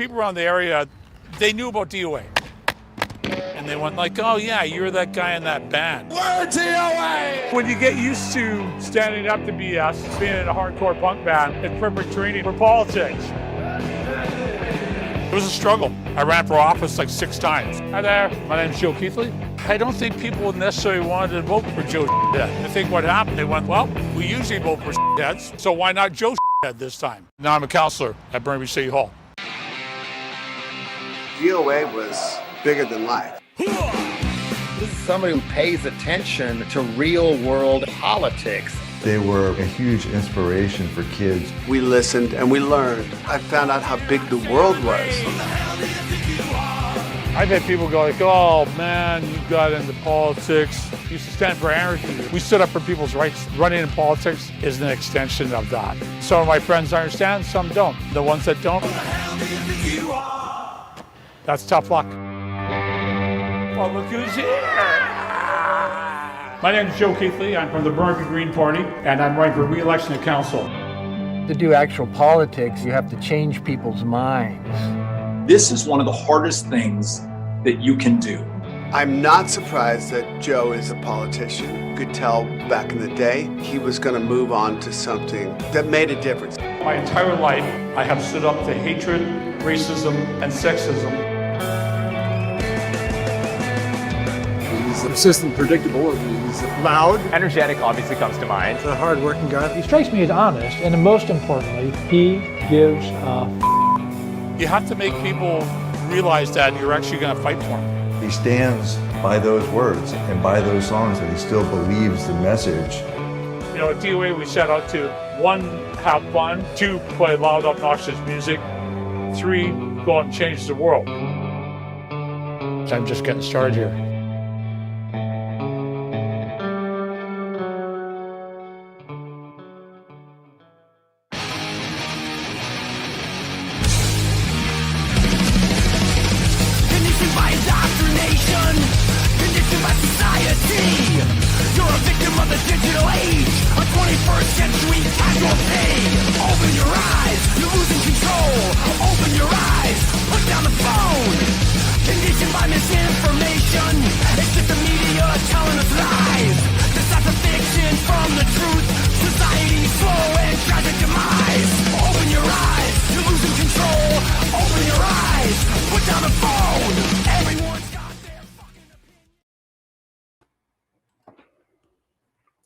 people around the area, they knew about DOA. And they went like, oh yeah, you're that guy in that band. We're DOA! When you get used to standing up to BS, being in a hardcore punk band, it's perfect training for politics. It was a struggle. I ran for office like 6 times. Hi there, my name's Joe Keithley. I don't think people necessarily wanted to vote for Joe Shithead. I think what happened, they went, well, we usually vote for shitheads, so why not Joe Shithead this time? Now I'm a counselor at Burnaby City Hall. DOA was bigger than life. This is somebody who pays attention to real world politics. They were a huge inspiration for kids. We listened and we learned. I found out how big the world was. I've had people go like, oh man, you got into politics. You used to stand for anarchy. We stood up for people's rights. Running in politics is an extension of that. Some of my friends understand, some don't. The ones that don't, that's tough luck. Oh, look who's here. My name is Joe Keithley. I'm from the Burnaby Green Party, and I'm running for re-election to council. To do actual politics, you have to change people's minds. This is one of the hardest things that you can do. I'm not surprised that Joe is a politician. You could tell back in the day he was going to move on to something that made a difference. My entire life, I have stood up to hatred, racism, and sexism. He's consistent, predictable, he's loud. Energetic obviously comes to mind. He's a hard-working guy. He strikes me as honest, and most importantly, he gives a You have to make people realize that you're actually going to fight for them. He stands by those words and by those songs, and he still believes the message. You know, at DOA we set out to 1, have fun, 2, play loud, obnoxious music, 3, go out and change the world. So I'm just getting started here.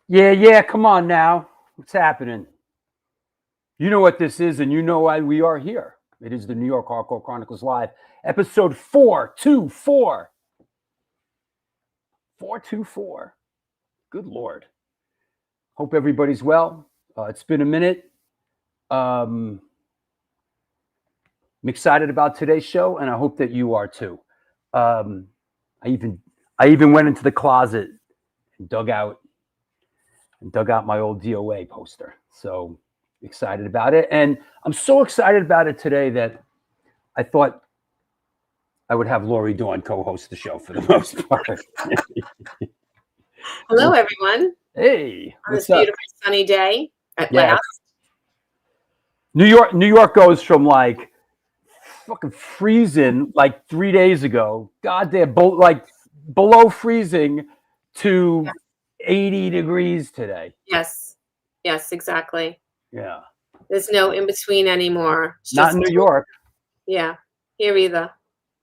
Yeah, come on now. What's happening? You know what this is, and you know why we are here. It is the New York Hardcore Chronicles Live, episode 424. 424. Good Lord. Hope everybody's well. It's been a minute. I'm excited about today's show, and I hope that you are too. I even went into the closet and dug out my old DOA poster. So excited about it. And I'm so excited about it today that I thought I would have Lori Dawn co-host the show for the most part. Hello, everyone. Hey. On this beautiful sunny day at last. New York goes from like fucking freezing like 3 days ago, goddamn, below freezing to 80 degrees today. Yes, exactly. Yeah. There's no in between anymore. It's not in New York. Yeah, here either.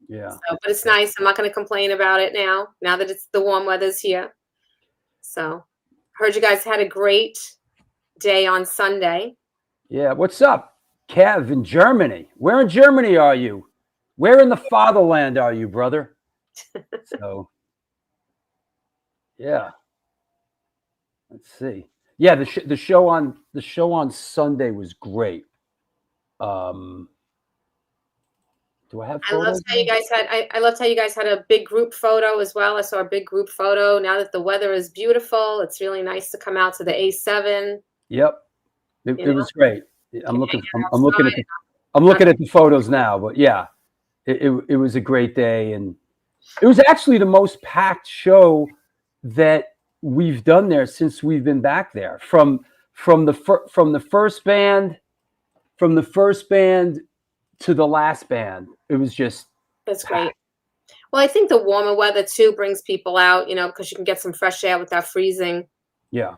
Yeah. So, but it's nice. I'm not going to complain about it now that it's the warm weather's here. So, heard you guys had a great day on Sunday. Yeah. What's up, Kev in Germany? Where in Germany are you? Where in the fatherland are you, brother? So, yeah. Let's see. Yeah, the show on Sunday was great. Do I have photos? I loved how you guys had a big group photo as well. I saw a big group photo. Now that the weather is beautiful, it's really nice to come out to the A7. Yep. It was great. I'm looking at the photos now, but yeah. It was a great day, and it was actually the most packed show that we've done there since we've been back there. From the first band to the last band. It was just That's great. Well, I think the warmer weather too brings people out, because you can get some fresh air without freezing. yeah.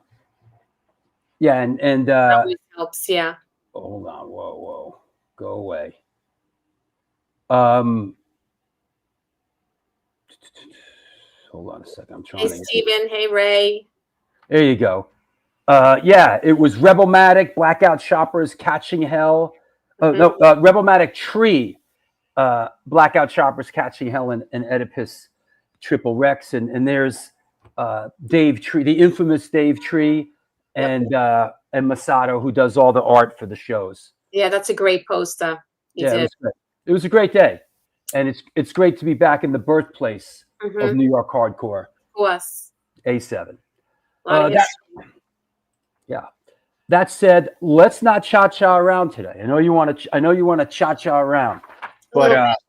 And That always helps. Yeah. hold on, whoa, go away. Hold on a second. I'm trying. Hey, Steven. Hey, Ray. There you go. Yeah, it was Rebelmatic, Blackout Shoppers, Catching Hell. Rebelmatic Tree, Blackout Shoppers, Catching Hell, and Oedipus Triple Rex. And there's Dave Tree, the infamous Dave Tree, and Masato, who does all the art for the shows. Yeah, that's a great poster. It was a great day. And it's great to be back in the birthplace of New York hardcore. Of course. A7. Yeah. That said, let's not cha-cha around today. I know you want to cha-cha around, but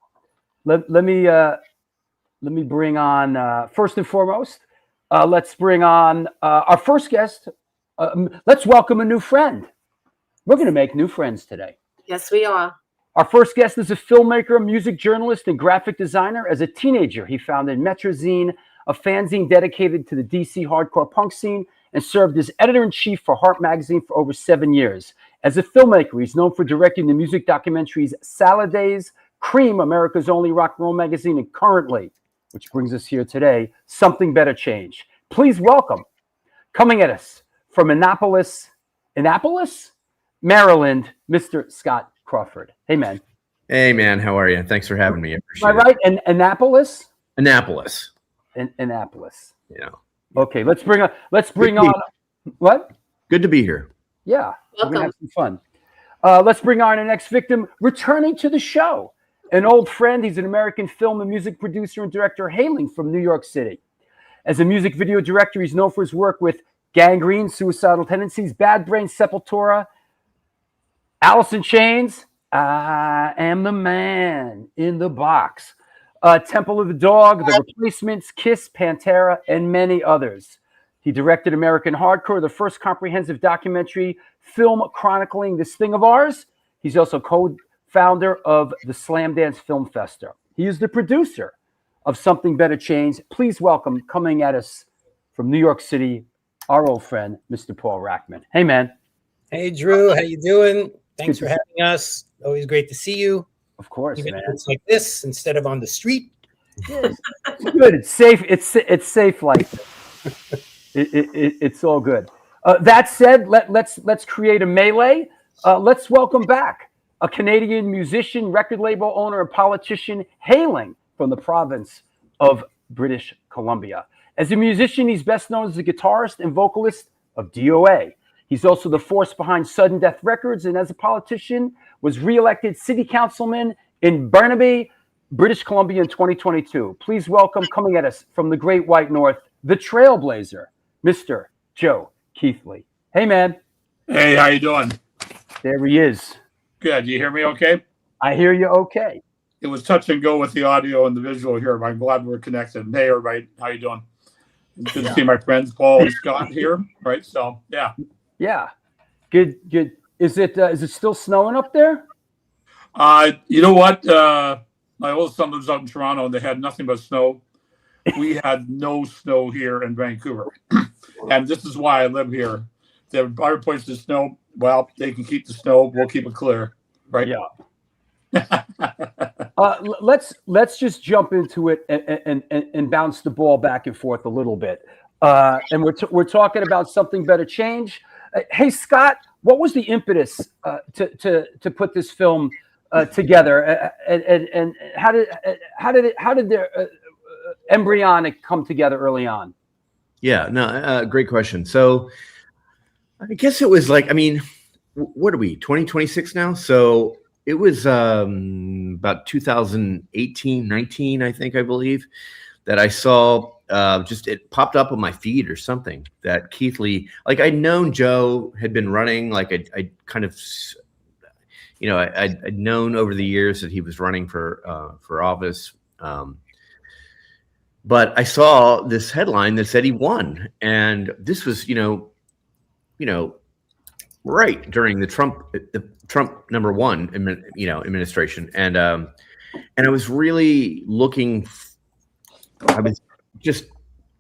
let me bring on first and foremost. Let's bring on our first guest. Let's welcome a new friend. We're going to make new friends today. Yes, we are. Our first guest is a filmmaker, music journalist, and graphic designer. As a teenager, he founded Metrozine, a fanzine dedicated to the DC hardcore punk scene, and served as editor-in-chief for Heart magazine for over 7 years. As a filmmaker, he's known for directing the music documentaries Salad Days, Cream, America's only rock and roll magazine, and currently, which brings us here today, Something Better Change. Please welcome, coming at us from Annapolis, Maryland, Mr. Scott Crawford. Hey, man. Hey, man. How are you? Thanks for having me. I appreciate it. Am I right? Annapolis? Annapolis. Annapolis. Yeah. Okay. Let's bring on what? Good to be here. Yeah. Welcome. We're gonna have some fun. Let's bring on our next victim, returning to the show. An old friend. He's an American film and music producer and director hailing from New York City. As a music video director, he's known for his work with Gangrene, Suicidal Tendencies, Bad Brains, Sepultura, Alice in Chains, I Am the Man in the Box, Temple of the Dog, The Replacements, Kiss, Pantera, and many others. He directed American Hardcore, the first comprehensive documentary film chronicling this thing of ours. He's also co-founder of the Slam Dance Film Festa. He is the producer of Something Better Change. Please welcome, coming at us from New York City, our old friend, Mr. Paul Rackman. Hey, man. Hey, Drew. How you doing? Thanks for having us. Always great to see you. Of course, even man. if it's like this instead of on the street. It's good. It's safe. It's safe like this. It's all good. That said, let's create a melee. Let's welcome back a Canadian musician, record label owner, and politician hailing from the province of British Columbia. As a musician, he's best known as the guitarist and vocalist of DOA. He's also the force behind Sudden Death Records, and as a politician, was re-elected city councilman in Burnaby, British Columbia in 2022. Please welcome, coming at us from the Great White North, the Trailblazer, Mr. Joe Keithley. Hey, man. Hey, how you doing? There he is. Good. You hear me okay? I hear you okay. It was touch and go with the audio and the visual here, but I'm glad we're connected. Hey, everybody. How you doing? Good to see my friends Paul and Scott here, right? So, yeah. Yeah. Good. Is it still snowing up there? You know what? My oldest son lives out in Toronto, and they had nothing but snow. We had no snow here in Vancouver. And this is why I live here. If there are places to snow, well, they can keep the snow. We'll keep it clear, right? Yeah. Let's just jump into it and bounce the ball back and forth a little bit. And we're talking about Something Better Change. Hey, Scott, what was the impetus to put this film together, and how did the embryonic come together early on? Yeah, no, great question. So I guess it was like, I mean, what are we, 2026 now? So it was about 2018, 19, I believe, that I saw just it popped up on my feed or something that Keithley, like I'd known Joe had been running, like I kind of, you know, I'd known over the years that he was running for office. But I saw this headline that said he won. And this was, you know, right during the Trump #1 administration, and I was really looking.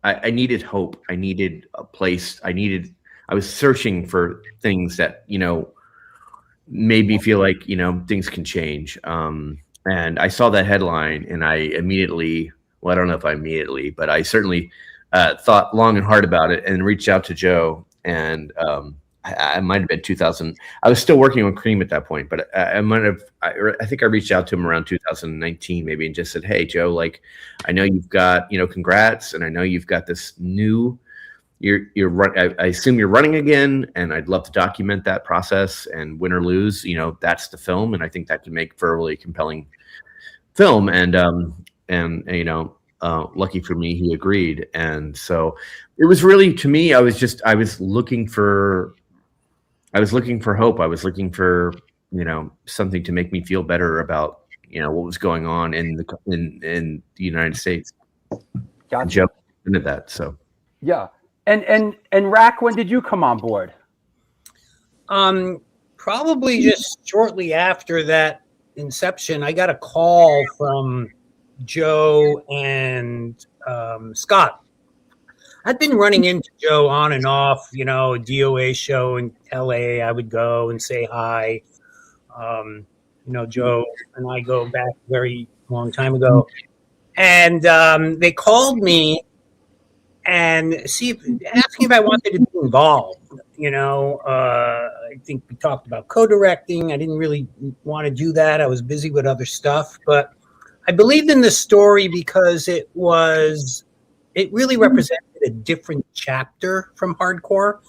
I needed hope. I needed a place. I was searching for things that made me feel like things can change. And I saw that headline, and I immediately, well, I don't know if I immediately, but I certainly thought long and hard about it and reached out to Joe. And I might have been 2000. I was still working on Cream at that point, but I think I reached out to him around 2019 maybe, and just said, hey, Joe, like, I know you've got, congrats. And I know you've got this new, I assume you're running again, and I'd love to document that process, and win or lose, that's the film. And I think that can make for a really compelling film. And lucky for me, he agreed. And so it was really, to me, I was looking for hope. I was looking for, something to make me feel better about, what was going on in the United States. Gotcha. Joe into that. So, yeah. And Rack, when did you come on board? Probably just shortly after that inception. I got a call from Joe and Scott. I'd been running into Joe on and off, a DOA show in LA. I would go and say hi. Joe and I go back a very long time ago. And they called me and asking if I wanted to be involved. I think we talked about co-directing. I didn't really want to do that. I was busy with other stuff, but I believed in the story because it really represented a different chapter from hardcore.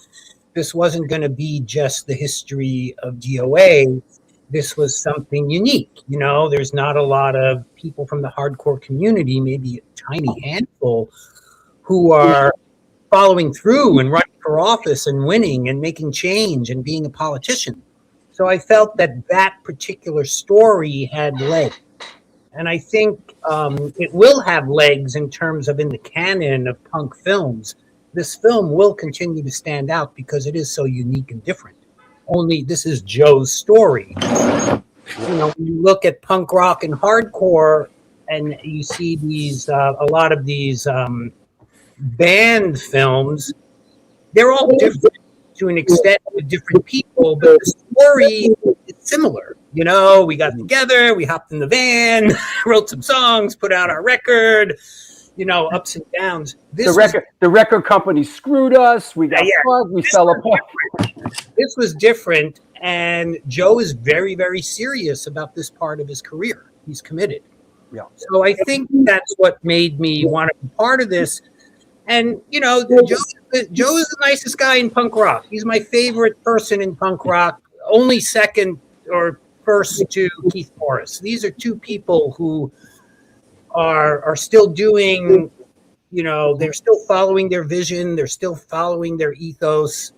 This wasn't going to be just the history of DOA. This was something unique. There's not a lot of people from the hardcore community, maybe a tiny handful, who are following through and running for office and winning and making change and being a politician. So I felt that particular story had legs. And I think it will have legs in terms of in the canon of punk films. This film will continue to stand out because it is so unique and different. Only this is Joe's story. When you look at punk rock and hardcore and you see these, a lot of these band films, they're all different to an extent with different people, but the story is similar. We got together, we hopped in the van, wrote some songs, put out our record, ups and downs. The record company screwed us. We got plugged, we fell apart. This was different, and Joe is very, very serious about this part of his career. He's committed. Yeah. So I think that's what made me want to be part of this. And, Joe is the nicest guy in punk rock. He's my favorite person in punk rock, only second or first to Keith Morris. These are two people who are still doing, they're still following their vision. They're still following their ethos.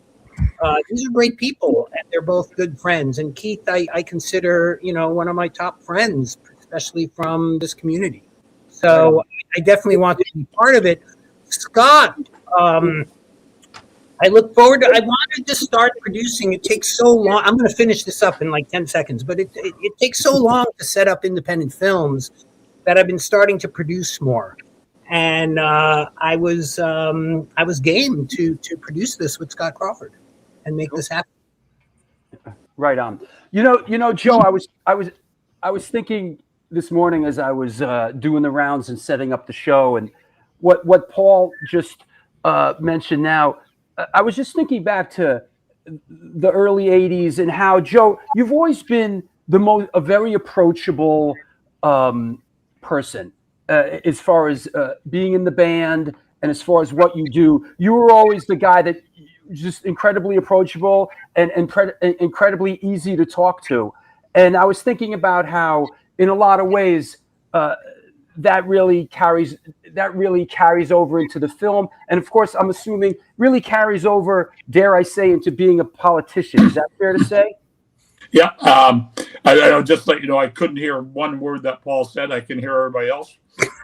These are great people, and they're both good friends. And Keith, I consider, one of my top friends, especially from this community. So I definitely want to be part of it. Scott, I look forward to. I wanted to start producing. It takes so long. I'm going to finish this up in like 10 seconds, but it takes so long to set up independent films that I've been starting to produce more. And I was game to produce this with Scott Crawford and make this happen. Right on. Joe, I was thinking this morning as I was doing the rounds and setting up the show, and what Paul just mentioned now. I was just thinking back to the early 80s and how, Joe, you've always been a very approachable person as far as being in the band and as far as what you do. You were always the guy that just incredibly approachable and incredibly easy to talk to. And I was thinking about how, in a lot of ways, that really carries over into the film, and of course, I'm assuming really carries over, dare I say, into being a politician. Is that fair to say? Yeah, I'll just let you know, I couldn't hear one word that Paul said. I can hear everybody else,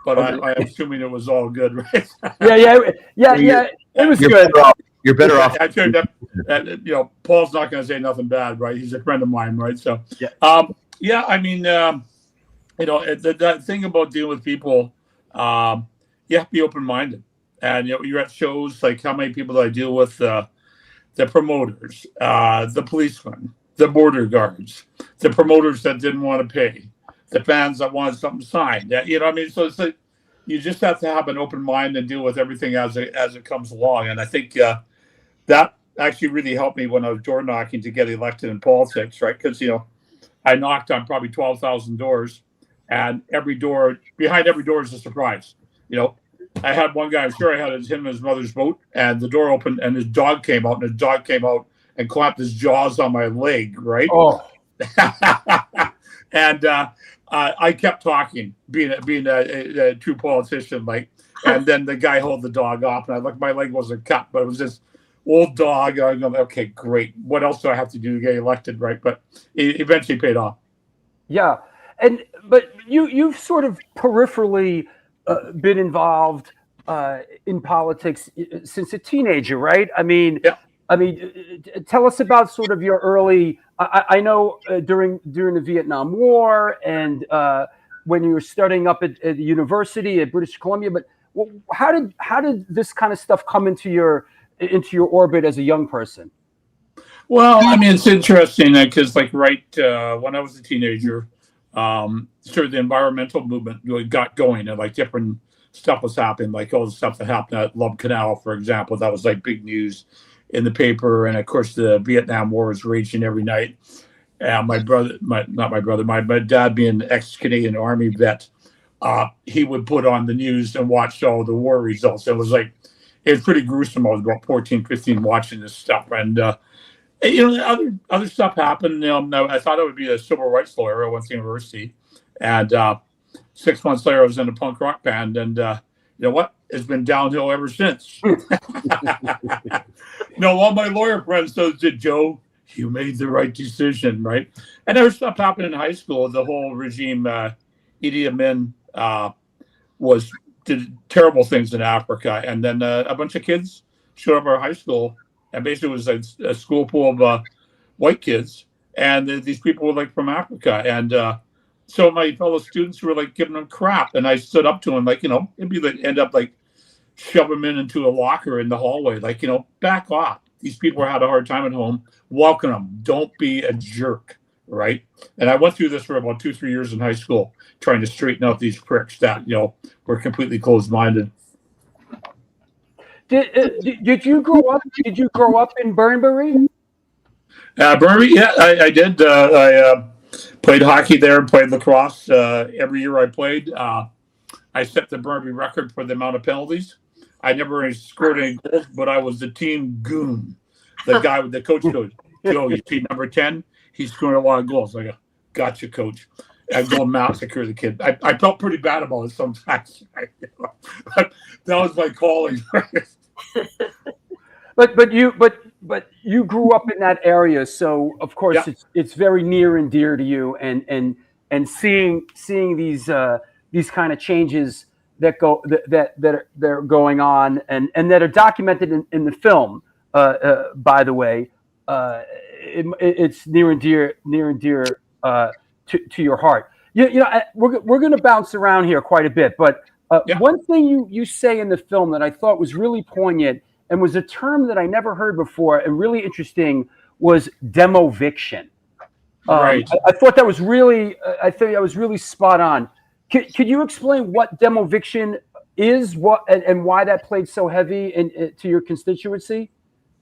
but I'm assuming it was all good, right? Yeah. It was good. You're better off. I think that Paul's not going to say nothing bad, right? He's a friend of mine, right? So, yeah, I mean, that thing about dealing with people, you have to be open-minded. And, you're at shows, like how many people do I deal with? The promoters, the policemen, the border guards, the promoters that didn't want to pay, the fans that wanted something signed. So it's like you just have to have an open mind and deal with everything as it comes along. And I think that actually really helped me when I was door knocking to get elected in politics, right? Because I knocked on probably 12,000 doors, and behind every door is a surprise. I had one guy, I'm sure I had him and his mother's boat, and the door opened and his dog came out, and clamped his jaws on my leg, right? Oh. And I kept talking, being a true politician, like, and then the guy held the dog off, and I looked, my leg wasn't cut, but it was this old dog. I'm going, okay, great. What else do I have to do to get elected, right? But it eventually paid off. Yeah, but you've sort of peripherally been involved in politics since a teenager, right? I mean, tell us about sort of your early. I know during the Vietnam War and when you were studying up at the university at British Columbia. But how did this kind of stuff come into your orbit as a young person? Well, I mean, it's interesting because, like, right when I was a teenager, sort of the environmental movement really got going, and like different stuff was happening, like all the stuff that happened at Love Canal, for example. That was like big news in the paper, and of course the Vietnam War was raging every night. And my dad being an ex-Canadian Army vet, he would put on the news and watch all the war results. It was pretty gruesome. I was about 14, 15 watching this stuff, and other stuff happened. I thought I would be a civil rights lawyer. I went to university, and 6 months later, I was in a punk rock band, and you know what? It's been downhill ever since. All my lawyer friends said, Joe, you made the right decision, right? And there was stuff happened in high school. The whole regime, Idi Amin, did terrible things in Africa, and then a bunch of kids showed up at our high school, and basically it was a school full of white kids, and these people were like from Africa, and so my fellow students were like giving them crap, and I stood up to them, like, it'd be like end up like shove them into a locker in the hallway, like, back off. These people had a hard time at home. Welcome them. Don't be a jerk, right? And I went through this for about 2-3 years in high school, trying to straighten out these pricks that were completely closed-minded. Did you grow up? Did you grow up in Burnbury? Burnbury, yeah, I did. I played hockey there and played lacrosse. Every year I played, I set the Burnbury record for the amount of penalties. I never scored any goals, but I was the team goon. The guy with the coach goes, Joe, you see number 10? He's scoring a lot of goals. I go, gotcha, coach. I go massacre the kid. I felt pretty bad about it sometimes. That was my calling. But you grew up in that area, so of course it's very near and dear to you, and seeing these kind of changes that are going on and that are documented in the film. By the way, it's near and dear to your heart. We're going to bounce around here quite a bit, but one thing you say in the film that I thought was really poignant and was a term that I never heard before and really interesting was demoviction. Right. I thought that was really spot on. Could you explain what demoviction is, and why that played so heavy to your constituency?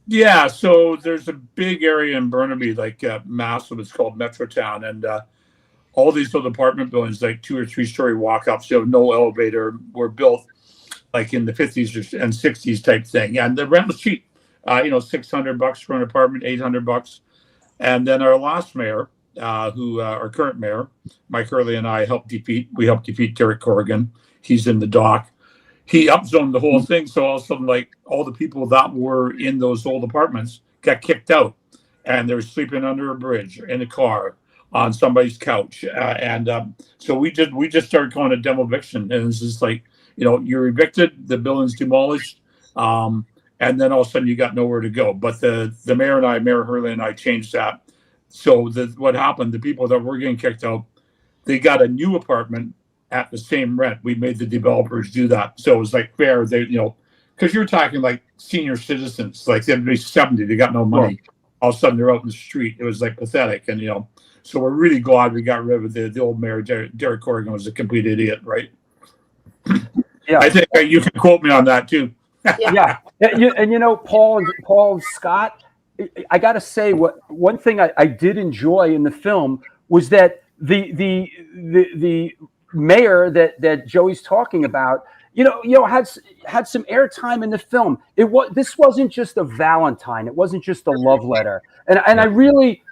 Yeah, so there's a big area in Burnaby, like massive. It's called Metrotown, and all these little apartment buildings, like 2 or 3 story walk-ups, no elevator, were built like in the 50s and 60s type thing, and the rent was cheap. $600 for an apartment, $800, and then our last mayor, our current mayor, Mike Hurley, and I helped defeat Derek Corrigan. He's in the dock. He upzoned the whole thing, so all of a sudden, like, all the people that were in those old apartments got kicked out, and they were sleeping under a bridge, in a car, on somebody's couch, so we just started calling it demoviction, and it's just like, you're evicted, the building's demolished, and and then all of a sudden you got nowhere to go. But the Mayor Hurley and I changed that. So what happened, the people that were getting kicked out, they got a new apartment at the same rent. We made the developers do that. So it was like fair. They, because you're talking like senior citizens, like they'd be 70, they got no money. All of a sudden they're out in the street. It was like pathetic. And, so we're really glad we got rid of the old mayor. Derek Corrigan was a complete idiot, right? Yeah. I think you can quote me on that too. Yeah. And Paul and Scott, I got to say, one thing I did enjoy in the film was that the mayor that Joey's talking about, had some airtime in the film. This wasn't just a Valentine. It wasn't just a love letter. And I really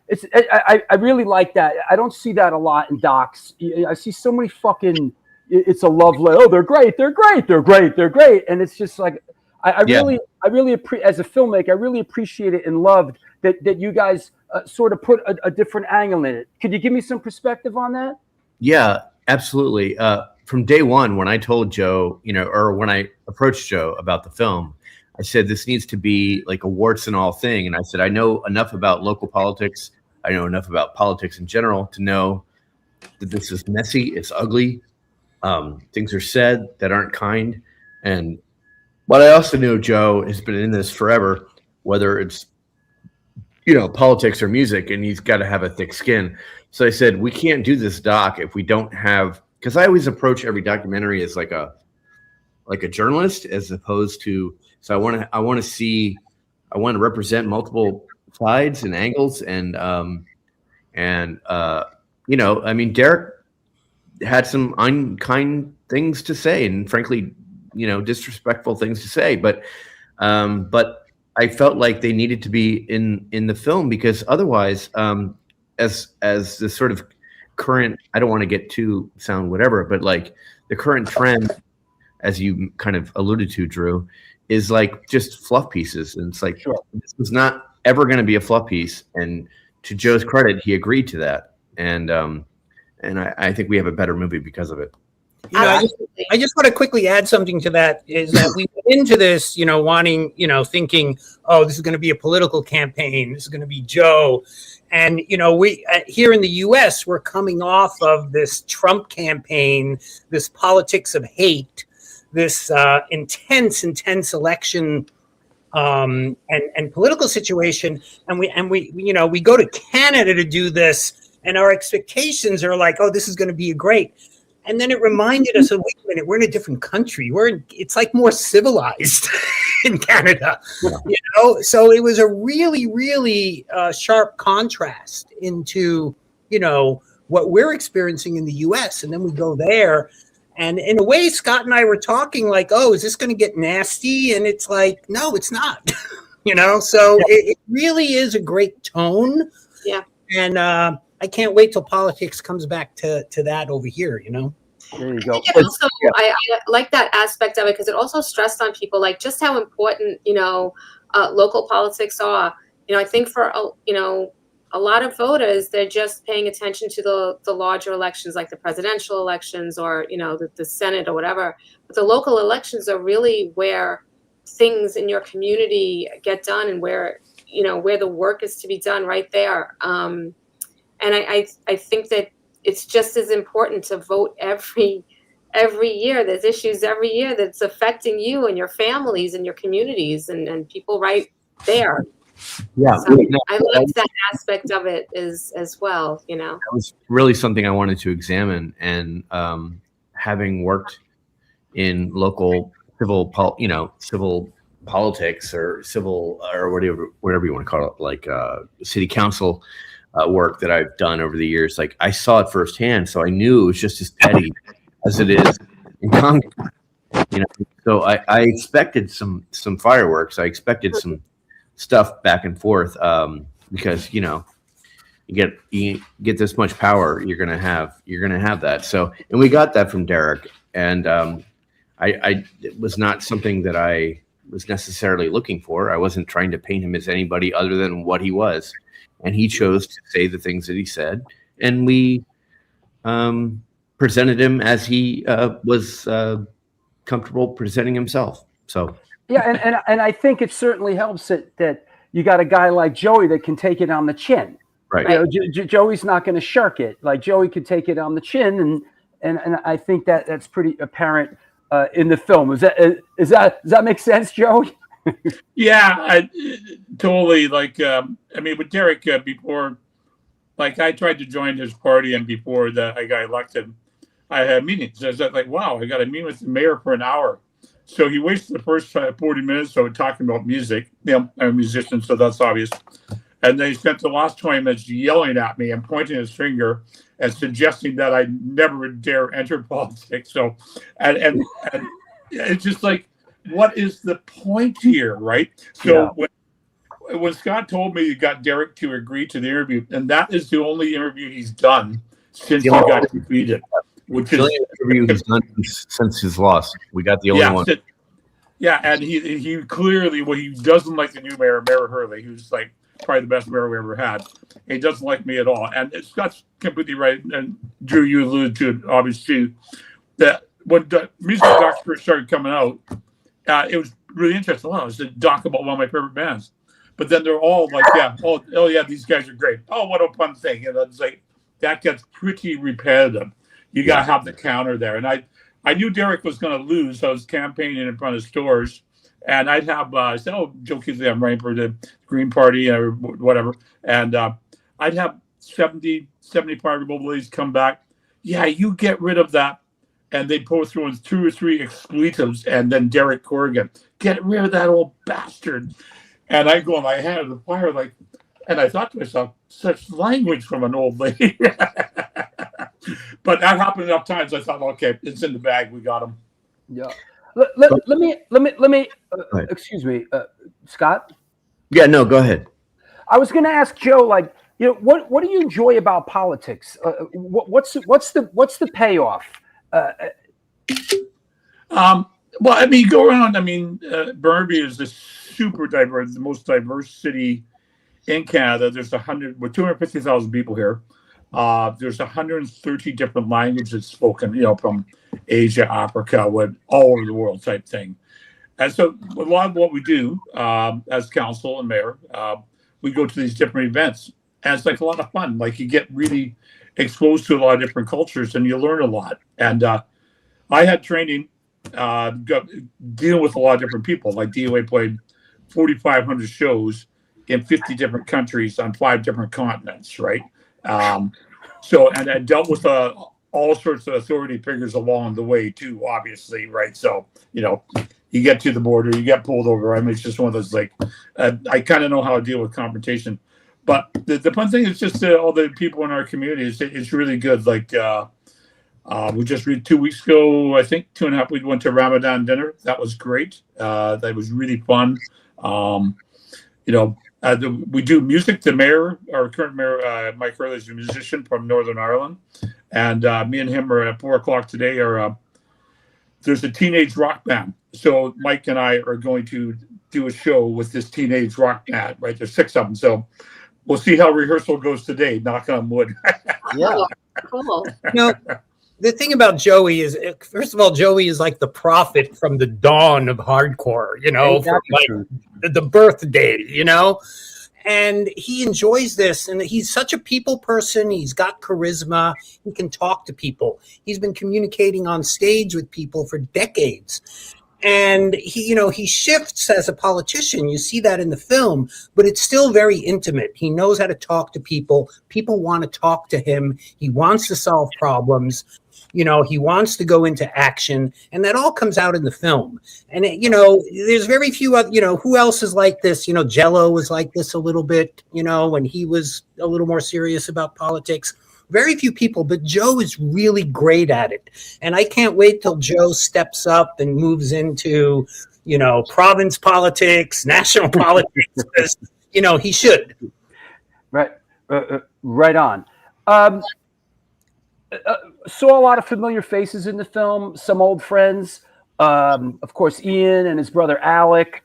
like that. I don't see that a lot in docs. I see so many fucking, it's a love letter. Oh, they're great. And it's just like, I really as a filmmaker, I really appreciate it and loved that you guys sort of put a different angle in it. Could you give me some perspective on that? Yeah, absolutely. From day one, when I told Joe, or when I approached Joe about the film, I said, this needs to be like a warts and all thing. And I said, I know enough about local politics. I know enough about politics in general to know that this is messy. It's ugly. Things are said that aren't kind. But I also knew Joe has been in this forever, whether it's, politics or music, and he's got to have a thick skin. So I said, we can't do this doc if we don't have, because I always approach every documentary as like a journalist, as opposed to, so I want to represent multiple sides and angles. Derek had some unkind things to say, and frankly, disrespectful things to say, but I felt like they needed to be in the film, because otherwise, as the sort of current, I don't want to get too sound whatever, but like the current trend, as you kind of alluded to, Drew, is like just fluff pieces. And it's like, this was not ever going to be a fluff piece. And to Joe's credit, he agreed to that. And I think we have a better movie because of it. I just want to quickly add something to that, is that we went into this, wanting, thinking, oh, this is going to be a political campaign. This is going to be Joe. And, we here in the U.S., we're coming off of this Trump campaign, this politics of hate, this intense election and political situation. And we go to Canada to do this, and our expectations are like, oh, this is going to be great. And then it reminded us, wait a minute, we're in a different country. It's like more civilized in Canada, So it was a really, really sharp contrast into, what we're experiencing in the U.S. And then we go there, and in a way, Scott and I were talking like, oh, is this going to get nasty? And it's like, no, it's not. So it really is a great tone. Yeah. And I can't wait till politics comes back to that over here, There you go. I like that aspect of it, because it also stressed on people like just how important, local politics are. I think for, a lot of voters, they're just paying attention to the larger elections, like the presidential elections or, the Senate or whatever. But the local elections are really where things in your community get done, and where the work is to be done right there. And I think that it's just as important to vote every year. There's issues every year that's affecting you and your families and your communities and people right there. Yeah, so I like that aspect of it as well. That was really something I wanted to examine, and having worked in local civil politics or civil or whatever you want to call it, like city council work that I've done over the years, like I saw it firsthand, so I knew it was just as petty as it is in Congress. So I expected some fireworks. I expected some stuff back and forth, because you get this much power, you're gonna have that. So, and we got that from Derek, and it was not something that I was necessarily looking for. I wasn't trying to paint him as anybody other than what he was. And he chose to say the things that he said, and we presented him as he was comfortable presenting himself. So and I think it certainly helps that you got a guy like Joey that can take it on the chin. Right. Joey's not going to shirk it. Like Joey could take it on the chin, and I think that's pretty apparent in the film. Does that make sense, Joey? Yeah, totally. Like, with Derek before, like I tried to join his party, and before I got elected, I had meetings. I was like, wow, I got a meeting with the mayor for an hour. So he wasted the first 40 minutes talking about music. I'm a musician, so that's obvious. And then he spent the last 20 minutes yelling at me and pointing his finger and suggesting that I never would dare enter politics. So, and it's just like, what is the point here, right? So when Scott told me he got Derek to agree to the interview, and that is the only interview he's done since he got defeated. Which is the interview he's done since his loss. We got the only one. And he clearly, he doesn't like the new mayor, Mayor Hurley, who's like probably the best mayor we ever had. He doesn't like me at all. And Scott's completely right. And Drew, you alluded to it, obviously, that when the music docs first started coming out, it was really interesting. Wow, it was a doc about one of my favorite bands. But then they're all like, these guys are great. Oh, what a fun thing. And it's like, that gets pretty repetitive. You got to have the counter there. And I knew Derek was going to lose. I was campaigning in front of stores. And I'd have, I said, Joe Keithley, I'm running for the Green Party or whatever. And I'd have 70, 75 Republicans come back. Yeah, you get rid of that. And they pull through in 2 or 3 expletives. And then Derek Corrigan, get rid of that old bastard. And I go in my hand to the fire, like, and I thought to myself, such language from an old lady. But that happened enough times. I thought, okay, it's in the bag. We got him. Yeah. Let me. Excuse me, Scott. Yeah. No. Go ahead. I was going to ask Joe, like, what do you enjoy about politics? What's the payoff? Well, you go around. Burnaby is this super diverse, the most diverse city in Canada. There's 250,000 people here. There's 130 different languages spoken, from Asia, Africa, all over the world type thing. And so a lot of what we do as council and mayor, we go to these different events. And it's like a lot of fun. Like you get really exposed to a lot of different cultures and you learn a lot. And I had training dealing with a lot of different people. Like DOA played 4,500 shows in 50 different countries on 5 different continents, right? And I dealt with all sorts of authority figures along the way too, obviously, right? So, you get to the border, you get pulled over. It's just one of those, like, I kind of know how to deal with confrontation. But the fun thing is just all the people in our community, it's really good. Like, we just 2 weeks ago, I think 2.5, we went to Ramadan dinner. That was great. That was really fun. We do music. The mayor, our current mayor, Mike Hurley, is a musician from Northern Ireland. And me and him are at 4 o'clock today. There's a teenage rock band. So Mike and I are going to do a show with this teenage rock band, right? There's 6 of them. So we'll see how rehearsal goes today. Knock on wood. Yeah. Cool. The thing about Joey is, first of all, Joey is like the prophet from the dawn of hardcore, from like the birthday, and he enjoys this. And he's such a people person. He's got charisma. He can talk to people. He's been communicating on stage with people for decades. And he shifts as a politician. You see that in the film, but it's still very intimate. He knows how to talk to people. People want to talk to him. He wants to solve problems. He wants to go into action, and that all comes out in the film. And, there's very few, who else is like this? Jello was like this a little bit, when he was a little more serious about politics. Very few people, but Joe is really great at it. And I can't wait till Joe steps up and moves into, province politics, national politics, because, he should. Right. Right on. Saw a lot of familiar faces in the film, some old friends. Of course, Ian and his brother Alec,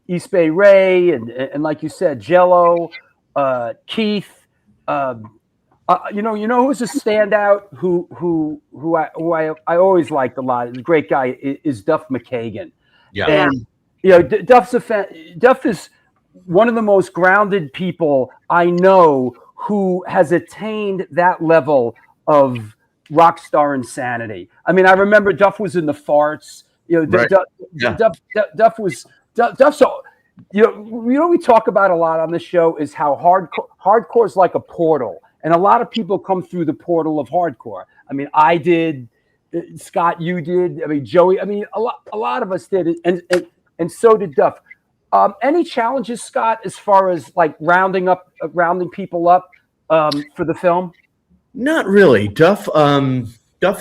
East Bay Ray, and like you said, Jello, Keith. Who's a standout who I always liked a lot. He's a great guy. Is Duff McKagan. And Duff is one of the most grounded people I know who has attained that level of rock star insanity. I mean, I remember Duff was in the Farts. Duff. So, we talk about a lot on this show is how hardcore is like a portal, and a lot of people come through the portal of hardcore. I mean, I did, Scott, you did. I mean, Joey. I mean, a lot of us did, and so did Duff. Any challenges, Scott, as far as like rounding people up for the film? Not really. Duff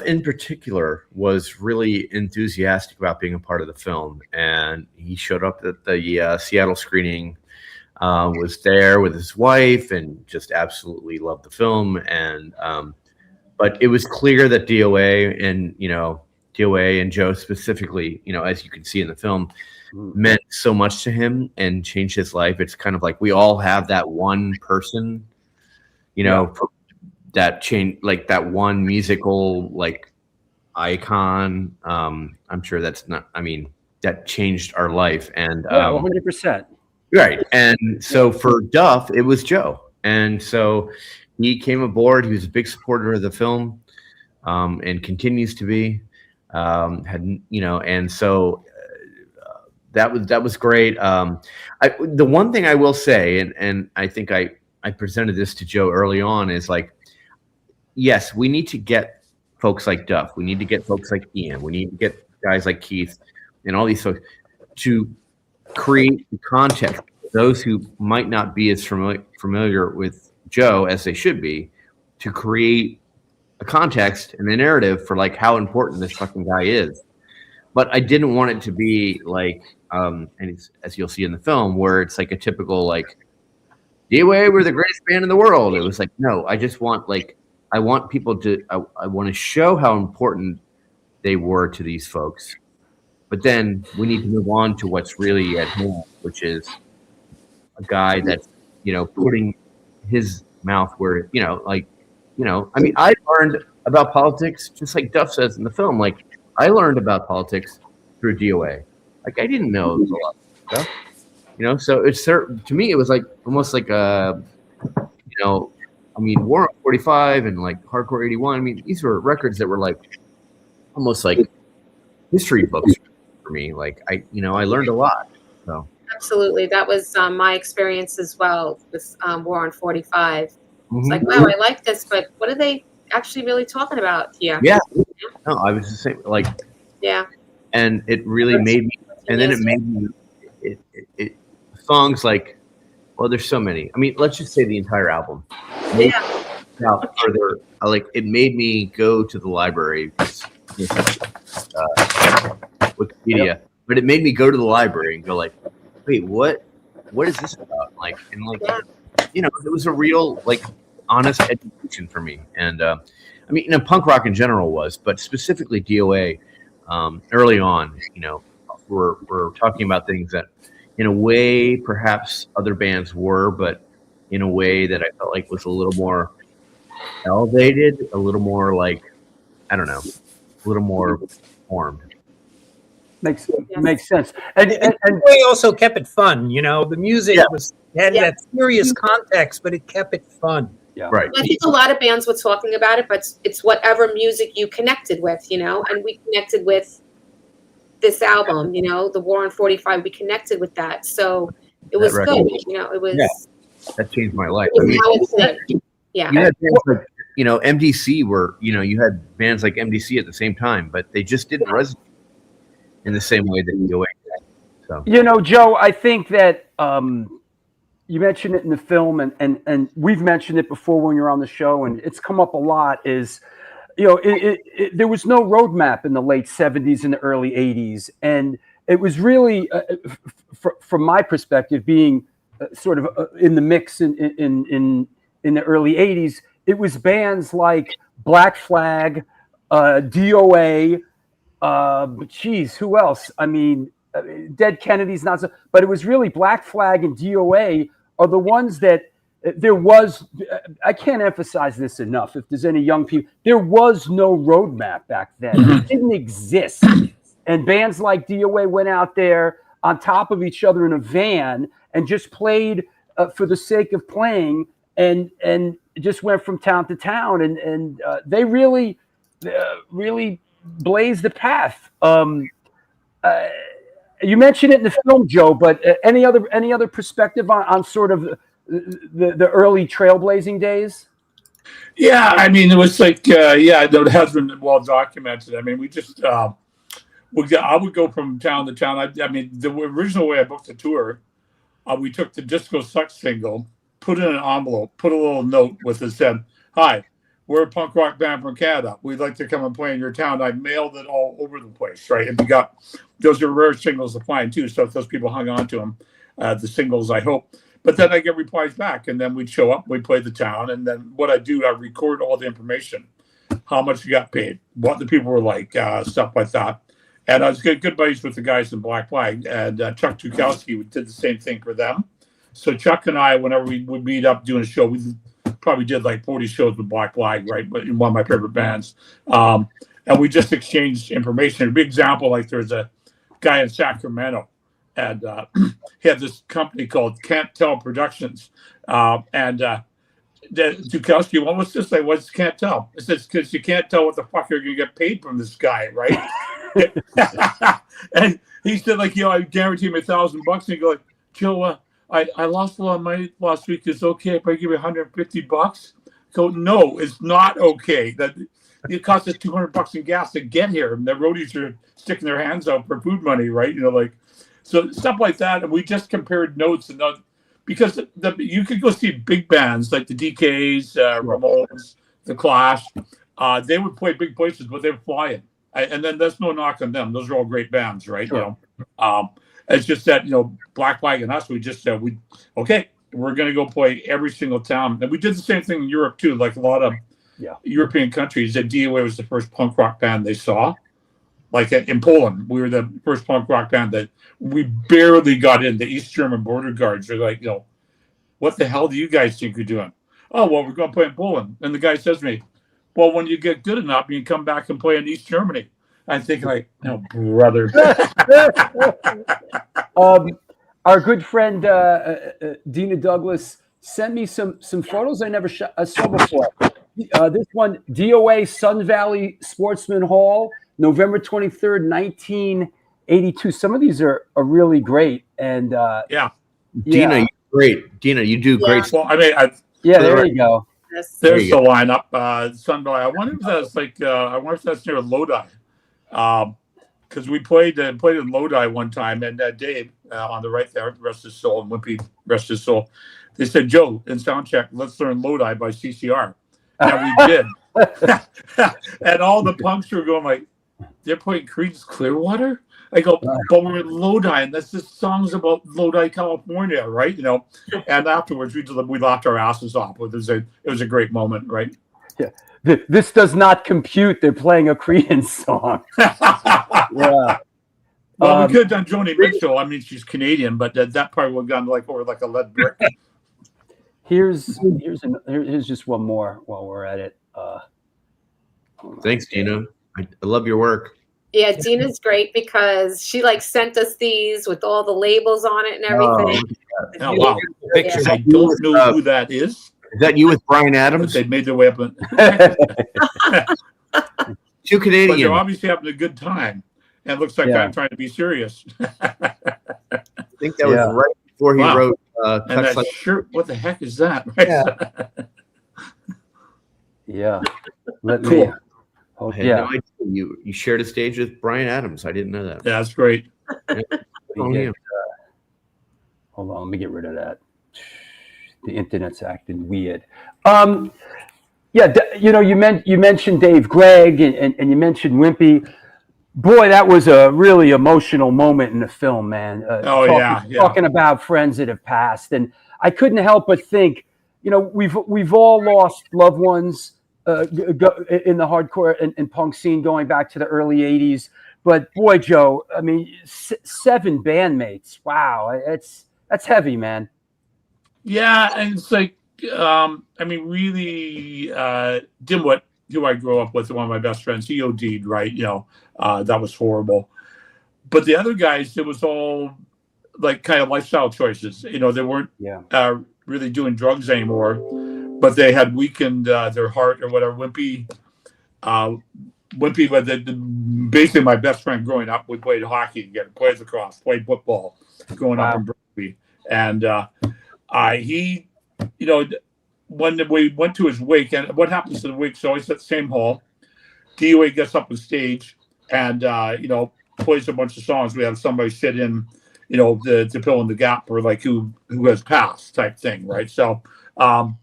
in particular was really enthusiastic about being a part of the film, and he showed up at the Seattle screening, was there with his wife, and just absolutely loved the film. And but it was clear that DOA and Joe specifically, as you can see in the film, meant so much to him and changed his life. It's kind of like we all have that one person, that change, like that one musical like icon. I'm sure that's not, that changed our life. And 100%. Right. And so for Duff, it was Joe. And so he came aboard. He was a big supporter of the film, and continues to be. And so that was great. The one thing I will say, and I think I presented this to Joe early on, is like, yes, we need to get folks like Duff. We need to get folks like Ian. We need to get guys like Keith and all these folks to create the context. Those who might not be as familiar with Joe as they should be, to create a context and a narrative for like how important this fucking guy is. But I didn't want it to be like, and it's, as you'll see in the film, where it's like a typical like, DOA, we're the greatest band in the world. It was like, no, I just want I want people to, I want to show how important they were to these folks. But then we need to move on to what's really at hand, which is a guy that's, putting his mouth where, I learned about politics, just like Duff says in the film. Like, I learned about politics through DOA. Like, I didn't know a lot of stuff, so it's, to me, it was like almost like War on 45 and like Hardcore 81. These were records that were like almost like history books for me. Like, I learned a lot. So absolutely, that was my experience as well with War on 45. It's like, wow, I like this, but what are they actually really talking about here? Yeah, no, I was the same. Like, yeah, and it really made me. And then it made me. It songs like, well, there's so many. Let's just say the entire album. Now, further, it made me go to the library. Wikipedia, but it made me go to the library and go like, wait, what is this about? It was a real honest education for me. And punk rock in general was, but specifically DOA. Early on, we're talking about things that, in a way, perhaps other bands were, but in a way that I felt like was a little more elevated, a little more a little more formed. Makes sense. And we also kept it fun. The music had that serious context, but it kept it fun. Yeah, right. I think a lot of bands were talking about it, but it's whatever music you connected with, and we connected with this album, the War on 45. We connected with that, so it was good. It was. Yeah. That changed my life. Yeah. You had bands like, MDC were, you had bands like MDC at the same time, but they just didn't resonate in the same way that DOA did. So. Joe, I think that you mentioned it in the film, and we've mentioned it before when you're on the show, and it's come up a lot, is, there was no roadmap in the late 70s and the early 80s. And it was really, from my perspective, being sort of in the mix in the early 80s, it was bands like Black Flag, DOA, who else? Dead Kennedy's not so, but it was really Black Flag and DOA are the ones that there was, I can't emphasize this enough. If there's any young people, there was no roadmap back then. It didn't exist. and bands like DOA went out there on top of each other in a van and just played for the sake of playing, and just went from town to town, and they really blazed the path. You mentioned it in the film, Joe, but any other perspective on sort of the early trailblazing days? Yeah, I mean, it was like, it has been well documented. I mean, we just, I would go from town to town. I mean, the original way I booked the tour, we took the Disco Sucks single, put it in an envelope, put a little note with it, said, "Hi, we're a punk rock band from Canada. We'd like to come and play in your town." I mailed it all over the place, right? And we got, those are rare singles to find too. So if those people hung on to them, the singles, I hope. But then I get replies back, and then we'd show up, we'd play the town, and then what I do, I record all the information, how much you got paid, what the people were like, stuff like that. And I was good buddies with the guys in Black Flag, and Chuck Tukowski did the same thing for them. So Chuck and I, whenever we would meet up doing a show, we probably did like 40 shows with Black Flag, right? But in one of my favorite bands. And we just exchanged information. A big example, like there's a guy in Sacramento, and he had this company called Can't Tell Productions. Tukowski, well, what's this? Like, what's Can't Tell? It says, because you can't tell what the fuck you're going to get paid from this guy, right? And he said, like, I guarantee him $1,000. And he go, like, Joe, I lost a lot of money last week. Is it okay if I give you $150? Go, no, it's not okay. That it costs us $200 in gas to get here, and the roadies are sticking their hands out for food money, right? So stuff like that. And we just compared notes, and because you could go see big bands like the DKs, Ramones, the Clash. They would play big places, but they would fly in. And then there's no knock on them. Those are all great bands, right? Sure. It's just that, Black Flag and us, we just said, okay, we're going to go play every single town. And we did the same thing in Europe too. Like a lot of European countries, that DOA was the first punk rock band they saw. Like in Poland, we were the first punk rock band that we barely got in. The East German border guards are like, what the hell do you guys think you're doing? Oh, well, we're going to play in Poland. And the guy says to me, well, when you get good enough, you can come back and play in East Germany. I think, like, brother. Our good friend Dina Douglas sent me some photos I never saw before. This one, DOA Sun Valley Sportsman Hall, November 23rd, 1982. Some of these are really great. And Dina, you're great. Dina, you do great. Well, I mean, there you go. There's the lineup. Sun Valley. I wonder if that's near Lodi. Because we played in Lodi one time, and Dave on the right there, rest his soul, and Wimpy, rest his soul. They said, Joe, in soundcheck, let's learn Lodi by CCR. And we did. And all the punks were going like, they're playing Creedence Clearwater? I go, but we're in Lodi, and that's just songs about Lodi, California, right? And afterwards we laughed our asses off. It was a great moment, right? Yeah. This does not compute. They're playing a Creedence song. Yeah. Well, we could have done Joni Mitchell. I mean, she's Canadian, but that part would have gone over like a lead brick. Here's just one more while we're at it. Thanks, Dina. I love your work. Yeah, Dina's great because she sent us these with all the labels on it and everything. Oh wow! Pictures. I don't know who that is. Is that you with Brian Adams? They made their way up. Two Canadian. But they're obviously having a good time. And it looks like I'm trying to be serious. I think that was right before he wrote. And that shirt, what the heck is that? Yeah. Let me. Cool. I had no idea you shared a stage with Brian Adams. I didn't know that. Yeah, that's great. Hold on, let me get rid of that. The internet's acting weird. You mentioned Dave Gregg and you mentioned Wimpy. Boy, that was a really emotional moment in the film, man. Talking about friends that have passed, and I couldn't help but think, we've all lost loved ones in the hardcore and punk scene going back to the early '80s. But boy, Joe, I mean, 7 bandmates. Wow, that's heavy, man. Yeah, and it's like, really, Dimwit, who I grew up with, one of my best friends, he OD'd, right? That was horrible. but the other guys, it was all like kind of lifestyle choices. You know, they weren't really doing drugs anymore, but they had weakened their heart or whatever. Wimpy, basically my best friend growing up. We played hockey together, played lacrosse, played football, growing up in Berkeley, and he, you know, when we went to his wake, and what happens to the wake? So always at the same hall. DOA gets up on stage and you know, plays a bunch of songs. We have somebody sit in, you know, to fill in the gap for like who has passed type thing, right? So, and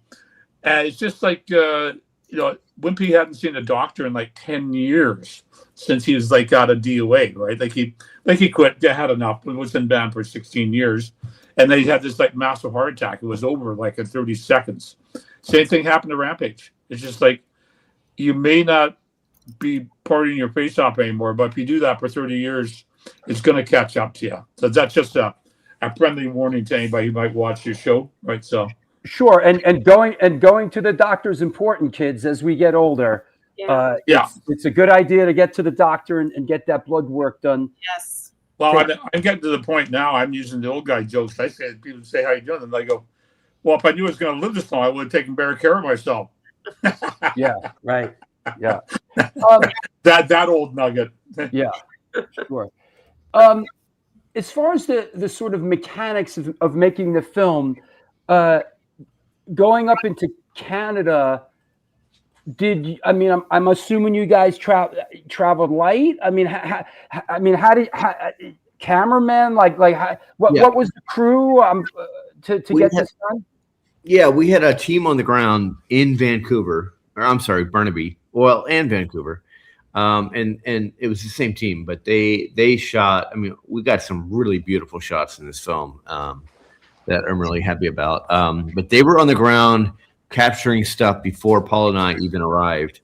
it's just like you know, Wimpy hadn't seen a doctor in like 10 years since he was like out of DOA, right? Like he quit, had enough, was in band for 16 years, and then he had this like massive heart attack. It was over like in 30 seconds. Same thing happened to Rampage. It's just like you may not be partying your face off anymore, but if you do that for 30 years, it's going to catch up to you. So that's just a friendly warning to anybody who might watch your show, right? So sure, and going to the doctor is important, kids, as we get older. It's a good idea to get to the doctor and get that blood work done. Yes. Well, I'm getting to the point now. I'm using the old guy jokes. I say, people say, "How you doing?" And I go, "Well, if I knew I was going to live this long, I would have taken better care of myself." Yeah. Right. Yeah. That old nugget. Yeah. Sure. As far as the sort of mechanics of making the film, going up into Canada, I'm assuming you guys traveled light. I mean, how did cameraman what was the crew to get this done? Yeah, we had a team on the ground in Vancouver, or I'm sorry, Burnaby, and Vancouver. And it was the same team, but they shot. I mean, we got some really beautiful shots in this film that I'm really happy about. But they were on the ground capturing stuff before Paul and I even arrived.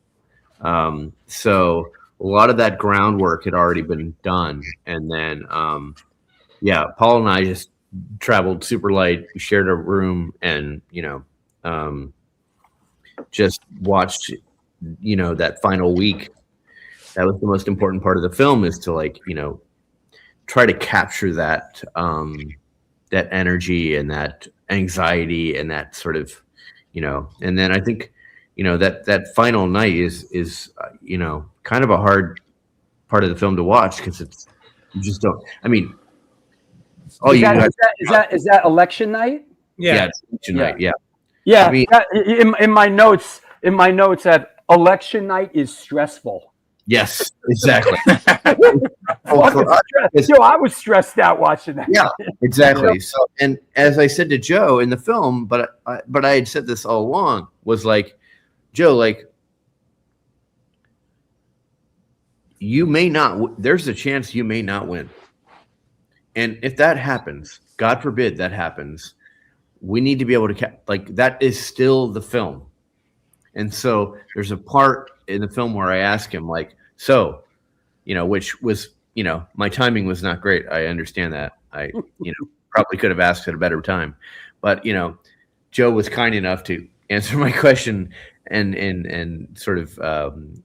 So a lot of that groundwork had already been done, and then Paul and I just traveled super light. We shared a room, and just watched that final week. That was the most important part of the film, is to try to capture that that energy and that anxiety and that sort of and then I think that final night is kind of a hard part of the film to watch, because you just don't. I mean, is that election night? Yeah, it's election night. Yeah. Yeah. I mean, in my notes, that election night is stressful. Yes, exactly. I was stressed out watching that. Yeah, exactly. So, and as I said to Joe in the film, but I had said this all along, was like, Joe, you may not. There's a chance you may not win, and if that happens, God forbid that happens, we need to be able to that is still the film. And so there's a part in the film where I ask him, which was, my timing was not great. I understand that. I, probably could have asked at a better time, but, Joe was kind enough to answer my question and sort of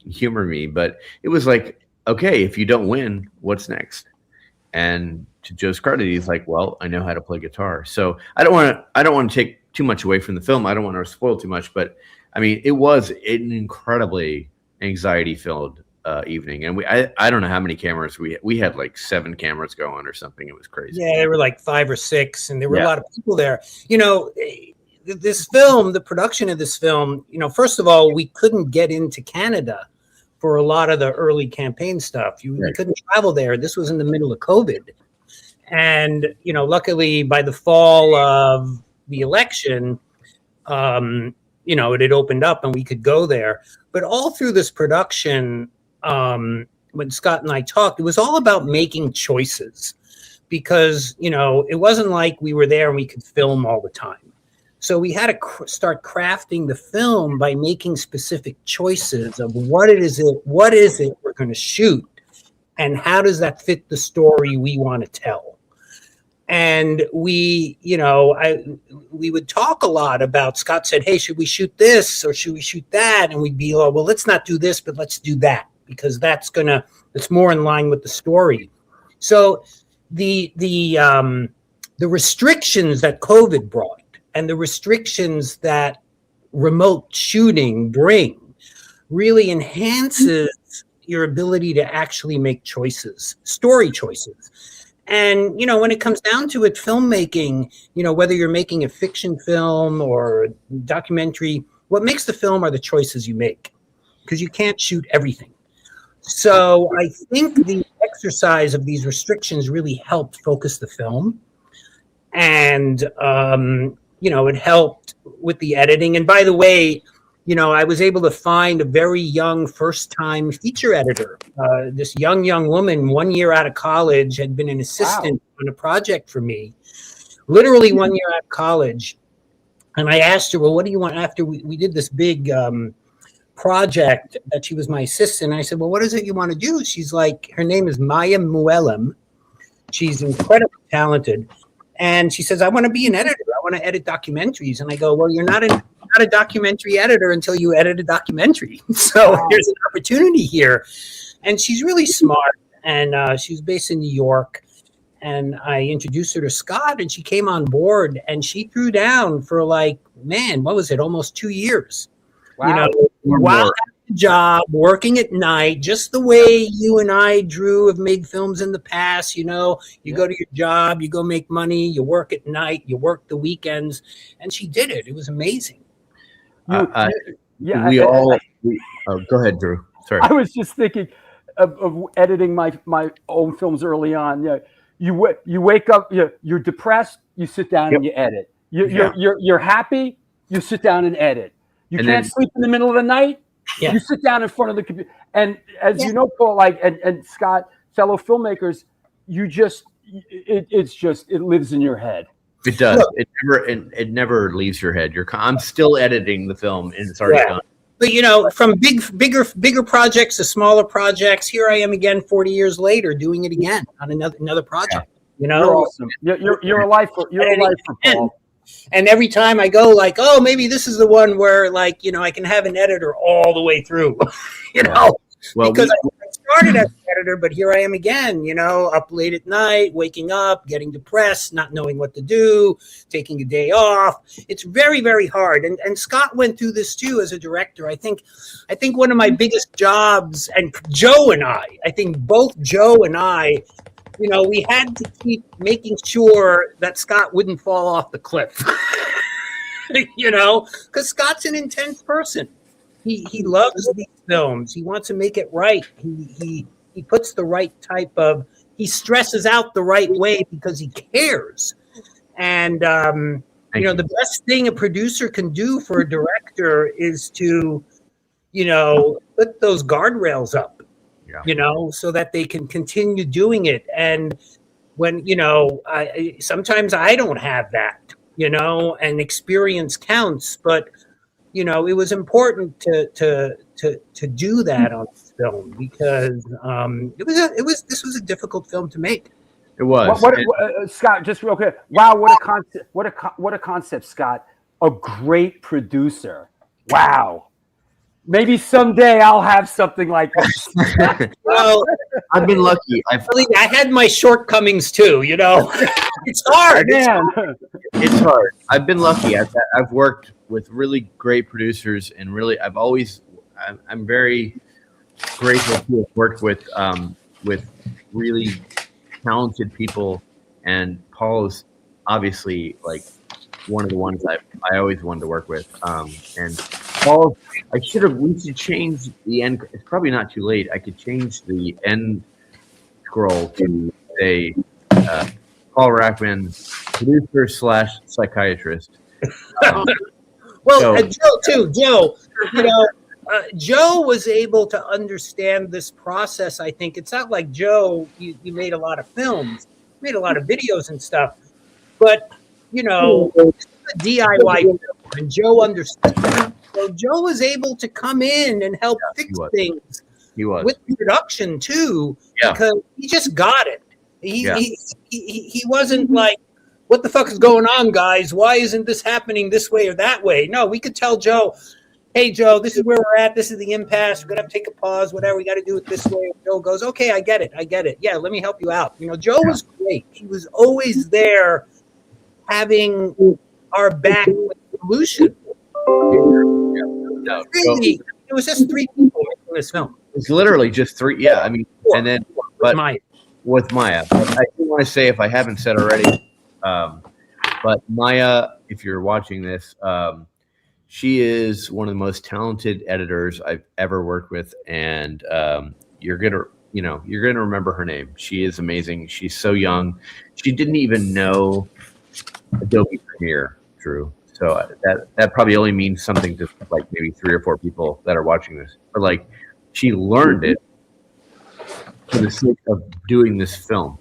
humor me. But it was like, okay, if you don't win, what's next? And to Joe's credit, he's like, well, I know how to play guitar. So I don't want to take too much away from the film. I don't want to spoil too much, but I mean, it was an incredibly anxiety-filled evening, and I don't know how many cameras we had, like 7 cameras going or something. It was crazy. Yeah, there were like 5 or 6, and there were a lot of people there. This film, the production of this film, first of all, we couldn't get into Canada for a lot of the early campaign stuff. We couldn't travel there. This was in the middle of COVID, and luckily by the fall of the election, it had opened up and we could go there. But all through this production, when Scott and I talked, it was all about making choices, because, it wasn't like we were there and we could film all the time. So we had to start crafting the film by making specific choices of what is it we're going to shoot, and how does that fit the story we want to tell. And we would talk a lot about, Scott said, hey, should we shoot this or should we shoot that? And we'd be like, well, let's not do this, but let's do that, because it's more in line with the story. So the restrictions that COVID brought and the restrictions that remote shooting bring really enhances your ability to actually make choices, story choices. And, you know, when it comes down to it, filmmaking, you know, whether you're making a fiction film or a documentary, what makes the film are the choices you make, because you can't shoot everything. So I think the exercise of these restrictions really helped focus the film. And, you know, it helped with the editing. And by the way, you know, I was able to find a very young first-time feature editor. This young woman, 1 year out of college, had been an assistant on a project for me, literally 1 year out of college. And I asked her, well, what do you want after we did this big project that she was my assistant? And I said, well, what is it you want to do? She's like, her name is Maya Muelam. She's incredibly talented. And she says, I want to be an editor. I want to edit documentaries. And I go, well, you're not a documentary editor until you edit a documentary. So there's an opportunity here. And she's really smart. And she's based in New York. And I introduced her to Scott, and she came on board, and she threw down for like, man, what was it? Almost 2 years. Wow. You know, while at the job, working at night, just the way you and I, Drew, have made films in the past. You know, you go to your job, you go make money, you work at night, you work the weekends. And she did it. It was amazing. Go ahead, Drew. Sorry. I was just thinking of editing my own films early on. Yeah, you wake up, you're depressed, you sit down and you edit. You're happy, you sit down and edit. You can't sleep in the middle of the night. Yeah. You sit down in front of the computer. And as you know, Paul, like and Scott, fellow filmmakers, it lives in your head. It does. It never leaves your head. I'm still editing the film, and it's already done. But you know, from bigger projects to smaller projects, here I am again 40 years later, doing it again on another project. You know, you're awesome. You're a lifer. You're a lifer, Paul. And every time I go, like, oh, maybe this is the one where, like, you know, I can have an editor all the way through. You know, well, because I started as an editor, but here I am again, you know, up late at night, waking up, getting depressed, not knowing what to do, taking a day off. It's very, very hard. And Scott went through this too as a director. I think one of my biggest jobs, and Joe and I think both Joe and I, you know, we had to keep making sure that Scott wouldn't fall off the cliff. You know, because Scott's an intense person. He loves these films. He wants to make it right. He puts the right type of, he stresses out the right way because he cares. And, you know, the best thing a producer can do for a director is to, you know, put those guardrails up, you know, so that they can continue doing it. And when, you know, sometimes I don't have that, you know, and experience counts, but you know, it was important to do that on this film because this was a difficult film to make. It was. Scott, just real quick. Wow, what a concept! What a concept, Scott. A great producer. Wow. Maybe someday I'll have something like this. Well, I've been lucky. I had my shortcomings too, you know. It's hard, man. It's hard. I've been lucky. I've worked with really great producers, and really, I'm very grateful to have worked with really talented people. And Paul's obviously like one of the ones I always wanted to work with. And Paul, we should change the end. It's probably not too late. I could change the end scroll to say Paul Rackman, producer / psychiatrist. Well, Joe too. Joe, you know, Joe was able to understand this process. I think it's not like Joe. You made a lot of films, made a lot of videos and stuff, but you know, it's a DIY film, and Joe understood that. So Joe was able to come in and help fix things. He was with production too, because he just got it. He wasn't like, what the fuck is going on, guys? Why isn't this happening this way or that way? No, we could tell Joe, hey, Joe, this is where we're at. This is the impasse. We're going to have to take a pause, whatever. We got to do it this way. And Joe goes, okay, I get it. Yeah, let me help you out. You know, Joe was great. He was always there having our back with the solution. Really, it was just 3 people making this film. It's literally just 3. Yeah, I mean, and then with Maya. But I do want to say, if I haven't said already, but Maya, if you're watching this, she is one of the most talented editors I've ever worked with, and you're gonna remember her name. She is amazing. She's so young. She didn't even know Adobe Premiere, Drew. So that probably only means something to like maybe 3 or 4 people that are watching this. But like, she learned it for the sake of doing this film.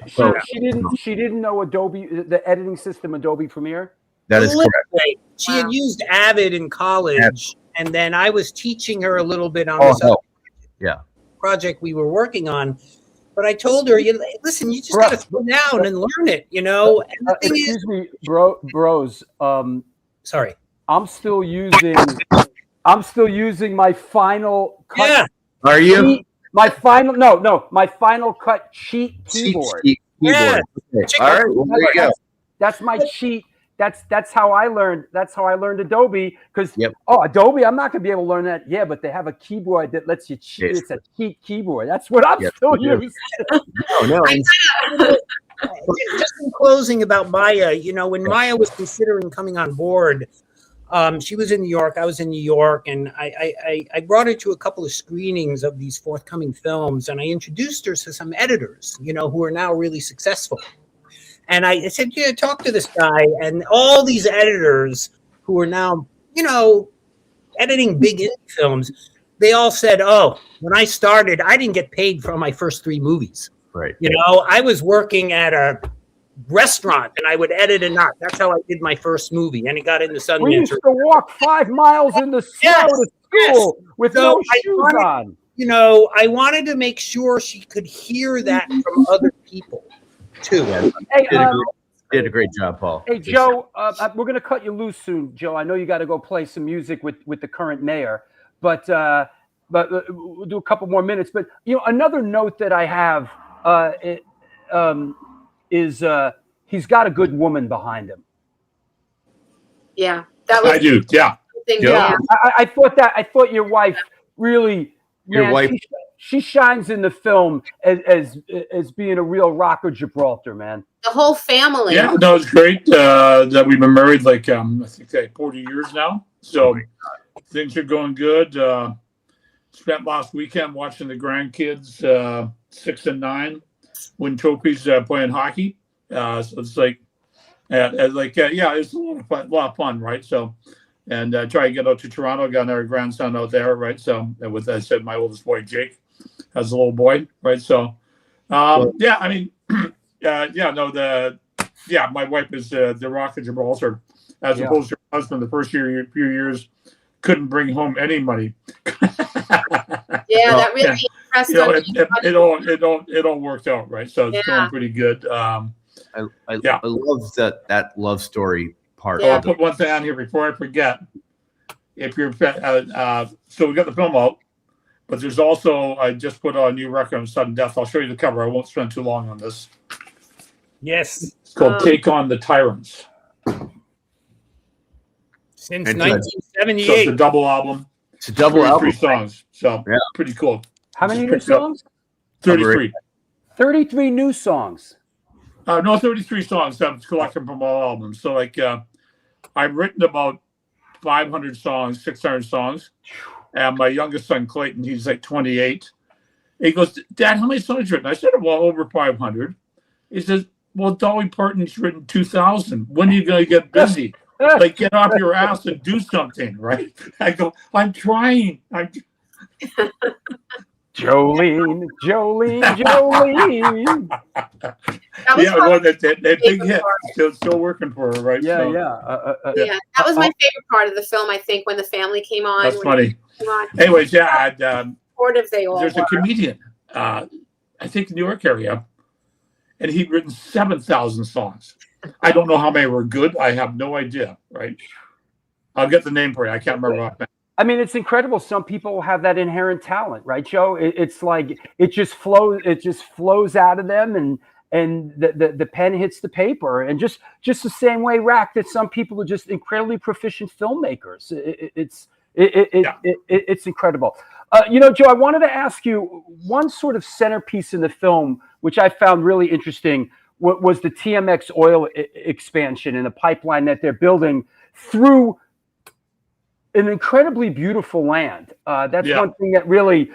So She didn't know Adobe, the editing system, Adobe Premiere. That is correct. She had used Avid in college, and then I was teaching her a little bit on this other project we were working on. But I told her, listen, you just got to slow down and learn it, you know. And the thing excuse me, bros. Sorry, I'm still using my Final Cut. Yeah. Are you? My Final Cut cheat keyboard. Yeah. Okay. All right. Well, there you go. That's my cheat. That's how I learned. That's how I learned Adobe. Because Adobe, I'm not gonna be able to learn that. Yeah, but they have a keyboard that lets you cheat. It's a cheat keyboard. That's what I'm still using. No. Just in closing about Maya, you know, when Maya was considering coming on board, she was in New York. I was in New York, and I brought her to a couple of screenings of these forthcoming films, and I introduced her to some editors, you know, who are now really successful. And I said, yeah, talk to this guy. And all these editors who are now, you know, editing big indie films, they all said, oh, when I started, I didn't get paid for my first 3 movies. Right. You know, I was working at a restaurant and I would edit and not. That's how I did my first movie. And it got into Sundance. We used to walk 5 miles in the snow to school with no shoes on. You know, I wanted to make sure she could hear that from other people. Too. Hey, did a great job, Paul. Hey, Joe, we're going to cut you loose soon, Joe. I know you got to go play some music with the current mayor, but we'll do a couple more minutes. But you know, another note that I have is he's got a good woman behind him. Yeah, that was. I do. Yeah. Yeah. I thought your wife really. Your wife. She shines in the film as being a real rocker Gibraltar, man. The whole family. Yeah, no, it's great that we've been married like I think like 40 years now. So things are going good. Spent last weekend watching the grandkids 6 and 9 win trophies playing hockey. So it's like it's a lot of fun, right? So. And try to get out to Toronto. Got another grandson out there, right? So, and with that, I said my oldest boy Jake has a little boy, right? So, my wife is the Rock of Gibraltar, as opposed to her husband. The first few years couldn't bring home any money. That really impressed it all worked out, right? So it's going pretty good. I love that love story. I'll put one thing on here before I forget. If you're so we got the film out, but there's also I just put out a new record on sudden death. I'll show you the cover. I won't spend too long on this. Yes, it's called "Take on the Tyrants." Since 1978, so it's a double album. It's a double album. 33 songs, so pretty cool. How many new songs? 33. 33 new songs. No, 33 songs. I'm collecting from all albums. So like. I've written about 500 songs, 600 songs. And my youngest son, Clayton, he's like 28. He goes, Dad, how many songs have you written? I said, well, over 500. He says, well, Dolly Parton's written 2,000. When are you going to get busy? Like, get off your ass and do something, right? I go, I'm trying. Jolene. That big hit. Still working for her, right? That was my favorite part of the film. I think when the family came on. That's funny. Anyways, supportive they all. There's a comedian, I think New York area, and he'd written 7,000 songs. I don't know how many were good. I have no idea. Right? I'll get the name for you. I can't remember. I mean, it's incredible. Some people have that inherent talent, right, Joe? It's like it just flows. It just flows out of them, and the pen hits the paper, and just the same way, Rack, that some people are just incredibly proficient filmmakers. It's incredible. Joe, I wanted to ask you one sort of centerpiece in the film, which I found really interesting, was the TMX oil expansion and the pipeline that they're building through an incredibly beautiful land. That's one thing that really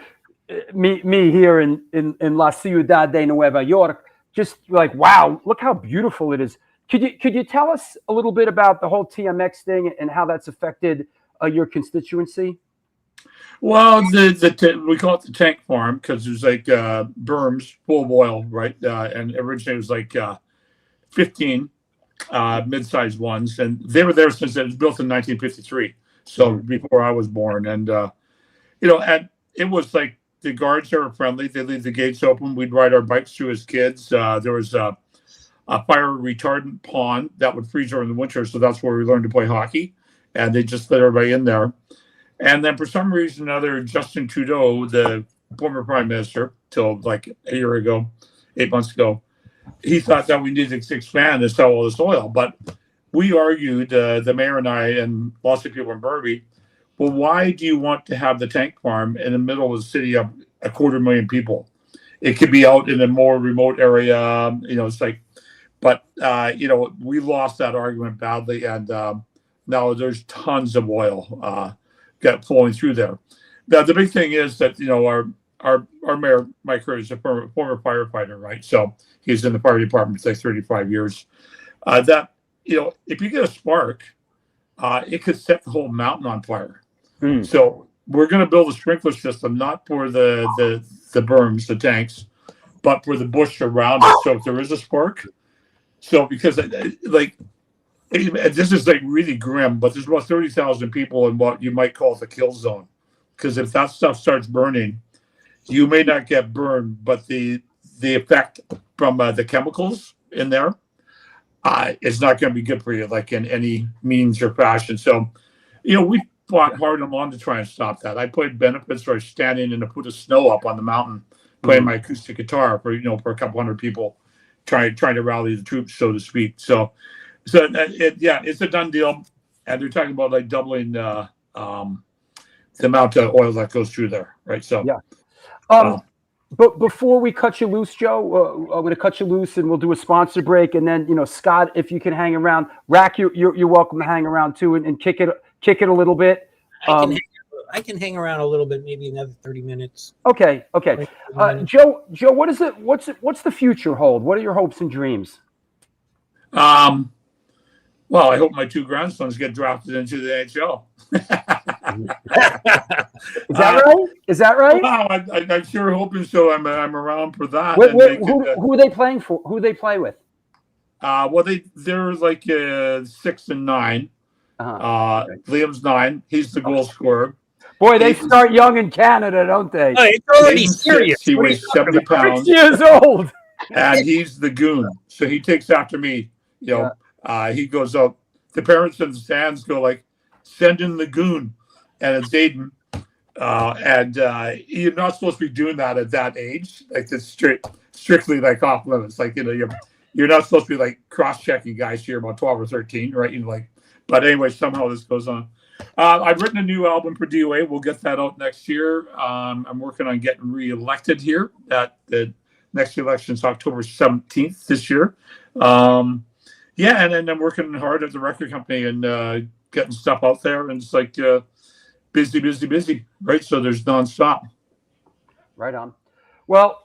me here in La Ciudad de Nueva York, just like, wow, look how beautiful it is. Could you tell us a little bit about the whole TMX thing and how that's affected your constituency? Well, we call it the tank farm because there's like berms full of oil, right? And originally it was like 15 mid-sized ones, and they were there since it was built in 1953. So before I was born, and and it was like the guards were friendly. They leave the gates open. We'd ride our bikes through as kids. There was a fire retardant pond that would freeze during the winter, so that's where we learned to play hockey. And they just let everybody in there. And then for some reason or other, Justin Trudeau, the former prime minister, till like a year ago, 8 months ago, he thought that we needed to expand and sell all this oil, but we argued, the mayor and I, and lots of people in Burnaby, well, why do you want to have the tank farm in the middle of the city of 250,000 people? It could be out in a more remote area, it's like, but, we lost that argument badly. And now there's tons of oil got flowing through there. Now, the big thing is that, our mayor, Mike Hurd, is a former firefighter, right? So he's in the fire department for like 35 years. If you get a spark, it could set the whole mountain on fire. So we're going to build a sprinkler system, not for the berms, the tanks, but for the bush around it. So if there is a spark, because this is like really grim, but there's about 30,000 people in what you might call the kill zone. Because if that stuff starts burning, you may not get burned, but the effect from the chemicals in there, it's not going to be good for you, like in any means or fashion. So, we fought hard and long to try and stop that. I played benefits where I was standing in a foot of snow up on the mountain, playing my acoustic guitar for a couple hundred people, trying to rally the troops, so to speak. So it's a done deal, and they're talking about like doubling the amount of oil that goes through there, right? So But before we cut you loose, Joe, I'm going to cut you loose, and we'll do a sponsor break, and then Scott, if you can hang around, Rack, you're welcome to hang around too, and kick it a little bit. I can hang around a little bit, maybe another 30 minutes. Okay. Joe, what is it? What's the future hold? What are your hopes and dreams? Well, I hope my two grandsons get drafted into the NHL. Is that right? Wow, I'm sure hoping so. I'm around for that. Who are they playing for? Who do they play with? Well, they're like 6 and 9. Liam's 9. He's the goal scorer. Boy, they start young in Canada, don't they? Oh, it's already serious. He weighs 70 pounds. 6 years old. And he's the goon. So he takes after me. He goes up. The parents in the stands go like, send in the goon. And it's Aiden. And you're not supposed to be doing that at that age. Like, it's strictly like off limits. Like, you're not supposed to be like cross-checking guys here about 12 or 13, right? But anyway, somehow this goes on. I've written a new album for DOA. We'll get that out next year. I'm working on getting reelected here. At the next election is October 17th this year. And then I'm working hard at the record company and getting stuff out there. And it's like busy, right? So there's nonstop. Right on. Well,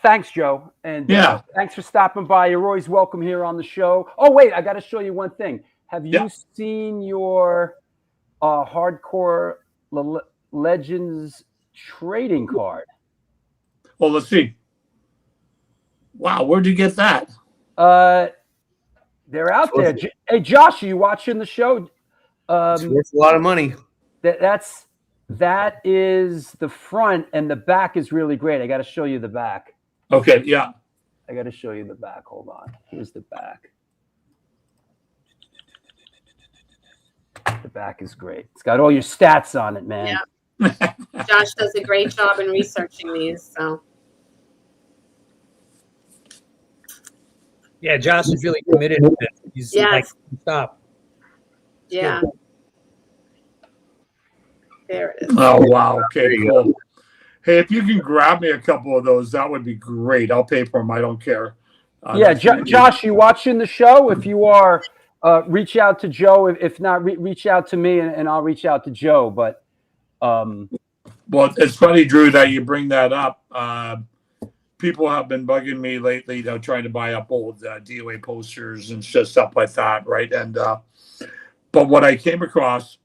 thanks, Joe. And thanks for stopping by. You're always welcome here on the show. Oh, wait, I got to show you one thing. Have you seen your Hardcore Legends trading card? Well, let's see. Wow, where'd you get that? They're out there. Hey, Josh, are you watching the show? It's worth a lot of money. That is the front, and the back is really great. I got to show you the back. Okay, yeah. I got to show you the back. Hold on. Here's the back. The back is great. It's got all your stats on it, man. Yeah. Josh does a great job in researching these. So. Yeah, Josh is really committed to this. He's like, stop. Yeah. There it is. Oh, wow. Okay, cool. Hey, if you can grab me a couple of those, that would be great. I'll pay for them. I don't care. Yeah, Josh, you watching the show? If you are, reach out to Joe. If not, reach out to me, and I'll reach out to Joe. But well, it's funny, Drew, that you bring that up. People have been bugging me lately, trying to buy up old DOA posters and stuff like that, right? And but what I came across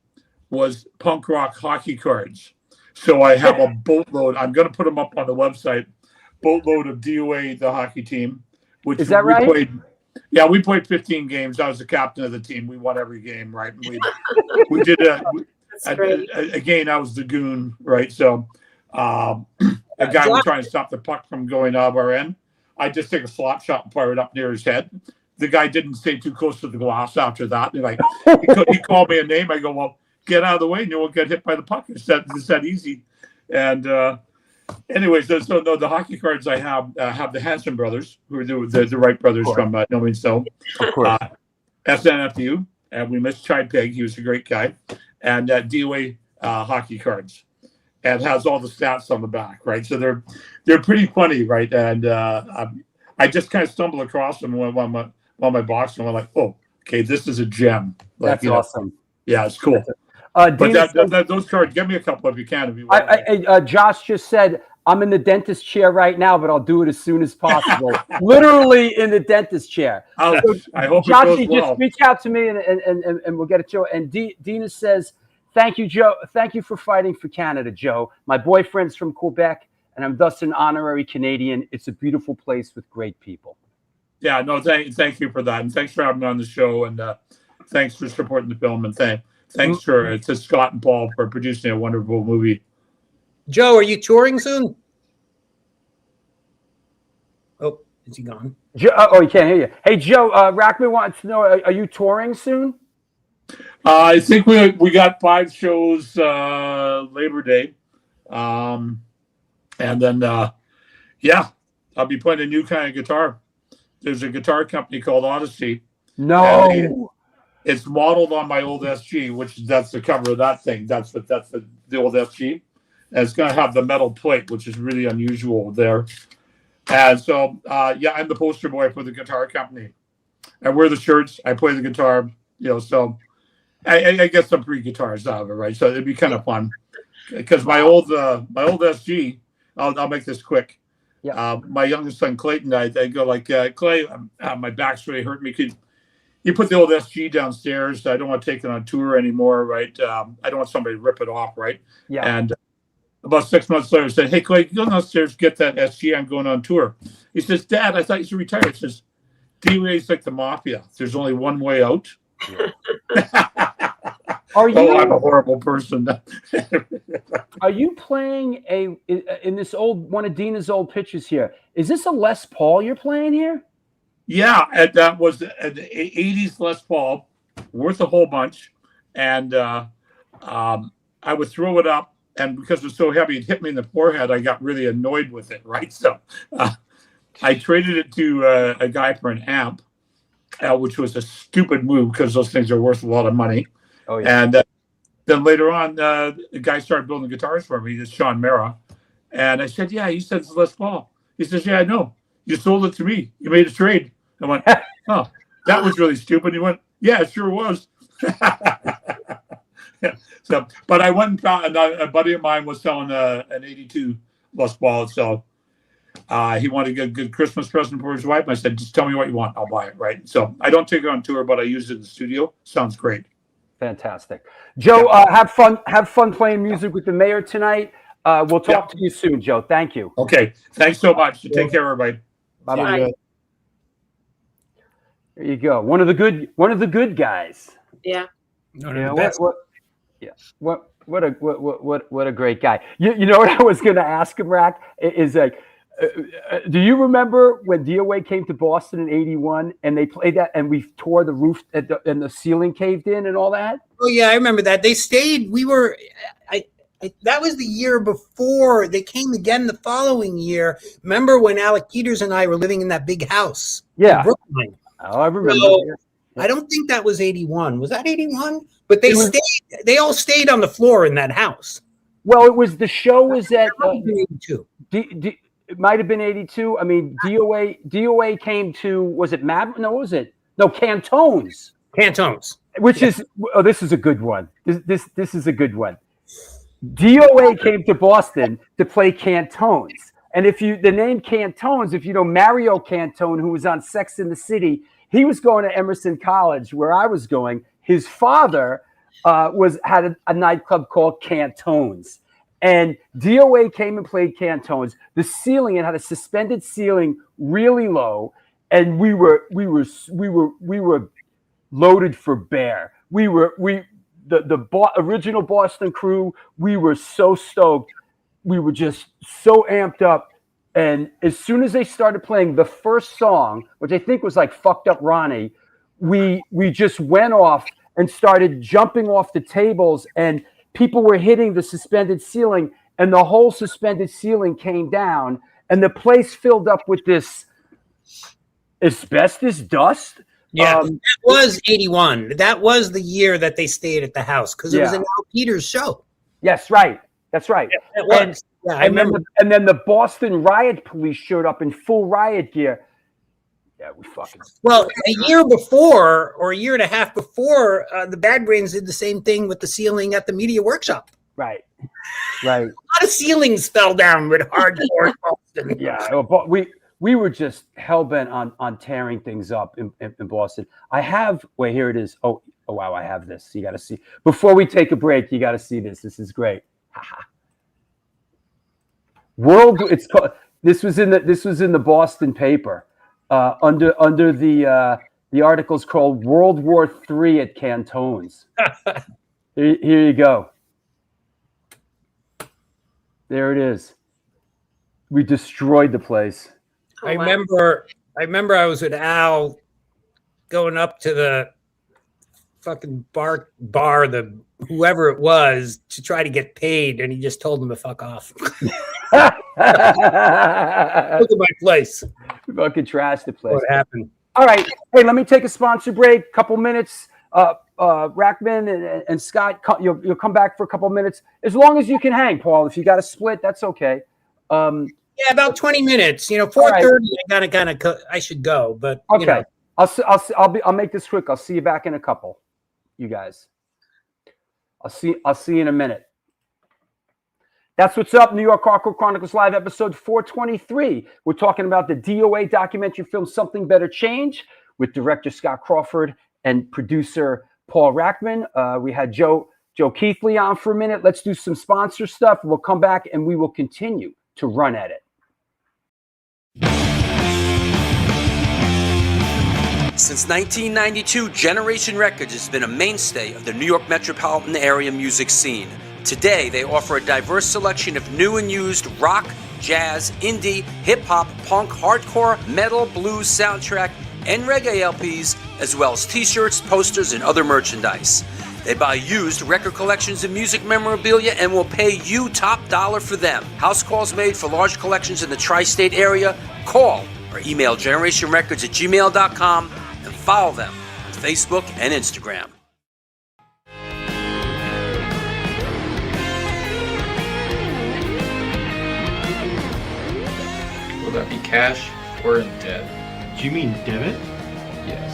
was punk rock hockey cards. So I have a boatload. I'm going to put them up on the website. Boatload of DOA, the hockey team. Which is that right? We played 15 games. I was the captain of the team. We won every game, right? We did again. I was the goon, right? So a guy was trying to stop the puck from going out of our end. I just take a slap shot and fire it up near his head. The guy didn't stay too close to the glass after that. He called me a name. I go, well, get out of the way and you won't get hit by the puck. It's that easy. And anyways, so no, the hockey cards I have the Hanson brothers, who are the Wright brothers from No Means No. Of course. SNFU, and we missed Chai Pig. He was a great guy. And DOA hockey cards. And has all the stats on the back, right? So they're pretty funny, right? And I just kind of stumbled across them while my box, and I'm like, oh, okay, this is a gem. Like, that's awesome. Yeah, it's cool. But those cards, give me a couple if you can. If you want. Josh just said, I'm in the dentist chair right now, but I'll do it as soon as possible. Literally in the dentist chair. I hope Josh, it goes well. just reach out to me and we'll get it, Joe. And Dina says, thank you, Joe. Thank you for fighting for Canada, Joe. My boyfriend's from Quebec, and I'm thus an honorary Canadian. It's a beautiful place with great people. Yeah, no, thank you for that. And thanks for having me on the show. And thanks for supporting the film. And thanks to Scott and Paul for producing a wonderful movie. Joe, are you touring soon? Oh, is he gone? Joe, he can't hear you. Hey, Joe, Rackman wants to know, are you touring soon? I think we got 5 shows Labor Day. And then, I'll be playing a new kind of guitar. There's a guitar company called Odyssey. No. It's modeled on my old SG, that's the cover of that thing. That's the old SG. And it's going to have the metal plate, which is really unusual there. And so, I'm the poster boy for the guitar company. I wear the shirts. I play the guitar, so I get some free guitars out of it, right? So it'd be kind of fun. Because my old SG, I'll make this quick. Yeah. My youngest son, Clayton, I go like, Clay, my back's really hurting me. Could you put the old SG downstairs? I don't want to take it on tour anymore, right? I don't want somebody to rip it off, right? Yeah. And about 6 months later, I said, hey, Clay, go downstairs, get that SG. I'm going on tour. He says, Dad, I thought you should retire. He says, DOA is like the mafia. There's only one way out. Yeah. I'm a horrible person. Are you playing in this one of Dina's old pictures here? Is this a Les Paul you're playing here? Yeah, that was an 80s Les Paul, worth a whole bunch. And I would throw it up, and because it was so heavy, it hit me in the forehead. I got really annoyed with it, right? So I traded it to a guy for an amp, which was a stupid move because those things are worth a lot of money. Oh, yeah. And then later on, the guy started building guitars for me. This is Sean Mera. And I said, yeah, you said it's Les Paul. He says, yeah, I know. You sold it to me. You made a trade. I went, oh, that was really stupid. He went, yeah, it sure was. So, but I went and found a buddy of mine was selling an 82 Les Paul. So he wanted to get a good Christmas present for his wife. And I said, just tell me what you want. I'll buy it, right? So I don't take it on tour, but I use it in the studio. Sounds great. Fantastic. Joe, have fun playing music with the mayor tonight. We'll talk to you soon, Joe. Thank you. Okay. Thanks so much. Take care, everybody. Bye-bye. There you go. One of the good guys. Yeah. What a great guy. You know what I was going to ask him, Rack, is like, Do you remember when DOA came to Boston in '81 and they played that and we tore the roof and the ceiling caved in and all that? Oh yeah, I remember that. They stayed. That was the year before. They came again the following year. Remember when Alec Peters and I were living in that big house? Yeah. In Brooklyn. Oh, I remember. So, I don't think that was 81. Was that 81? But they stayed. They all stayed on the floor in that house. Well, it was the show was at 82. It might have been 82. I mean, DOA came to, was it Maverick? No, what was it? No, Cantones. Cantones. Which is, this is a good one. This is a good one. DOA came to Boston to play Cantones. And the name Cantones, if you know Mario Cantone, who was on Sex and the City, he was going to Emerson College, where I was going. His father had a nightclub called Cantones. And DOA came and played Cantones. The ceiling, it had a suspended ceiling really low, and we were loaded for bear. The original Boston crew, we were so stoked. We were just so amped up. And as soon as they started playing the first song, which I think was like Fucked Up Ronnie, we just went off and started jumping off the tables, and people were hitting the suspended ceiling, and the whole suspended ceiling came down, and the place filled up with this asbestos dust. Yeah, that was 81. That was the year that they stayed at the house because it was an Al Peters show. Yes, right. That's right. Yeah, it was. I remember. And then the Boston riot police showed up in full riot gear. Yeah, we fucking. Well, a year before, or a year and a half before, the Bad Brains did the same thing with the ceiling at the Media Workshop. Right. A lot of ceilings fell down with hardcore Boston. Yeah, but we were just hell bent on tearing things up in Boston. I have. Wait, here it is. Oh wow, I have this. You got to see. Before we take a break, you got to see this. This is great. It's called. This was in the Boston paper. Under the article's called World War III at Cantones. Here you go. There it is. We destroyed the place. I remember I was with Al going up to the fucking bar, whoever it was, to try to get paid, and he just told them to fuck off. Look at my place. Fucking trash the place. What happened? All right. Hey, let me take a sponsor break. Couple minutes. Rackman and Scott, you'll come back for a couple minutes. As long as you can hang, Paul. If you got to split, that's okay. Yeah, about 20 minutes. 4:30. I should go, but okay. I'll make this quick. I'll see you back in a couple. You guys. I'll see you in a minute. That's what's up. New York Hardcore Chronicles Live, episode 423. We're talking about the DOA documentary film Something Better Change with director Scott Crawford and producer Paul Rackman. We had Joe Keithley on for a minute. Let's do some sponsor stuff. We'll come back and we will continue to run at it. Since 1992, Generation Records has been a mainstay of the New York metropolitan area music scene. Today, they offer a diverse selection of new and used rock, jazz, indie, hip-hop, punk, hardcore, metal, blues, soundtrack, and reggae LPs, as well as t-shirts, posters, and other merchandise. They buy used record collections and music memorabilia and will pay you top dollar for them. House calls made for large collections in the tri-state area. Call or email generationrecords@gmail.com and follow them on Facebook and Instagram. Will that be cash or debt? Do you mean debit? Yes.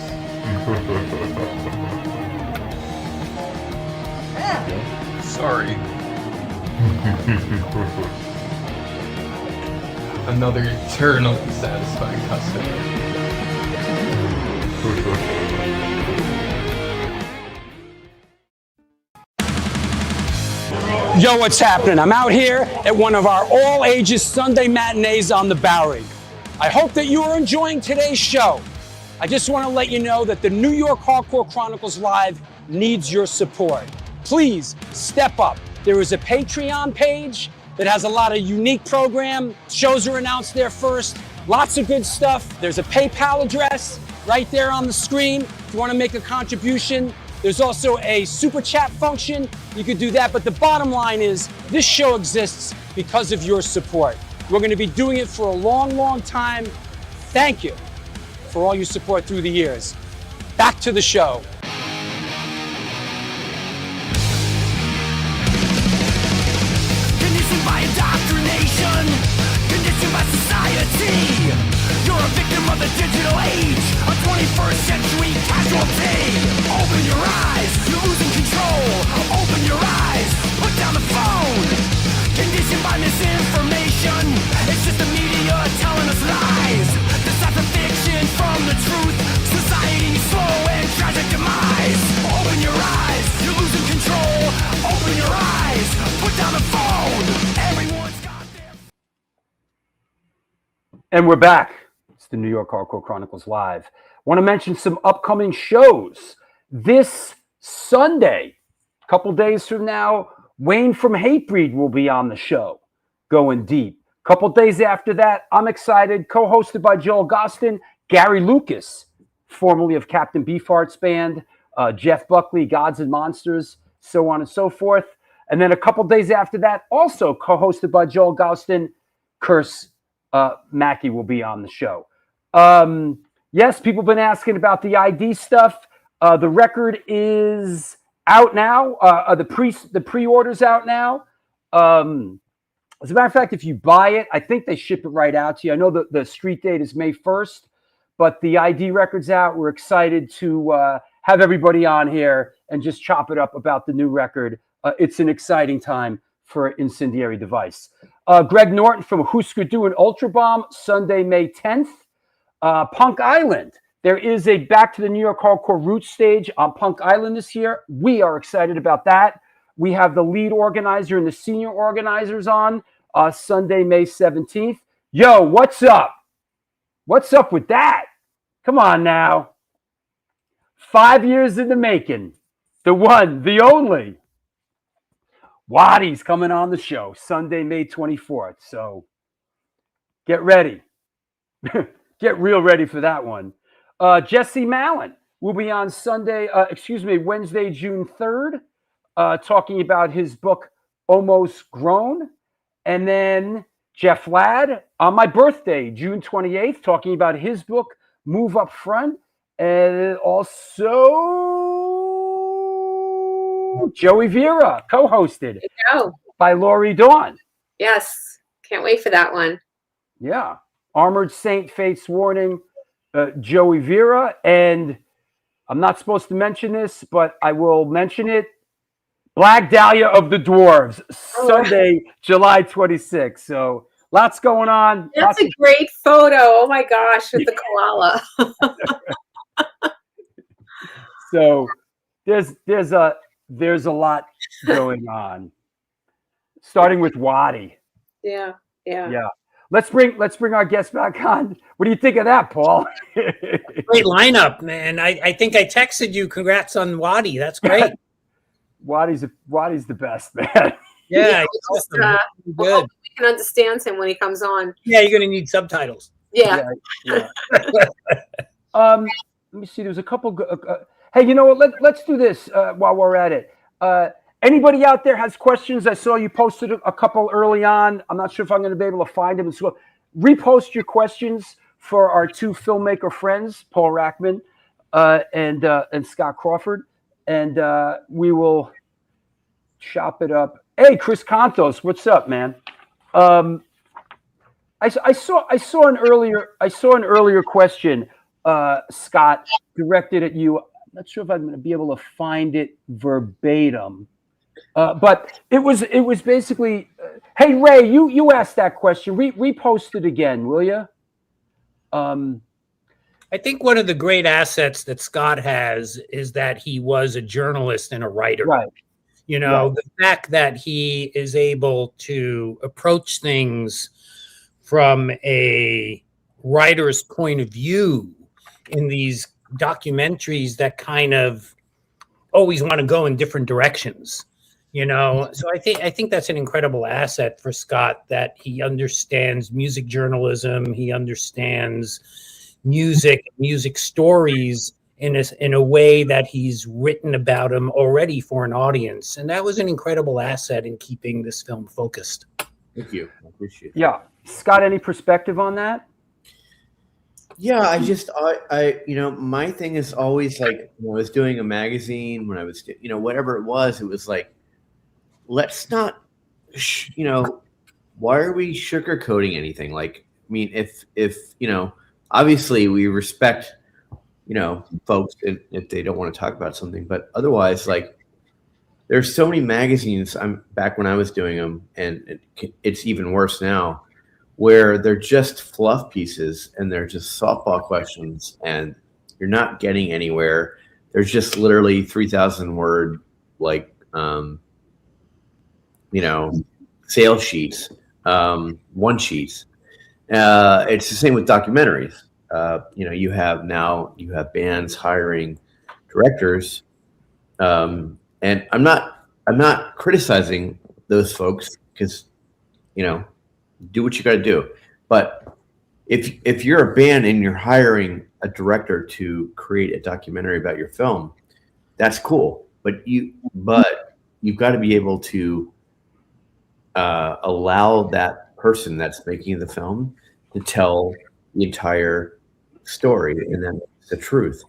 Sorry. Another eternally satisfied customer. Yo, what's happening? I'm out here at one of our all-ages Sunday matinees on the Bowery. I hope that you are enjoying today's show. I just want to let you know that the New York Hardcore Chronicles Live needs your support. Please step up. There is a Patreon page that has a lot of unique program. Shows are announced there first. Lots of good stuff. There's a PayPal address right there on the screen if you want to make a contribution. There's also a super chat function. You could do that. But the bottom line is this show exists because of your support. We're going to be doing it for a long, long time. Thank you for all your support through the years. Back to the show. Conditioned by indoctrination, conditioned by society. You're a victim of the digital age, a 21st century casualty. Open your eyes, you're losing control. Open your eyes, put down the phone. Conditioned by misinformation, it's just the media telling us lies. Decipher fiction from the truth, society's slow and tragic demise. Open your eyes, you're losing control. Open your eyes, put down the phone. Everyone's got their... And we're back. It's the New York Hardcore Chronicles Live. Want to mention some upcoming shows. This Sunday, a couple days from now, Wayne from Hatebreed will be on the show, going deep. A couple days after that, I'm excited, co-hosted by Joel Gostin, Gary Lucas, formerly of Captain Beefheart's band, Jeff Buckley, Gods and Monsters, so on and so forth. And then a couple days after that, also co-hosted by Joel Gostin, Curse Mackey will be on the show. Yes, people have been asking about the ID stuff. The record is out now. The pre-order's out now. As a matter of fact, if you buy it, I think they ship it right out to you. I know that the street date is May 1st, but the ID record's out. We're excited to have everybody on here and just chop it up about the new record. It's an exciting time for Incendiary Device. Greg Norton from Husker Du and Ultra Bomb, Sunday, May 10th. Punk Island. There is a Back to the New York Hardcore Roots stage on Punk Island this year. We are excited about that. We have the lead organizer and the senior organizers on Sunday, May 17th. Yo, what's up? What's up with that? Come on now. 5 years in the making. The one, the only. Waddy's coming on the show Sunday, May 24th. So get ready. Get real ready for that one. Jesse Mallon will be on Wednesday, June 3rd, talking about his book, Almost Grown. And then Jeff Ladd on my birthday, June 28th, talking about his book, Move Up Front. And also Joey Vera, co-hosted by Lori Dawn. Yes, can't wait for that one. Yeah. Armored Saint, Fate's Warning, Joey Vera, and I'm not supposed to mention this, but I will mention it. Black Dahlia of the Dwarves, Sunday, July 26th. So lots going on. That's a great photo. Oh my gosh, with the koala. So there's a lot going on. Starting with Waddy. Yeah. Let's bring our guest back on. What do you think of that, Paul? Great lineup, man. I think I texted you. Congrats on Waddy. That's great. Waddy's the best, man. Yeah, awesome. We'll hope we can understand him when he comes on. Yeah, you're gonna need subtitles. Yeah. Let me see. There's a couple. Hey, you know what? Let's do this while we're at it. Anybody out there has questions? I saw you posted a couple early on. I'm not sure if I'm going to be able to find them. So repost your questions for our two filmmaker friends, Paul Rackman and Scott Crawford, and we will chop it up. Hey, Chris Contos, what's up, man? I saw an earlier question, Scott, directed at you. I'm not sure if I'm going to be able to find it verbatim. But it was basically, hey Ray, you asked that question. Repost it again, will you? I think one of the great assets that Scott has is that he was a journalist and a writer. Right. You know, the fact that he is able to approach things from a writer's point of view in these documentaries that kind of always want to go in different directions. You know, so I think that's an incredible asset for Scott, that he understands music journalism, he understands music stories in a way that he's written about them already for an audience, and that was an incredible asset in keeping this film focused. Thank you. I appreciate that. Yeah, Scott, any perspective on that? Yeah, I my thing is always like, when I was doing a magazine, when I was, whatever it was like, let's not, why are we sugarcoating anything? Like, I mean, if obviously we respect, folks if they don't want to talk about something, but otherwise, like, there's so many magazines. I'm back when I was doing them, and it's even worse now, where they're just fluff pieces and they're just softball questions, and you're not getting anywhere. There's just literally 3,000 word, like, sales sheets, one sheets. It's the same with documentaries. You have bands hiring directors, and I'm not criticizing those folks, because do what you got to do. But if you're a band and you're hiring a director to create a documentary about your film, that's cool. But you've got to be able to allow that person that's making the film to tell the entire story, and then the truth.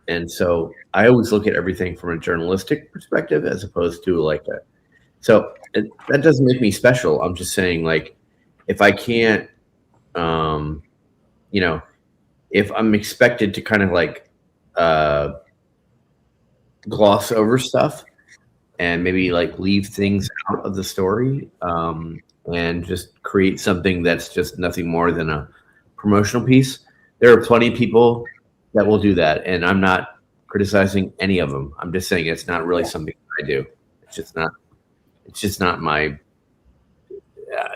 And so I always look at everything from a journalistic perspective, as opposed to like that. So that doesn't make me special. I'm just saying, like, if I can't, if I'm expected to kind of like gloss over stuff and maybe like leave things out of the story, and just create something that's just nothing more than a promotional piece, there are plenty of people that will do that, and I'm not criticizing any of them. I'm just saying it's not really something I do. It's just not my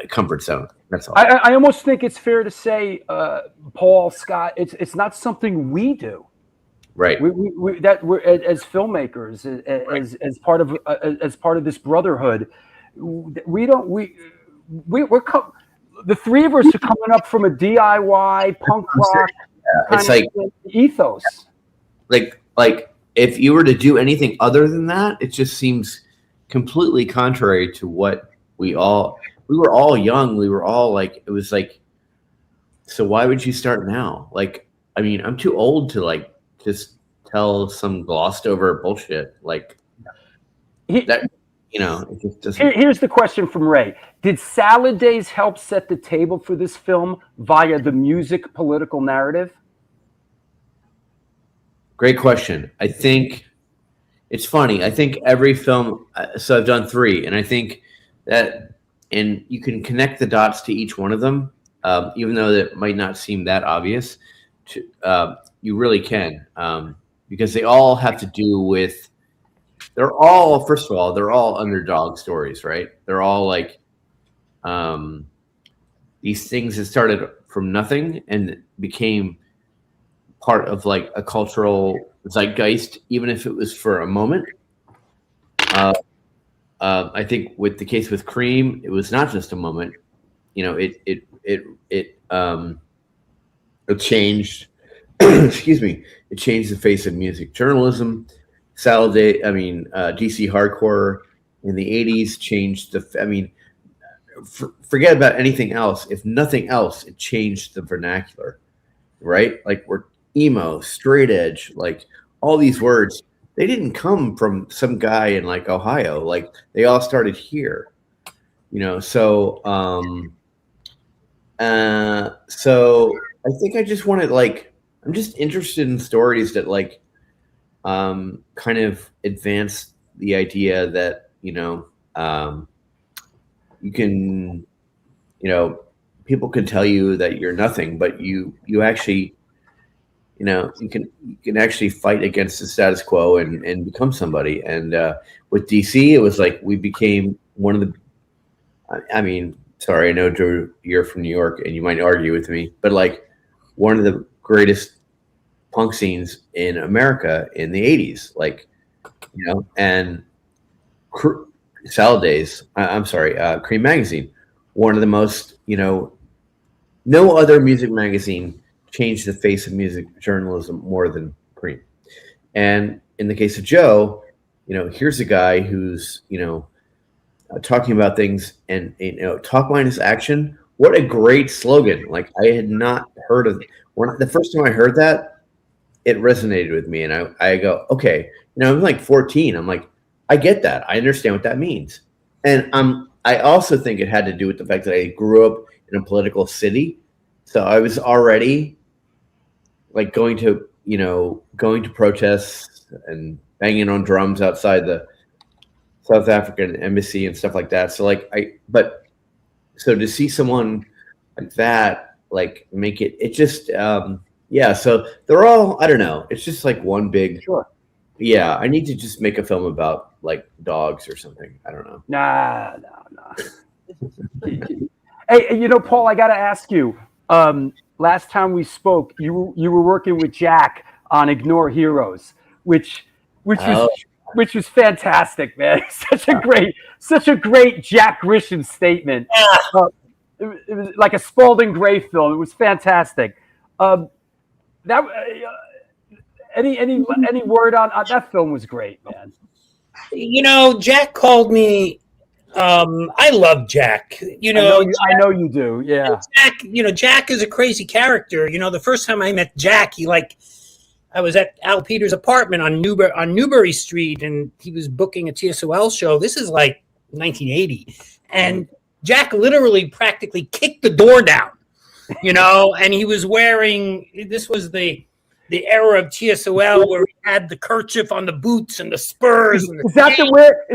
comfort zone. That's all. I almost think it's fair to say, Paul, Scott, it's not something we do. Right. We're as filmmakers, as part of this brotherhood, the three of us are coming up from a DIY punk rock it's like ethos. Like if you were to do anything other than that, it just seems completely contrary to what we were all young. We were all like, it was like, so why would you start now? Like, I mean, I'm too old to like just tell some glossed over bullshit like that. It just doesn't. Here's the question from Ray. Did Salad Days help set the table for this film via the music political narrative? Great question. I think it's funny. I think every film, so I've done 3, and I think that, and you can connect the dots to each one of them, even though that might not seem that obvious. You really can, because they all have to do with, first of all, they're all underdog stories, right? They're all like these things that started from nothing and became part of like a cultural zeitgeist, even if it was for a moment. I think with the case with Cream, it was not just a moment. It changed. Excuse me. It changed the face of music journalism. DC hardcore in the 80s changed forget about anything else. If nothing else, it changed the vernacular, right? Like, we're emo, straight edge, like all these words, they didn't come from some guy in like Ohio. Like, they all started here, so I think I just wanted, like, I'm just interested in stories that like kind of advance the idea that you can, people can tell you that you're nothing, but you actually, you can actually fight against the status quo and become somebody. And with DC, it was like we became one of the, sorry, I know, Drew, you're from New York and you might argue with me, but like one of the greatest punk scenes in America in the 80s, like, and Salad Days. I'm sorry, Cream Magazine. One of the most, no other music magazine changed the face of music journalism more than Cream. And in the case of Joe, here's a guy who's, talking about things and, talk minus action. What a great slogan. Like, I had not heard of the first time I heard that, it resonated with me. And I go, okay, I'm like 14. I'm like, I get that. I understand what that means. And I also think it had to do with the fact that I grew up in a political city. So I was already like going to protests and banging on drums outside the South African embassy and stuff like that. So so to see someone like that, like make it just, so they're all, I don't know. It's just like one big, sure. Yeah. I need to just make a film about like dogs or something. I don't know. Nah. Hey, Paul, I got to ask you, last time we spoke, you were working with Jack on Ignore Heroes, which was fantastic, man. Such a great Jack Grisham statement. It was like a Spalding Gray film. It was fantastic. Any word on that film was great, man. Jack called me. I love Jack. I know you do. Yeah. Jack is a crazy character. The first time I met Jack, I was at Al Peters' apartment on Newbury Street, and he was booking a TSOL show. This is like 1980, and Jack literally practically kicked the door down, and he was wearing. This was the era of TSOL where he had the kerchief on the boots and the spurs. And is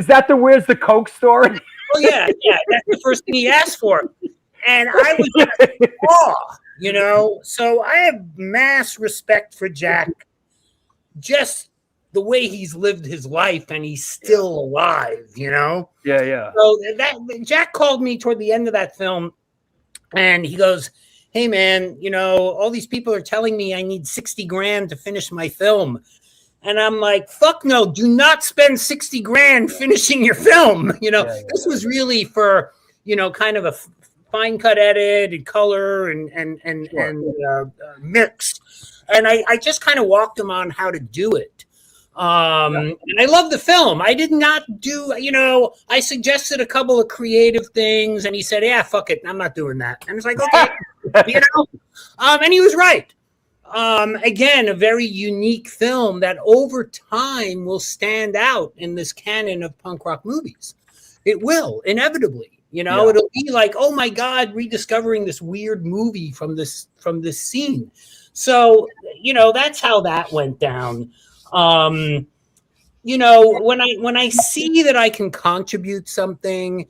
that the Where's the Coke story? Oh yeah, that's the first thing he asked for, and I was in awe, So I have mass respect for Jack, just the way he's lived his life, and he's still alive, Yeah. So that Jack called me toward the end of that film, and he goes, "Hey man, all these people are telling me I need 60 grand to finish my film." And I'm like, fuck no, do not spend 60 grand finishing your film. This was really for, kind of a fine cut edit and color and mix. And I just kind of walked him on how to do it. And I love the film. I did not do, I suggested a couple of creative things, and he said, yeah, fuck it, I'm not doing that. And it's like, okay, and he was right. Again, a very unique film that over time will stand out in this canon of punk rock movies. It will, inevitably. It'll be like, oh my God, rediscovering this weird movie from this scene. So, that's how that went down. When I see that I can contribute something,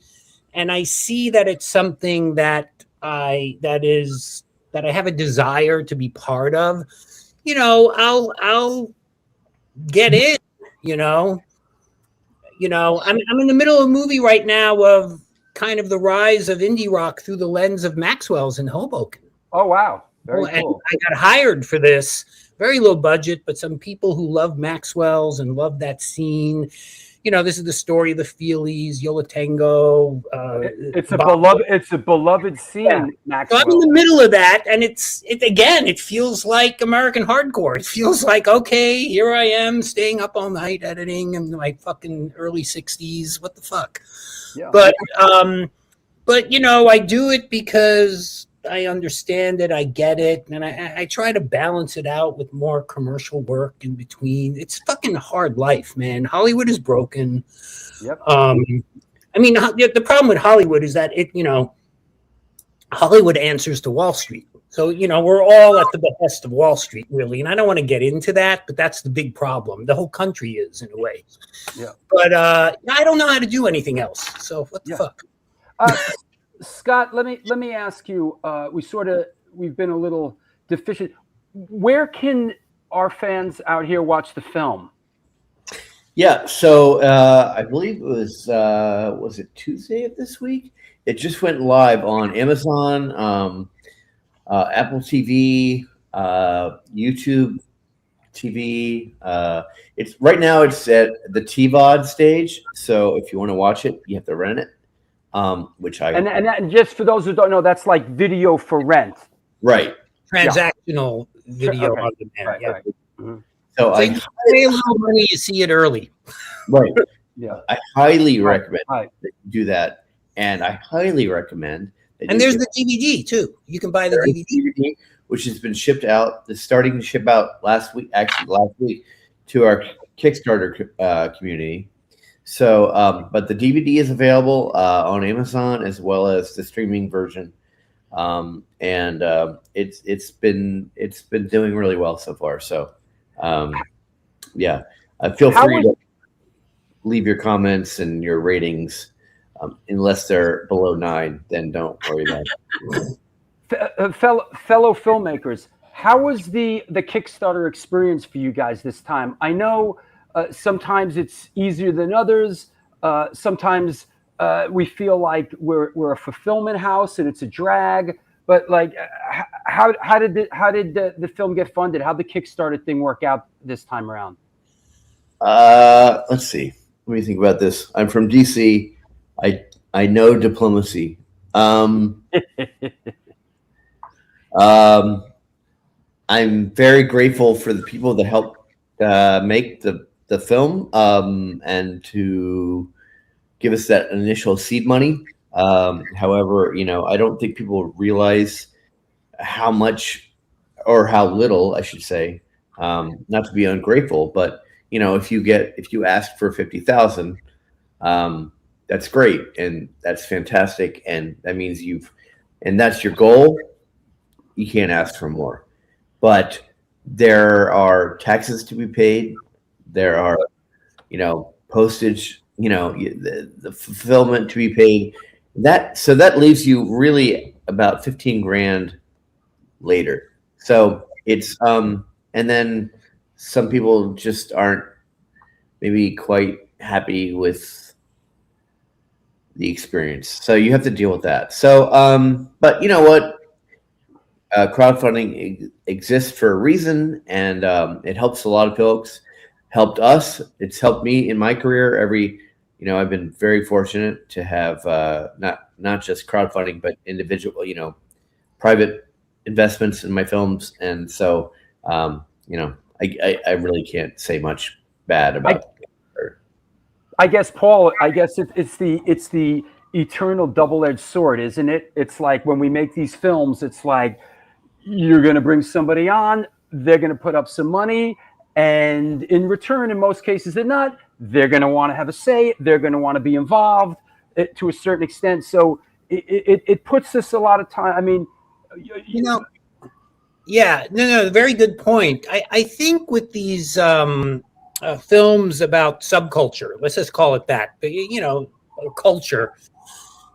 and I see that it's something that I have a desire to be part of, I'll get in, I'm in the middle of a movie right now of kind of the rise of indie rock through the lens of Maxwell's in Hoboken. Oh, wow. Very cool. And I got hired for this, very low budget, but some people who love Maxwell's and love that scene. This is the story of the Feelies, Yola Tango. It's a beloved scene. Yeah. Maxwell. So I'm in the middle of that, and it feels like American hardcore. It feels like, okay, here I am staying up all night editing in my fucking early 60s. What the fuck? Yeah. But I do it because I understand it, I get it, and I try to balance it out with more commercial work in between. It's fucking hard life, man. Hollywood is broken. Yep. The problem with Hollywood is that Hollywood answers to Wall Street. So, we're all at the behest of Wall Street, really. And I don't want to get into that, but that's the big problem. The whole country is, in a way. Yeah. But I don't know how to do anything else. So what the fuck? Scott, let me ask you. We've been a little deficient. Where can our fans out here watch the film? Yeah, so I believe it was it Tuesday of this week? It just went live on Amazon, Apple TV, YouTube, TV. It's right now. It's at the TVOD stage. So if you want to watch it, you have to rent it. Which I and that, just for those who don't know, that's like video for rent. Right. Transactional video Okay. on demand. Right, Yeah. right. Mm-hmm. So you pay a little money, you see it early. Right. Yeah. I highly recommend Right. that you do that, and I highly recommend. That And you there's get the DVD too. You can buy the DVD. which has been shipped out. It's starting to ship out last week to our Kickstarter community. So, but the DVD is available on Amazon as well as the streaming version, and it's been doing really well so far. So, yeah, feel free to leave your comments and your ratings. Unless they're below 9, then don't worry about it. Fellow filmmakers, how was the Kickstarter experience for you guys this time? I know sometimes it's easier than others. Sometimes we feel like we're a fulfillment house and it's a drag. But like, how did the film get funded? How did the Kickstarter thing work out this time around? Let's see. Let me think about this. I'm from DC. I know diplomacy. I'm very grateful for the people that helped make the film and to give us that initial seed money. However, I don't think people realize how much or how little, I should say, not to be ungrateful, but if you ask for 50,000, that's great and that's fantastic, and that means and that's your goal. You can't ask for more, but there are taxes to be paid. There are, postage, the fulfillment to be paid. So that leaves you really about 15 grand later. So it's and then some people just aren't maybe quite happy with the experience. So you have to deal with that. So, but you know what? Crowdfunding exists for a reason, and it helps a lot of folks. Helped us. It's helped me in my career. I've been very fortunate to have not just crowdfunding, but individual, private investments in my films, and so I really can't say much bad about. I guess, Paul, it's the eternal double-edged sword, isn't it? It's like when we make these films, it's like you're going to bring somebody on, they're going to put up some money, and in return, in most cases, they're going to want to have a say, they're going to want to be involved to a certain extent. So it puts us a lot of time. I mean, very good point. I think with these films about subculture, let's just call it that, culture,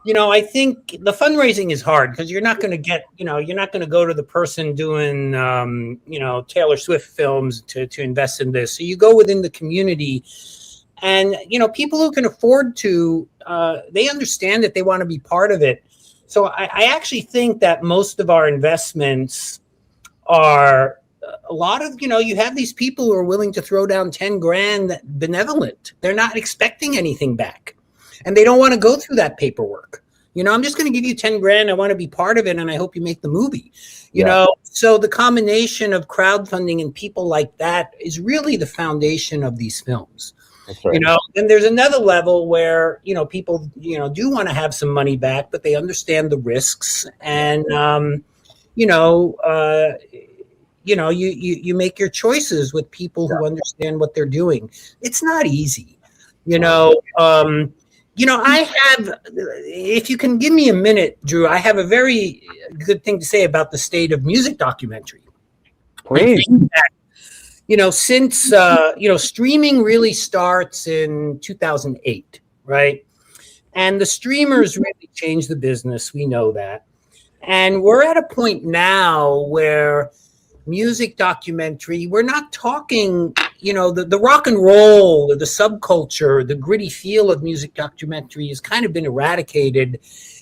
I think the fundraising is hard because you're not going to get, you're not going to go to the person doing, Taylor Swift films to invest in this. So you go within the community, and, people who can afford to, they understand that they want to be part of it. So I actually think that most of our investments are a lot of, you have these people who are willing to throw down 10 grand benevolent. They're not expecting anything back, and they don't want to go through that paperwork. I'm just going to give you 10 grand. I want to be part of it, and I hope you make the movie. So the combination of crowdfunding and people like that is really the foundation of these films. That's right. Then there's another level where, people, do want to have some money back, but they understand the risks, and, you make your choices with people who understand what they're doing. It's not easy, I have, if you can give me a minute, Drew, I have a very good thing to say about the state of music documentary. Please. Since, streaming really starts in 2008, right? And the streamers really changed the business. We know that. And we're at a point now where music documentary, we're not talking, the rock and roll or the subculture, the gritty feel of music documentary has kind of been eradicated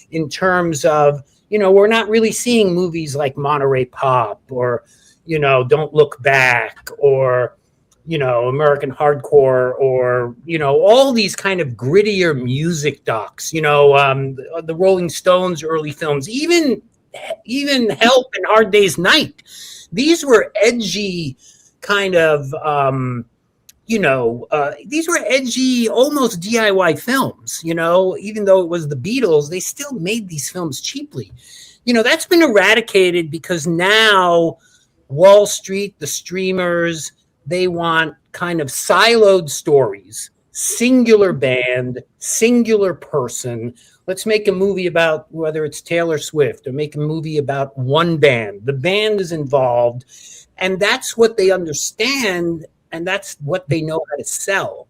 in terms of, we're not really seeing movies like Monterey Pop or, Don't Look Back, or American Hardcore, or all these kind of grittier music docs, the Rolling Stones early films, even Help and Hard Day's Night. These were edgy kind of these were edgy, almost DIY films, even though it was the Beatles, they still made these films cheaply. That's been eradicated because now Wall Street, the streamers, they want kind of siloed stories, singular band, singular person. Let's make a movie about whether it's Taylor Swift, or make a movie about one band. The band is involved, and that's what they understand, and that's what they know how to sell.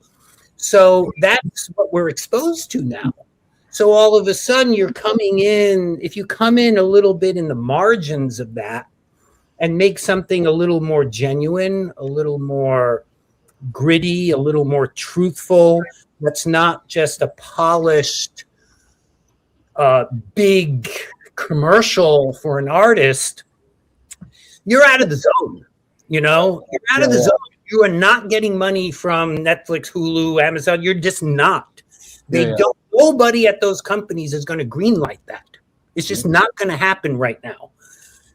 So that's what we're exposed to now. So all of a sudden you're coming in, if you come in a little bit in the margins of that and make something a little more genuine, a little more gritty, a little more truthful, that's not just a polished, big commercial for an artist, you're out of the zone. You're out of the zone. You are not getting money from Netflix, Hulu, Amazon. You're just not. Nobody at those companies is going to greenlight that. It's just not going to happen right now.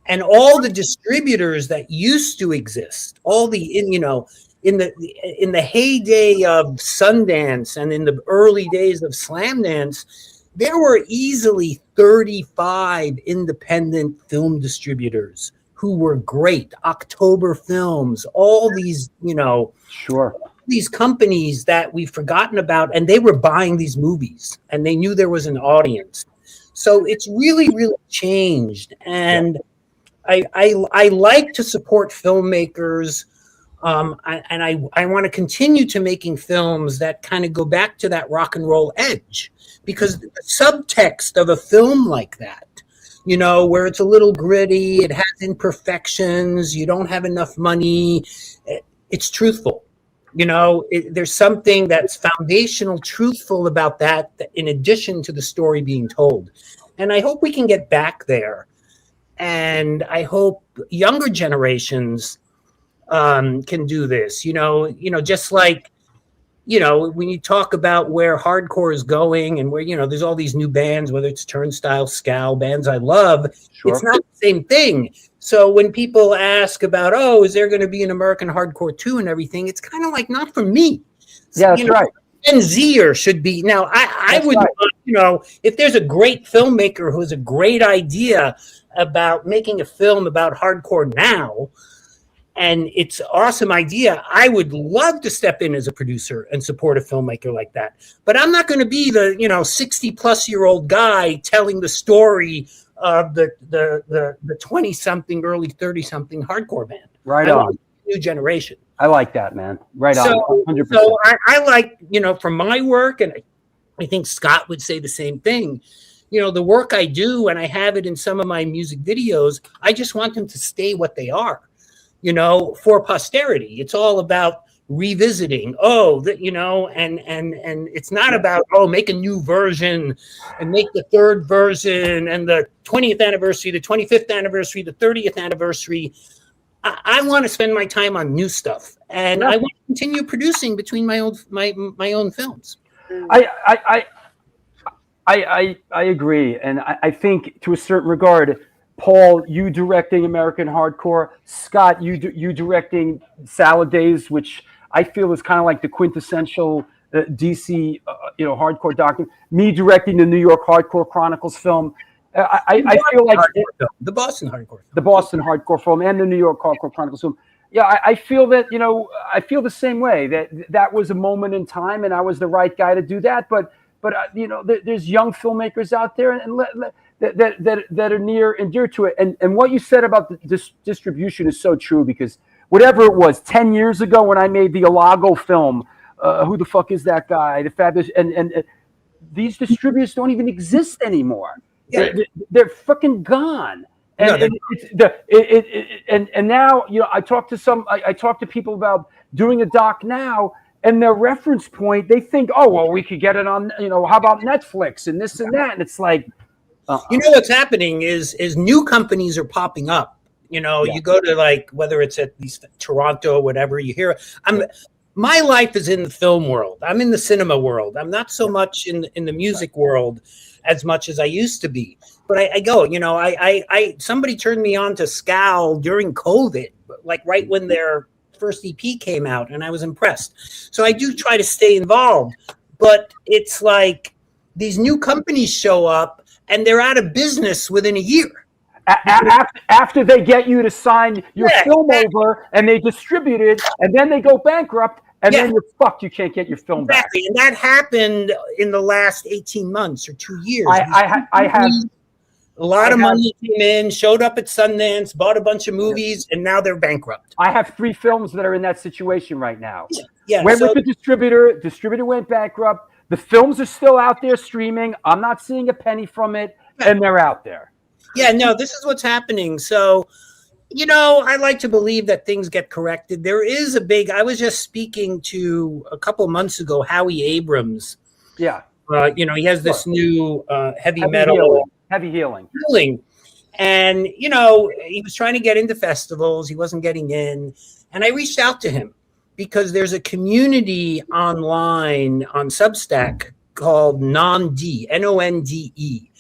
And all the distributors that used to exist, all the in the heyday of Sundance and in the early days of Slamdance, there were easily 35 independent film distributors who were great. October Films, all these, these companies that we've forgotten about, and they were buying these movies, and they knew there was an audience. So it's really, really changed. And I like to support filmmakers, and I want to continue to making films that kind of go back to that rock and roll edge, because the subtext of a film like that, where it's a little gritty, it has imperfections, you don't have enough money, it's truthful. There's something that's foundational, truthful about that, in addition to the story being told. And I hope we can get back there. And I hope younger generations can do this, just like, when you talk about where hardcore is going and where, there's all these new bands, whether it's Turnstile, Scowl, bands I love, It's not the same thing. So when people ask about, is there going to be an American Hardcore 2 and everything, it's kind of like, not for me. Yeah, that's right. Gen Zer should be. Now, I would, if there's a great filmmaker who has a great idea about making a film about hardcore now, and it's an awesome idea, I would love to step in as a producer and support a filmmaker like that. But I'm not going to be the 60-plus-year-old guy telling the story of the 20-something, early 30-something hardcore band. Right on. New generation. I like that, man. Right on. 100%. So I like, from my work, and I think Scott would say the same thing. The work I do, and I have it in some of my music videos, I just want them to stay what they are. For posterity. It's all about revisiting. And it's not about, make a new version and make the third version and the 20th anniversary, the 25th anniversary, the 30th anniversary. I want to spend my time on new stuff, and I want to continue producing between my own films. I agree, and I think to a certain regard, Paul, you directing American Hardcore, Scott, you directing Salad Days, which I feel is kind of like the quintessential DC, hardcore document. Me directing the New York Hardcore Chronicles film. I feel like the Boston Hardcore film and the New York Hardcore Chronicles film. Yeah, I feel that, I feel the same way, that was a moment in time, and I was the right guy to do that. But there's young filmmakers out there, and that are near and dear to it. And what you said about the distribution is so true, because whatever it was 10 years ago when I made the Alago film, who the fuck is that guy? The fabulous, and these distributors don't even exist anymore. Yeah. They're fucking gone. And now, I talk to people about doing a doc now, and their reference point, they think, we could get it on, how about Netflix and this and that, and it's like, what's happening is new companies are popping up, You know, you go to like, whether it's at least Toronto or whatever, you hear, my life is in the film world. I'm in the cinema world. I'm not so much in the music world as much as I used to be. But I go, you know, I somebody turned me on to Scowl during COVID, like right when their first EP came out, and I was impressed. So I do try to stay involved, but it's like these new companies show up and they're out of business within a year. After they get you to sign your film over and they distribute it, and then they go bankrupt, and then you're fucked. You can't get your film back. And that happened in the last 18 months or 2 years. I have a lot of money came in, showed up at Sundance, bought a bunch of movies, and now they're bankrupt. I have 3 films that are in that situation right now. Yeah. Went with the distributor. Distributor went bankrupt. The films are still out there streaming. I'm not seeing a penny from it, and they're out there. Yeah, no, this is what's happening. So, you know, I like to believe that things get corrected. There is I was just speaking to a couple months ago, Howie Abrams. Yeah. You know, he has this new heavy metal. Heavy healing. And, you know, he was trying to get into festivals. He wasn't getting in. And I reached out to him because there's a community online on Substack called NONDE, N-O-N-D-E.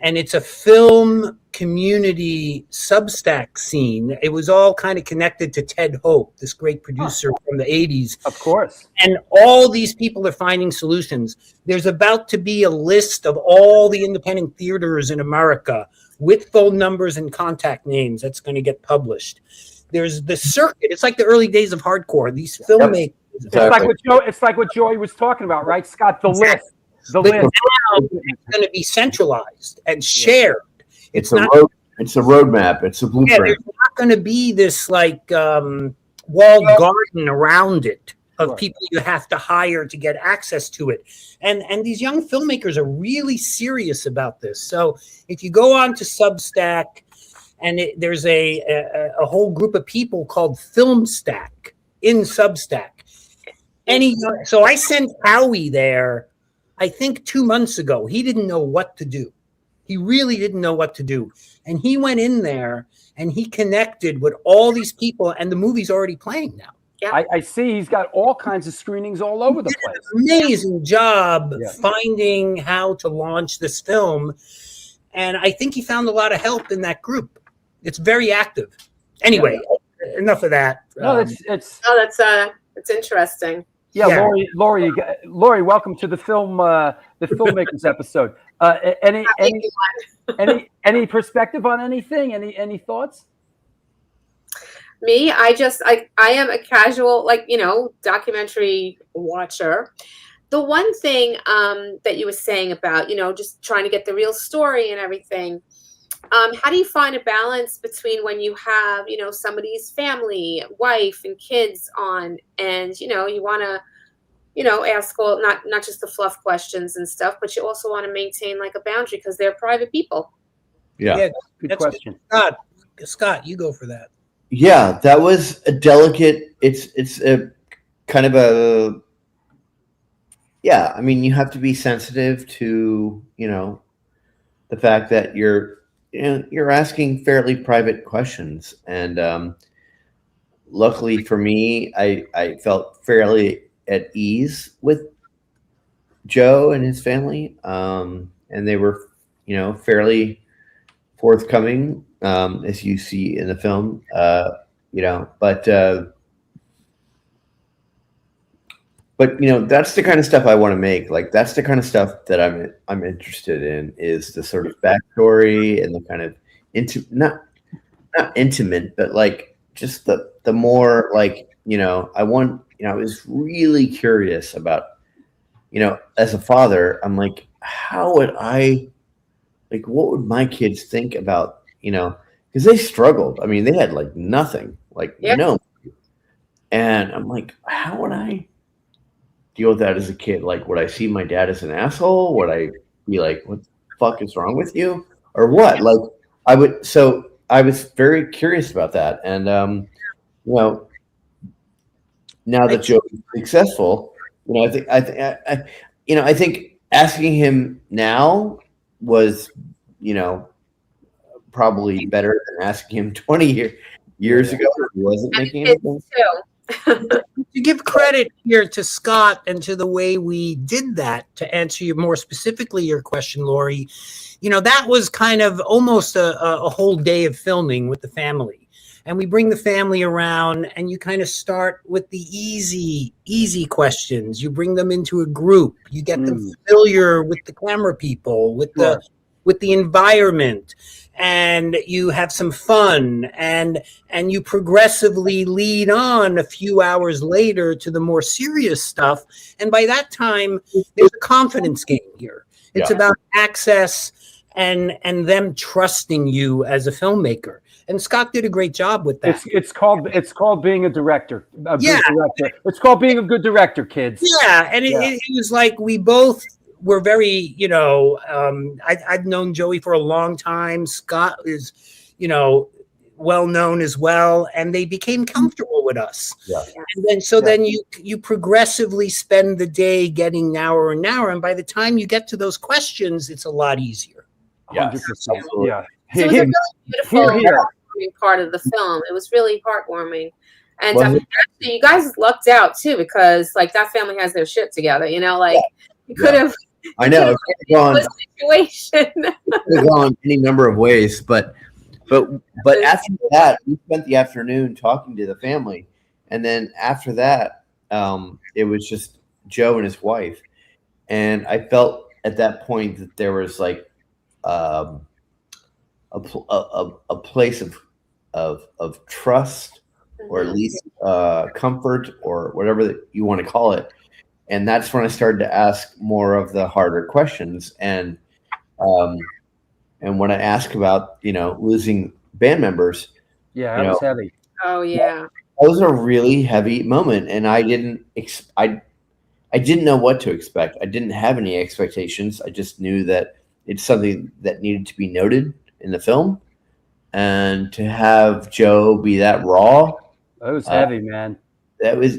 And it's a film community Substack scene. It was all kind of connected to Ted Hope, this great producer from the 80s. Of course. And all these people are finding solutions. There's about to be a list of all the independent theaters in America with phone numbers and contact names that's going to get published. There's the circuit. It's like the early days of hardcore. These filmmakers. It's like what Joey was talking about, right, Scott? The list. But now it's going to be centralized and shared. It's a roadmap. It's a blueprint. Yeah, there's not going to be this like walled garden around it of people you have to hire to get access to it. And these young filmmakers are really serious about this. So if you go on to Substack, and there's a whole group of people called Filmstack in Substack. So I sent Howie there, I think 2 months ago. He didn't know what to do. He really didn't know what to do. And he went in there and he connected with all these people, and the movie's already playing now. Yeah. I see he's got all kinds of screenings all over the place. Amazing job finding how to launch this film. And I think he found a lot of help in that group. It's very active. Anyway, enough of that. No, it's interesting. Yeah, Lori, welcome to the filmmakers episode. Any perspective on anything? Any thoughts? Me, I am a casual, like, you know, documentary watcher. The one thing that you were saying about, you know, just trying to get the real story and everything. How do you find a balance between when you have, you know, somebody's family, wife and kids on, and, you know, you want to, you know, ask all, not just the fluff questions and stuff, but you also want to maintain like a boundary because they're private people. Yeah. Good question. Scott, you go for that. Yeah, that was a delicate, it's a kind of a, yeah, I mean, you have to be sensitive to, you know, the fact that you're asking fairly private questions. And luckily for me, I felt fairly at ease with Joe and his family. And they were, you know, fairly forthcoming, as you see in the film, you know, but you know, that's the kind of stuff I want to make. Like, that's the kind of stuff that I'm interested in, is the sort of backstory and the kind of not intimate, but like just the more like, you know, I was really curious about, you know, as a father, I'm like, how would what would my kids think about, you know, because they struggled. I mean, they had like nothing, no. And I'm like, how would I deal with that as a kid? Like, would I see my dad as an asshole? Would I be like, what the fuck is wrong with you? Or what? Like, so I was very curious about that. And, you know, now that Joe is successful, you know, I think asking him now was, you know, probably better than asking him 20 years ago if he wasn't making anything. To give credit here to Scott and to the way we did that, to answer you more specifically your question, Lori, that was kind of almost a whole day of filming with the family. And we bring the family around and you kind of start with the easy questions. You bring them into a group. You get them familiar with the camera people, with the environment. And you have some fun, and you progressively lead on a few hours later to the more serious stuff. And by that time, there's a confidence game here. It's about access and them trusting you as a filmmaker. And Scott did a great job with that. It's called being a director. Director. It's called being a good director, kids. Yeah, and it was like we both were very, I've known Joey for a long time. Scott is, well known as well, and they became comfortable with us. Yeah. And then you progressively spend the day getting narrower and narrower, and by the time you get to those questions, it's a lot easier. 100%. Yeah. So it was a really beautiful heartwarming part of the film. It was really heartwarming. And actually, you guys lucked out too, because like that family has their shit together, you could have. I know. It could have gone any number of ways, but after that, we spent the afternoon talking to the family, and then after that, it was just Joe and his wife, and I felt at that point that there was like a place of trust, or at least comfort, or whatever that you want to call it. And that's when I started to ask more of the harder questions. And when I ask about, losing band members. Yeah, that was heavy. Oh yeah. That was a really heavy moment. And I didn't know what to expect. I didn't have any expectations. I just knew that it's something that needed to be noted in the film. And to have Joe be that raw. That was heavy, man.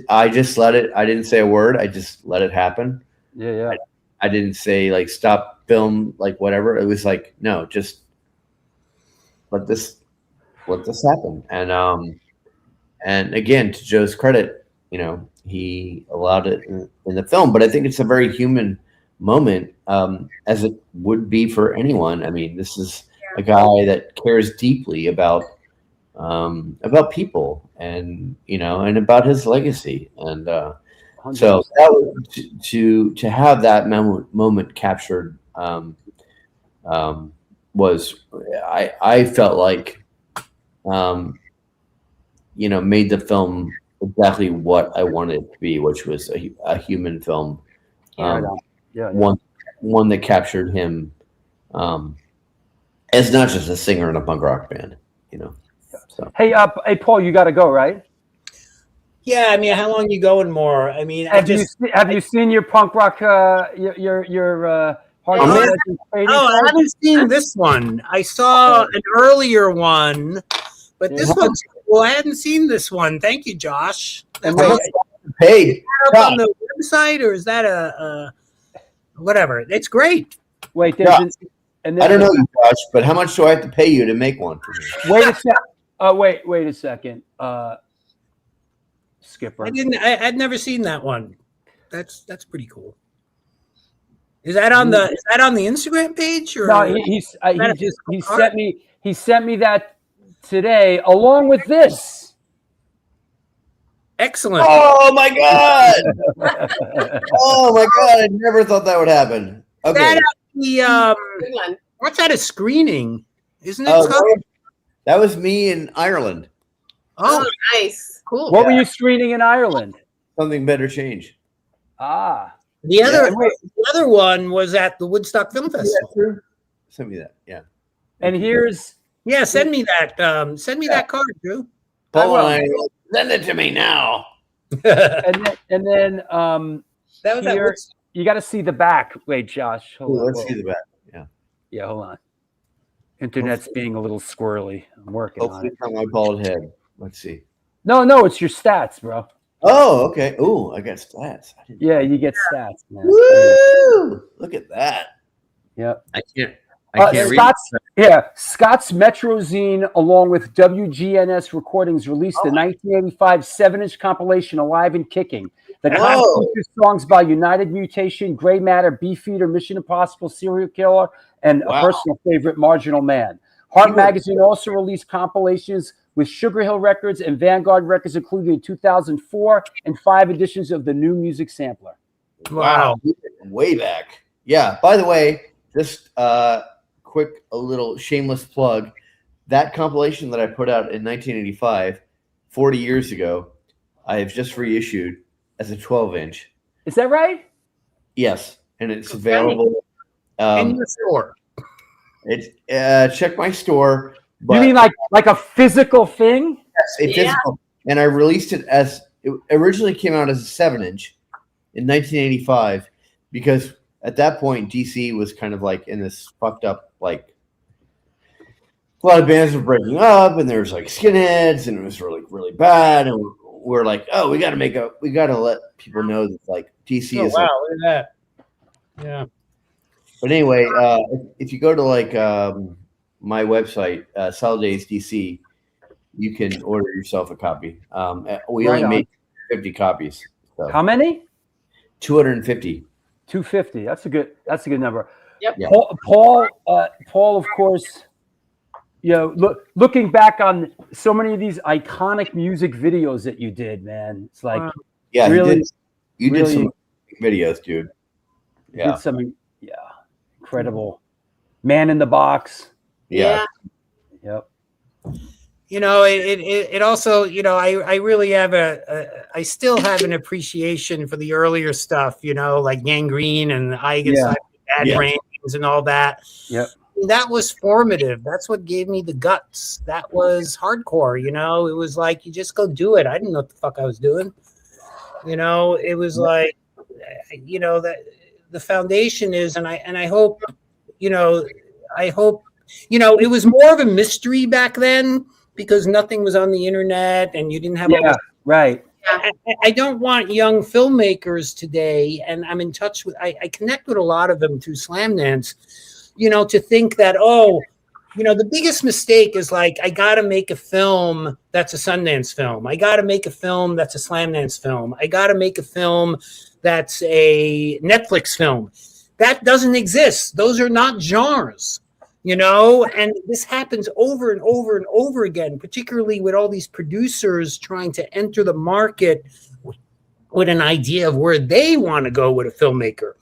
I just let it. I didn't say a word. I just let it happen. Yeah. I didn't say like stop film, like whatever. It was like, no, just let this happen. And again, to Joe's credit, he allowed it in the film. But I think it's a very human moment, as it would be for anyone. I mean, this is a guy that cares deeply about people, and and about his legacy, and so that was, to have that moment captured was I felt like made the film exactly what I wanted it to be, which was a human film, one that captured him as not just a singer in a punk rock band, So. Hey, Paul, you got to go, right? Yeah, I mean, how long are you going more? I mean, have you seen your punk rock, your hard? I haven't seen this one. I saw an earlier one, but this one's cool. I hadn't seen this one. Thank you, Josh. Paid on the website, or is that a whatever? It's great. Wait, I don't know you, Josh, but how much do I have to pay you to make one for me? Wait a second. Wait a second. Skipper. I'd never seen that one. That's pretty cool. Is that on the Instagram page, or no? He sent me that today along with this. Excellent. Oh my god! Oh my god! I never thought that would happen. Okay. What's at a screening? Isn't it? That was me in Ireland. Oh, nice. Cool. What were you screening in Ireland? Something Better Change. Ah. The other one was at the Woodstock Film Festival. Send me that. Yeah. And here's send me that. Send me that card, Drew. Send it to me now. and then that was here, you got to see the back. Wait, Josh. Let's see the back. Yeah. Yeah, hold on. Internet's being a little squirrely. I'm working on it. On my bald head. Let's see. No, it's your stats, bro. Oh, okay. Ooh, I got stats. Yeah, you get stats, man. Woo! Look at that. Yep. I can't read. Yeah, Scott's Metrozine, along with WGNS Recordings, released the 1985 7-inch compilation "Alive and Kicking." The class features songs by United Mutation, Grey Matter, Beefeater, Mission Impossible, Serial Killer, and a personal favorite, Marginal Man. Heart Magazine also released compilations with Sugar Hill Records and Vanguard Records, including the 2004 and 5 editions of the New Music Sampler. Wow. Way back. Yeah. By the way, just quick, a little shameless plug. That compilation that I put out in 1985, 40 years ago, I have just reissued as a 12-inch. Is that right? Yes. And it's available. In your store. It's check my store. But you mean like a physical thing? Yes, a physical. And I released it as it originally came out as a 7-inch in 1985 because at that point DC was kind of like in this fucked up, like a lot of bands were breaking up and there was like skinheads and it was really, really bad. And we're like, oh, we got to let people know that like DC is. Wow, like, look at that. Yeah. But anyway, if you go to like my website, Solid Days DC, you can order yourself a copy. We only made 50 copies. So. How many? 250. 250. That's a good number. Yep. Yeah. Paul, of course. You know, looking back on so many of these iconic music videos that you did, man, it's like really, you did some videos, dude. Yeah, did some incredible. Man in the Box. Yeah. Yep. You know, it also, you know, I really have I still have an appreciation for the earlier stuff, you know, like Gangrene and I Guess Bad Brains and all that. Yep. That was formative. That's what gave me the guts. That was hardcore, you know. It was like you just go do it. I didn't know what the fuck I was doing. You know, it was like, you know, that the foundation is, and I hope, you know, it was more of a mystery back then because nothing was on the internet and you didn't have right. I don't want young filmmakers today, and I'm in touch with I connect with a lot of them through Slamdance, you know, to think that, oh, you know, the biggest mistake is like, I got to make a film that's a Sundance film. I got to make a film that's a Slamdance film. I got to make a film that's a Netflix film. That doesn't exist. Those are not genres, you know, and this happens over and over and over again, particularly with all these producers trying to enter the market with an idea of where they want to go with a filmmaker.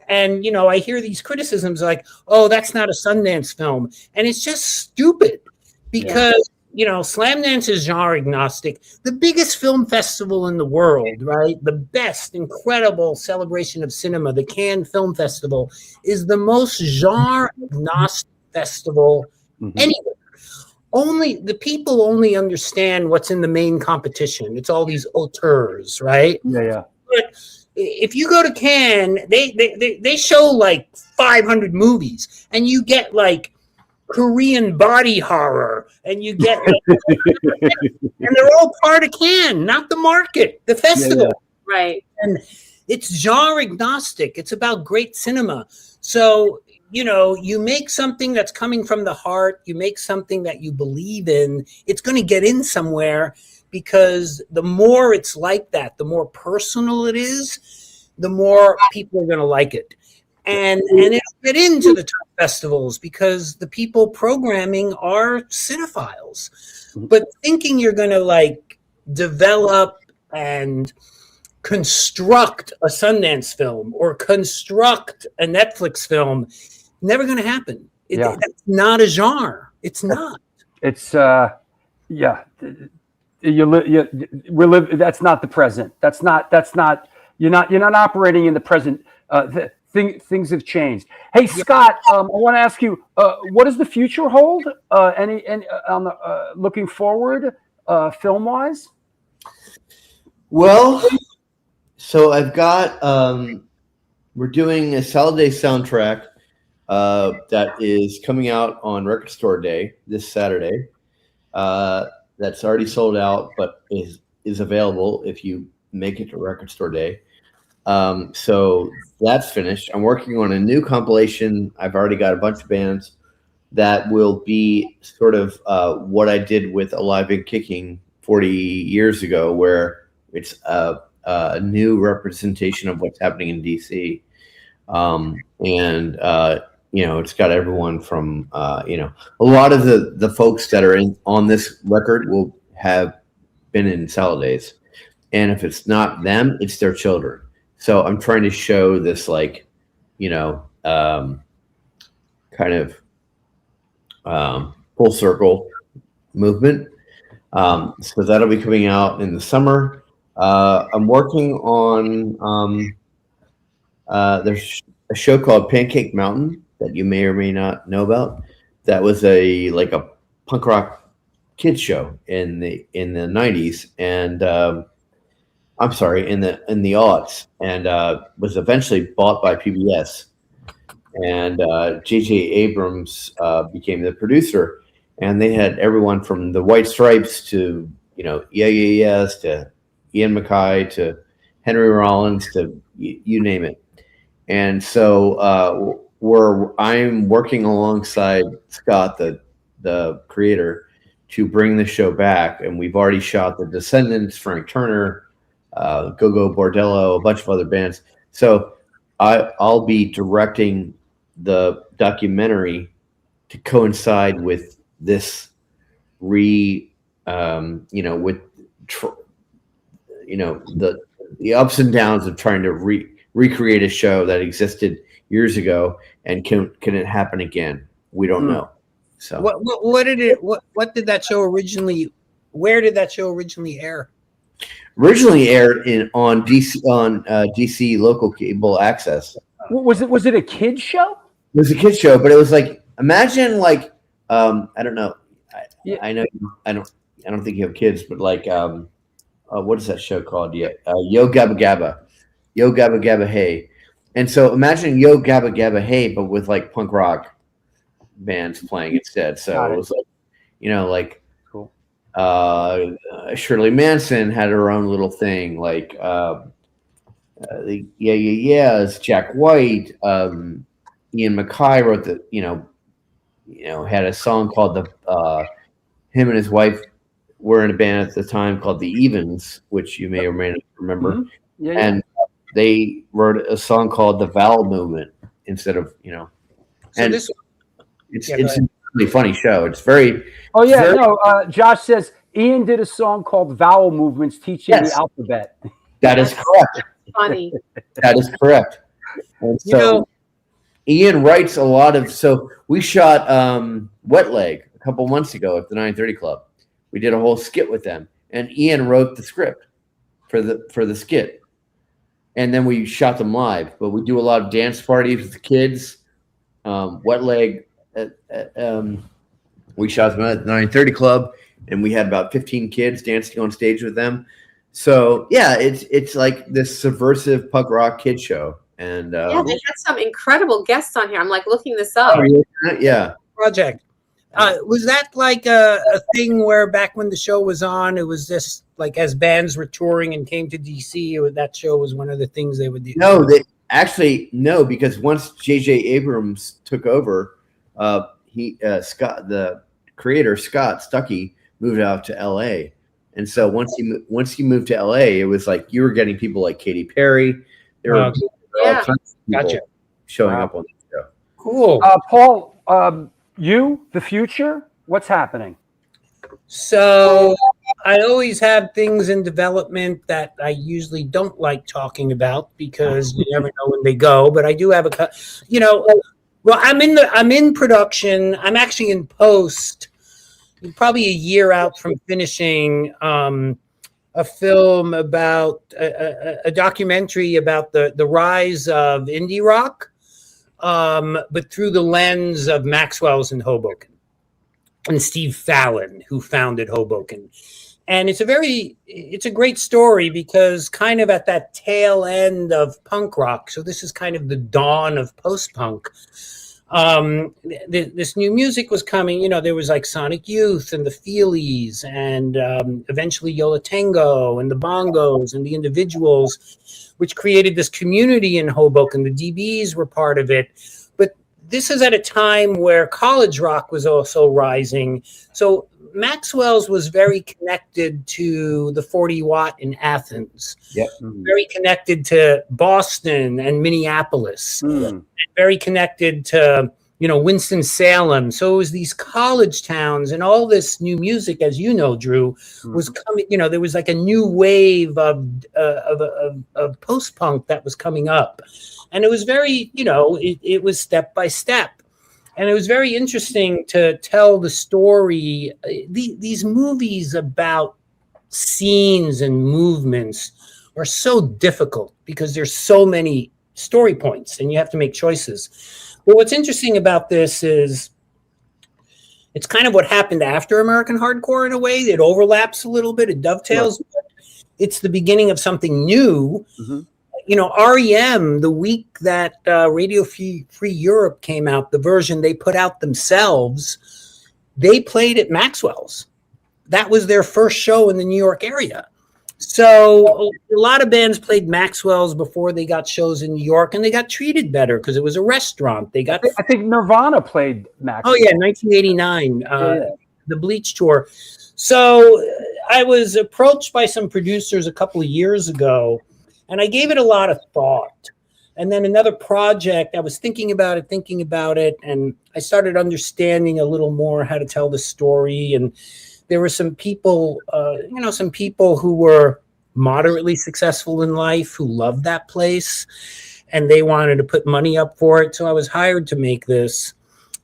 And, you know, I hear these criticisms like, oh, that's not a Sundance film. And it's just stupid because, you know, Slamdance is genre agnostic. The biggest film festival in the world, right? The best, incredible celebration of cinema, the Cannes Film Festival, is the most genre agnostic festival anywhere. The people only understand what's in the main competition. It's all these auteurs, right? Yeah. But if you go to Cannes, they show like 500 movies, and you get like Korean body horror, and you get, and they're all part of Cannes, not the market, the festival, right? And it's genre agnostic. It's about great cinema. So, you know, you make something that's coming from the heart. You make something that you believe in. It's going to get in somewhere. Because the more it's like that, the more personal it is, the more people are going to like it. And it'll get into the top festivals because the people programming are cinephiles. But thinking you're going to like develop and construct a Sundance film or construct a Netflix film, never going to happen. That's not a genre. It's not. It's, that's not the present. That's not. You're not operating in the present. Things have changed. Hey, Scott, I want to ask you, what does the future hold? Any looking forward, film wise? Well, so I've got. We're doing a Solid Day soundtrack that is coming out on Record Store Day this Saturday. That's already sold out, but is available if you make it to Record Store Day. So that's finished. I'm working on a new compilation. I've already got a bunch of bands that will be sort of what I did with Alive and Kicking 40 years ago, where it's a new representation of what's happening in DC. It's got everyone from, a lot of the folks that are on this record will have been in Salad Days. And if it's not them, it's their children. So I'm trying to show this, like, kind of full circle movement. So that'll be coming out in the summer. I'm working on there's a show called Pancake Mountain that you may or may not know about. That was a punk rock kids show in the 90s, and I'm sorry, in the aughts, and was eventually bought by PBS. And J.J. Abrams became the producer, and they had everyone from the White Stripes to Yeah Yeah Yeahs to Ian MacKaye to Henry Rollins to you name it. And so I'm working alongside Scott, the creator, to bring the show back. And we've already shot The Descendants, Frank Turner, Go-Go Bordello, a bunch of other bands. So I'll be directing the documentary to coincide with this the ups and downs of trying to recreate a show that existed years ago, and can it happen again? We don't know. So what did that show originally? Where did that show originally air? Originally aired on DC local cable access. Was it a kids show? It was a kids show, but it was like, imagine I don't know. I know I don't think you have kids, but what is that show called? Yo Gabba Gabba. Yo Gabba Gabba Hey. And so imagine Yo Gabba Gabba Hey, but with punk rock bands playing instead. So it was cool. Shirley Manson had her own little thing, the Yeah Yeah Yeahs, Jack White, Ian MacKaye wrote had a song called him and his wife were in a band at the time called The Evens, which you may or may not remember. Mm-hmm. Yeah. And they wrote a song called The Vowel Movement instead of, it's a really funny show. It's very. Oh yeah, Josh says Ian did a song called Vowel Movements, teaching the alphabet. That is correct. Funny. That is correct. And so Ian writes a lot of. So we shot Wet Leg a couple months ago at the 930 Club. We did a whole skit with them, and Ian wrote the script for the skit, and then we shot them live. But we do a lot of dance parties with the kids. Wet Leg, we shot them at the 930 Club, and we had about 15 kids dancing on stage with them. So yeah, it's like this subversive punk rock kid show, and they had some incredible guests on here. I'm looking this up. Yeah. Project. Was that like a thing where back when the show was on, it was just as bands were touring and came to DC, that show was one of the things they would do? No, because once J.J. Abrams took over, Scott, the creator, Scott Stuckey, moved out to L.A. And so once he moved to L.A., it was you were getting people like Katy Perry. There were all kinds of people showing up on the show. Cool. Paul, the future, what's happening? So I always have things in development that I usually don't like talking about because you never know when they go. But I do have I'm in production. I'm actually in post, probably a year out from finishing a film about a documentary about the rise of indie rock. But through the lens of Maxwell's in Hoboken and Steve Fallon, who founded Hoboken. And it's a great story because kind of at that tail end of punk rock. So this is kind of the dawn of post-punk. This new music was coming, there was Sonic Youth and the Feelies and eventually Yola Tango and the Bongos and the Individuals, which created this community in Hoboken. The DBs were part of it. But this is at a time where college rock was also rising. So Maxwell's was very connected to the 40 Watt in Athens. Yep. Very connected to Boston and Minneapolis. And very connected to, Winston-Salem. So it was these college towns, and all this new music, as you know, Drew, was coming. There was like a new wave of post-punk that was coming up. And it was very, it was step by step. And it was very interesting to tell the story. These movies about scenes and movements are so difficult because there's so many story points and you have to make choices. But what's interesting about this is it's kind of what happened after American hardcore in a way. It overlaps a little bit, it dovetails. But it's the beginning of something new. REM, the week that Radio Free Europe came out, the version they put out themselves, they played at Maxwell's. That was their first show in the New York area. So a lot of bands played Maxwell's before they got shows in New York, and they got treated better because it was a restaurant. They got. I think Nirvana played Maxwell's. Oh yeah, 1989, the Bleach tour. So I was approached by some producers a couple of years ago, and I gave it a lot of thought. And then another project, I was thinking about it, and I started understanding a little more how to tell the story. And there were some people, some people who were moderately successful in life who loved that place, and they wanted to put money up for it. So I was hired to make this.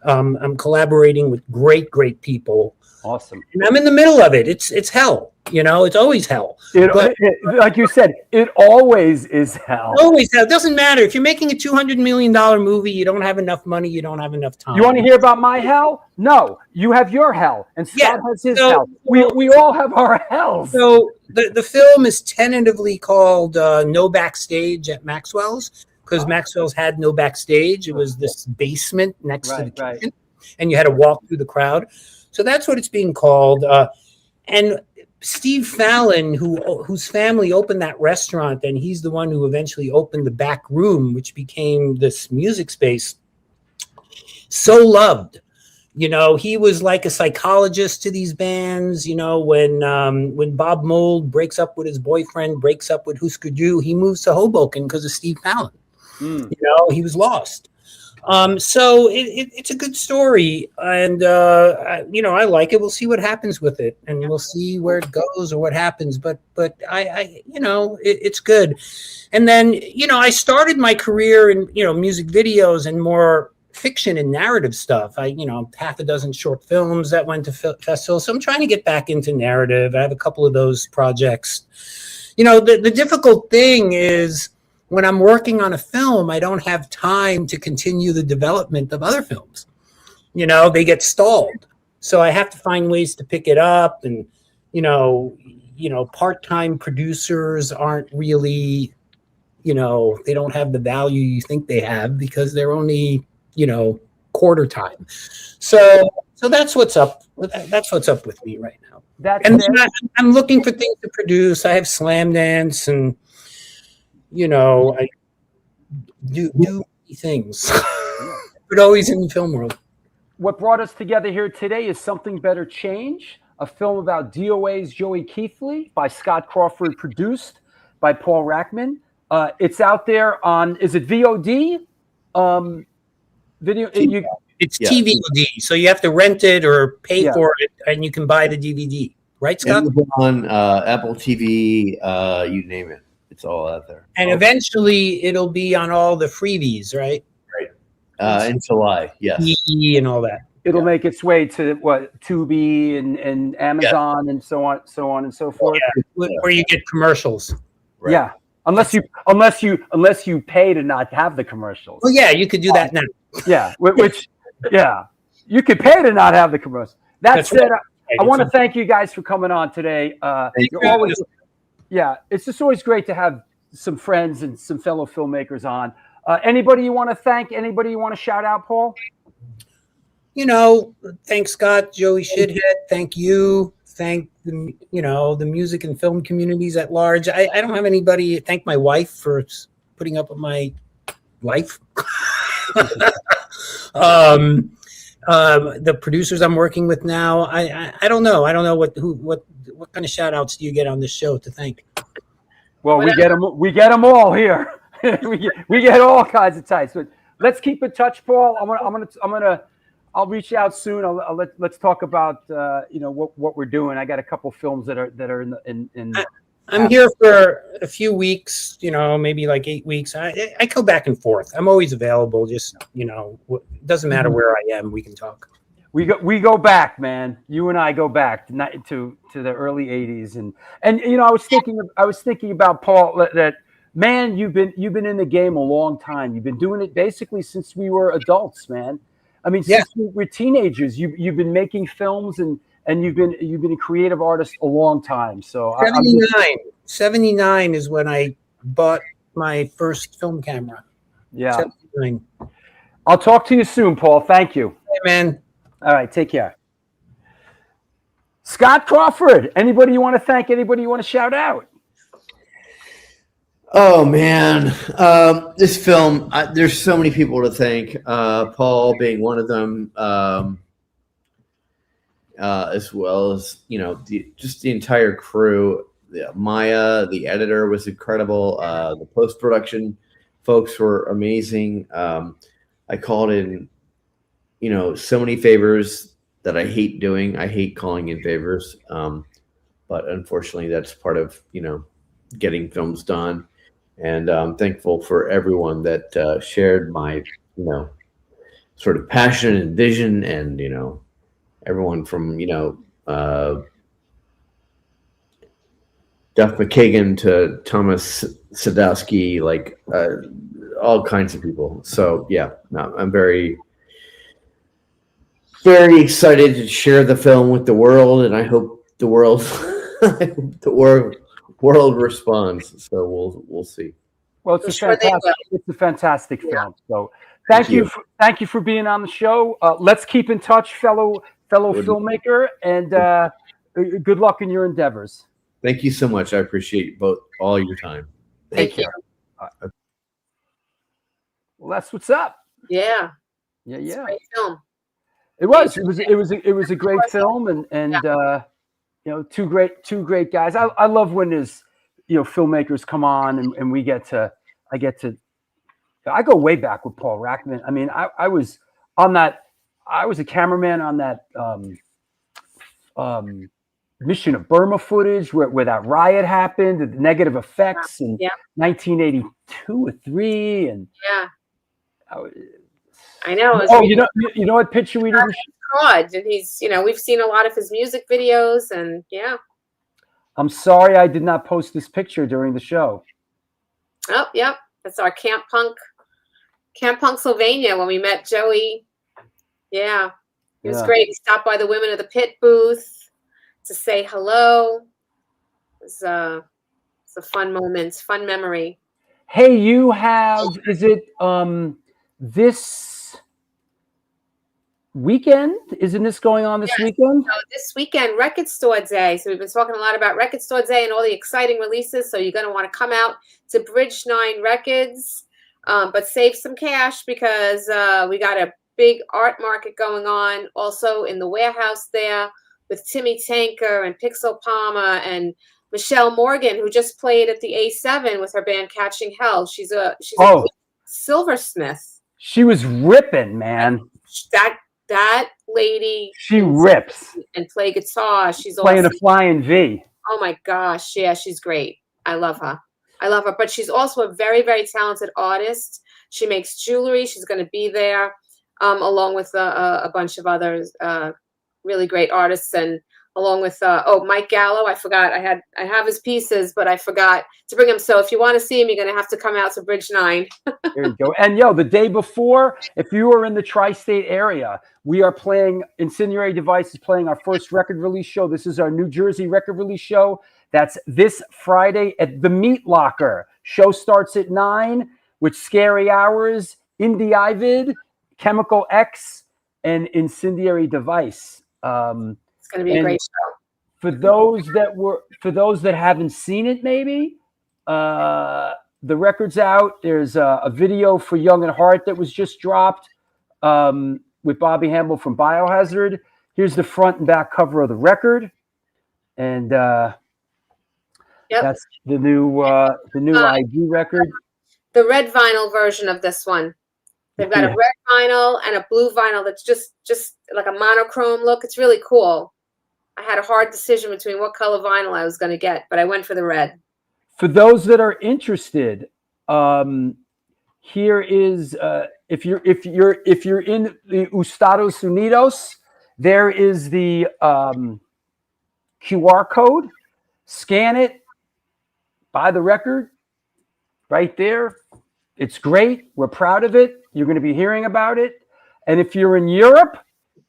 I'm collaborating with great people. Awesome. And I'm in the middle of it. It's hell. It's always hell. Like you said, it always is hell. Always hell. It doesn't matter. If you're making a $200 million movie, you don't have enough money, you don't have enough time. You want to hear about my hell? No. You have your hell. And Scott has his hell. We all have our hells. So the film is tentatively called No Backstage at Maxwell's, because Maxwell's had no backstage. It was this basement next to the kitchen, and you had to walk through the crowd. So that's what it's being called. And Steve Fallon, whose family opened that restaurant, and he's the one who eventually opened the back room, which became this music space, so loved. He was like a psychologist to these bands. When Bob Mould breaks up with his boyfriend, breaks up with Husker Du, he moves to Hoboken because of Steve Fallon. He was lost. So it's a good story, and I like it. We'll see what happens with it, and we'll see where it goes or what happens. But it's good. And then I started my career in music videos and more fiction and narrative stuff. Half a dozen short films that went to festivals. So I'm trying to get back into narrative. I have a couple of those projects. The difficult thing is, when I'm working on a film, I don't have time to continue the development of other films. They get stalled. So I have to find ways to pick it up. And, part-time producers aren't really, they don't have the value you think they have because they're only, quarter time. So that's what's up. That's what's up with me right now. I'm looking for things to produce. I have Slam Dance and, I do things, but always in the film world. What brought us together here today is Something Better Change, a film about DOA's Joey Keithley by Scott Crawford, produced by Paul Rackman. It's out there on, is it VOD? Video? It's TVOD, so you have to rent it or pay for it, and you can buy the DVD. Right, Scott? On Apple TV, you name it. It's all out there. And eventually it'll be on all the freebies, right? Right. In July, yes. And all that. It'll make its way to Tubi and Amazon and so on and so forth. Yeah. Where you get commercials. Right. Yeah. Unless you pay to not have the commercials. Well, yeah, you could do that now. Yeah. You could pay to not have the commercials. That's said, right. I want to thank you guys for coming on today. You're always. Yeah, it's just always great to have some friends and some fellow filmmakers on. Anybody you want to thank? Anybody you want to shout out, Paul? Thanks, Scott, Joey Shithead. Thank you. Thank the music and film communities at large. I don't have anybody. Thank my wife for putting up with my life. The producers I'm working with now, I don't know. I don't know what kind of shout outs do you get on this show to thank? Well, we get them all here. we get all kinds of types. But let's keep in touch, Paul. I'll reach out soon. Let's talk about what we're doing. I got a couple films that are in. I'm here for a few weeks, maybe like 8 weeks. I go back and forth. I'm always available. Just, it doesn't matter where I am. We can talk. We go back, man. You and I go back to the early 80s. And I was thinking about Paul that man, you've been in the game a long time. You've been doing it basically since we were adults, man. I mean, since we were teenagers, you've been making films and you've been a creative artist a long time. So 79 is when I bought my first film camera. Yeah. 79. I'll talk to you soon, Paul. Thank you. Hey, man. All right. Take care. Scott Crawford. Anybody you want to thank? Anybody you want to shout out? Oh man, this film. There's so many people to thank. Paul being one of them, as well as just the entire crew. Maya, the editor, was incredible. The post-production folks were amazing. I called in, so many favors that I hate doing. I hate calling in favors, but unfortunately, that's part of getting films done. And I'm thankful for everyone that shared my, sort of passion and vision, and everyone from Duff McKagan to Thomas Sadowski, like all kinds of people. So yeah, I'm very, very excited to share the film with the world, and I hope the world, world responds. So we'll see. Well, it's a fantastic film. So thank you for being on the show. Let's keep in touch, fellow filmmaker, and good luck in your endeavors. Thank you so much. I appreciate all your time. Thank you. Well, that's what's up. Yeah. It's a great film. It was a great film, and two great guys. I love when there's filmmakers come on and I go way back with Paul Rackman. I mean, I was a cameraman on that Mission of Burma footage where that riot happened, the negative effects in 1982 or 3, and I know. Oh, you know what picture we didn't? And he's, we've seen a lot of his music videos, and I'm sorry I did not post this picture during the show. Oh, yep. That's our Camp Sylvania when we met Joey. Yeah. It was great. He stopped by the Women of the Pit booth to say hello. It's a fun moment, fun memory. Hey, is it this weekend? Isn't this going on this weekend? So this weekend, Record Store Day. So we've been talking a lot about Record Store Day and all the exciting releases. So you're going to want to come out to Bridge 9 Records, but save some cash because we got a big art market going on also in the warehouse there with Timmy Tanker and Pixel Palmer and Michelle Morgan, who just played at the A7 with her band Catching Hell. She's a silversmith. She was ripping, man. That lady, she rips and play guitar. She's playing awesome. a flying V. Oh my gosh, yeah, she's great. I love her. But she's also a very, very talented artist. She makes jewelry. She's going to be there along with a bunch of others, really great artists, and along with Mike Gallo. I forgot. I have his pieces, but I forgot to bring him. So if you want to see him, you're going to have to come out to Bridge 9. There you go. And the day before, if you are in the tri-state area, we are playing, Incendiary Device is playing our first record release show. This is our New Jersey record release show. That's this Friday at the Meat Locker. Show starts at 9 with Scary Hours, Indie Ivid, Chemical X, and Incendiary Device. It's going to be a great show. For those that haven't seen it, maybe the record's out. There's a video for Young at Heart that was just dropped. with Bobby Hamill from Biohazard. Here's the front and back cover of the record, and that's the new ID record. The red vinyl version of this one. They've got a red vinyl and a blue vinyl that's just like a monochrome look. It's really cool. I had a hard decision between what color vinyl I was going to get, but I went for the red. For those that are interested, here is if you're in the Estados Unidos, there is the QR code. Scan it, buy the record right there. It's great. We're proud of it. You're going to be hearing about it. And if you're in Europe,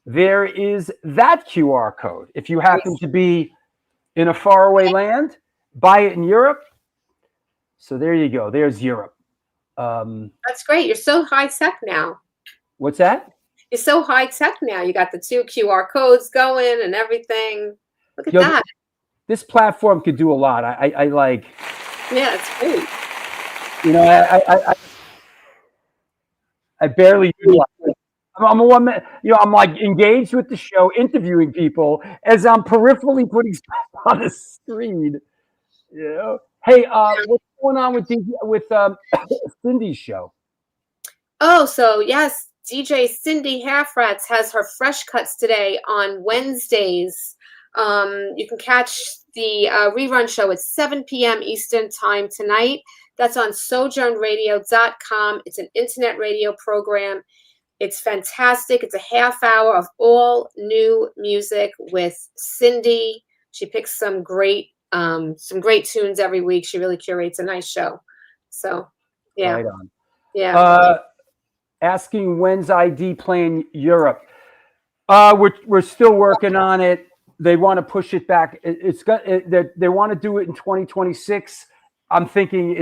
there is that QR code. If you happen to be in a faraway land, buy it in Europe. So there you go. There's Europe. That's great. You're so high tech now. What's that? You're so high tech now. You got the 2 QR codes going and everything. Look at that. This platform could do a lot. I like. Yeah, it's great. You know, I barely utilize it. I'm a one man. You know, I'm like engaged with the show, interviewing people as I'm peripherally putting stuff on the screen. You know, hey, what's going on with Cindy's show? Oh, so yes, DJ Cindy Halfrats has her fresh cuts today on Wednesdays. You can catch the rerun show at 7 p.m. Eastern time tonight. That's on sojournradio.com. It's an internet radio program. It's fantastic. It's a half hour of all new music with Cindy. She picks some great tunes every week. She really curates a nice show. So, yeah. Right on. Yeah. Asking when's ID playing Europe. We're still working on it. They want to push it back. They want to do it in 2026. I'm thinking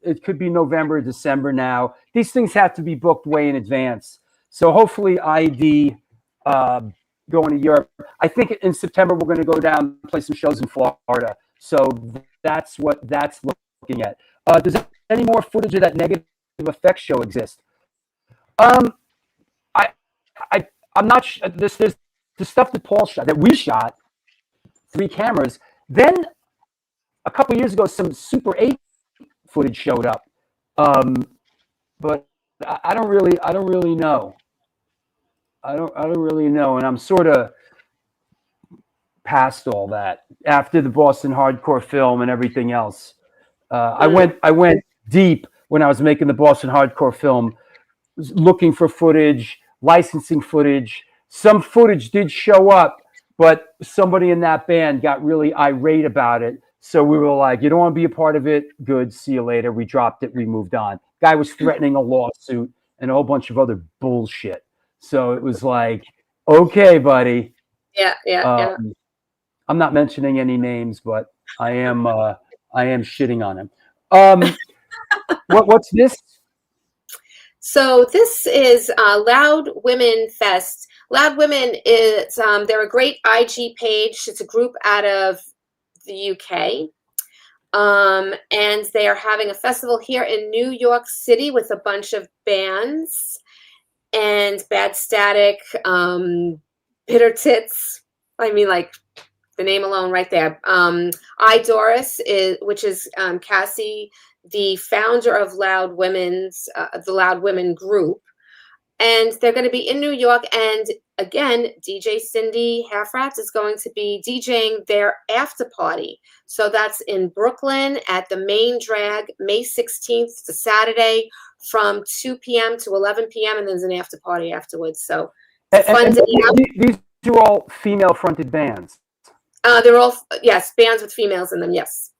it could be November, December now. These things have to be booked way in advance. So hopefully ID going to Europe. I think in September we're going to go down and play some shows in Florida. So that's what that's looking at. Does any more footage of that Negative Effects show exist? I'm not. There's the stuff that Paul shot, that we shot, 3 cameras. Then a couple years ago, some Super 8 footage showed up, but I don't really know. I don't really know, and I'm sort of past all that after the Boston Hardcore film and everything else. I went deep when I was making the Boston Hardcore film, looking for footage, licensing footage. Some footage did show up, but somebody in that band got really irate about it. So we were like, you don't want to be a part of it? Good. See you later. We dropped it. We moved on. Guy was threatening a lawsuit and a whole bunch of other bullshit. So it was like, okay, buddy. Yeah. I'm not mentioning any names, but I am shitting on him. What's this? So this is Loud Women Fest. Loud Women is they're a great IG page. It's a group out of the UK, and they are having a festival here in New York City with a bunch of bands and Bad Static, Bitter Tits. I mean, like the name alone, right there. Doris which is Cassie, the founder of Loud Women's, the Loud Women group. And they're going to be in New York. And again, DJ Cindy Halfrats is going to be DJing their after party. So that's in Brooklyn at the Main Drag, May 16th to Saturday from 2 p.m. to 11 p.m. And there's an after party afterwards. So it's fun to these are all female-fronted bands. They're all, yes, bands with females in them, yes.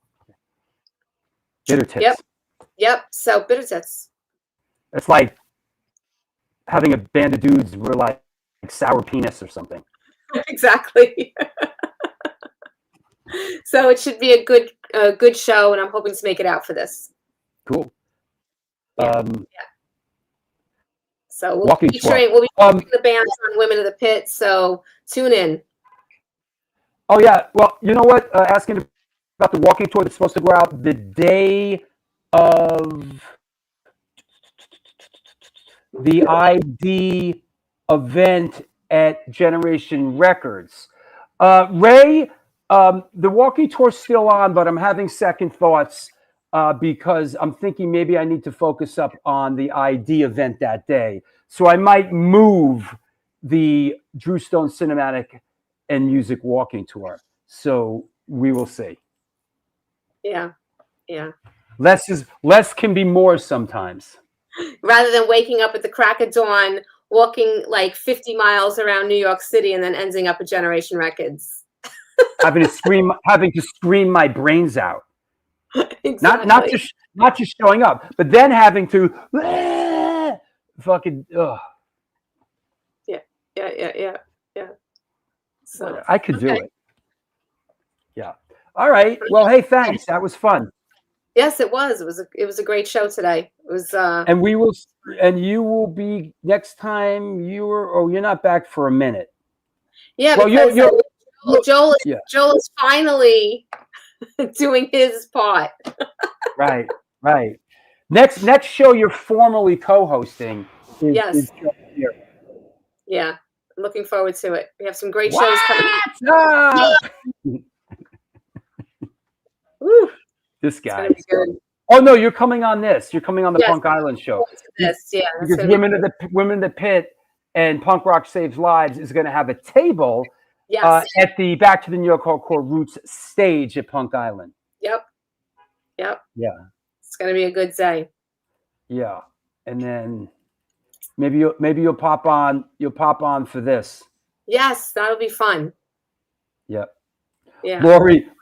Bitter Tits. Yep. So Bitter Tits. It's like having a band of dudes who were like Sour Penis or something. Exactly. So it should be a good show, and I'm hoping to make it out for this. Cool. Yeah. So we'll be featuring the bands on Women of the Pit. So tune in. Oh yeah. Well, you know what? Asking about the walking tour that's supposed to go out the day of the ID event at Generation Records. Ray, the walkie tour's still on, but I'm having second thoughts because I'm thinking maybe I need to focus up on the ID event that day. So I might move the Drew Stone Cinematic and Music Walking Tour. So we will see. Yeah. Less can be more sometimes. Rather than waking up at the crack of dawn, walking like 50 miles around New York City and then ending up at Generation Records. having to scream my brains out. Exactly. Not just showing up, but then having to fucking Yeah. So I could do it. Yeah. All right. Well, hey, thanks. That was fun. Yes, it was. It was a great show today. It was And you will be next time you're not back for a minute. Yeah, well, because Joel is finally doing his part. Right. Next show you're formally co-hosting is here. Yeah. I'm looking forward to it. We have some great shows coming up. Woo. This guy. It's gonna be good. Oh no, you're coming on this. You're coming on the Punk Island show. This, yeah. Because Women of the Pit and Punk Rock Saves Lives is going to have a table at the Back to the New York Hardcore Roots stage at Punk Island. Yep. Yeah. It's going to be a good day. Yeah, and then maybe you'll pop on. You'll pop on for this. Yes, that'll be fun. Yep. Yeah.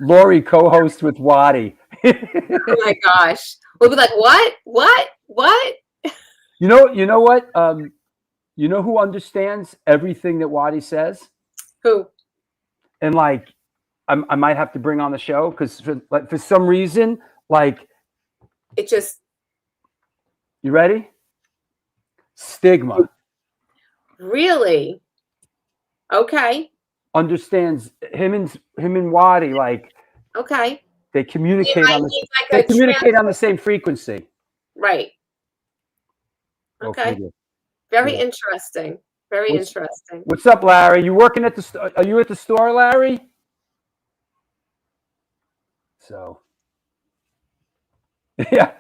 Lori co-host with Waddy. Oh my gosh. We'll be like, what? You know what? You know who understands everything that Waddy says? Who? And like, I might have to bring on the show because for some reason, like, it just. You ready? Stigma. Really? Okay. Understands him and Waddy, like. Okay. They communicate on the same frequency. Right. Okay. Very interesting. Very interesting. What's up, Larry? You working at the? Are you at the store, Larry? So. Yeah,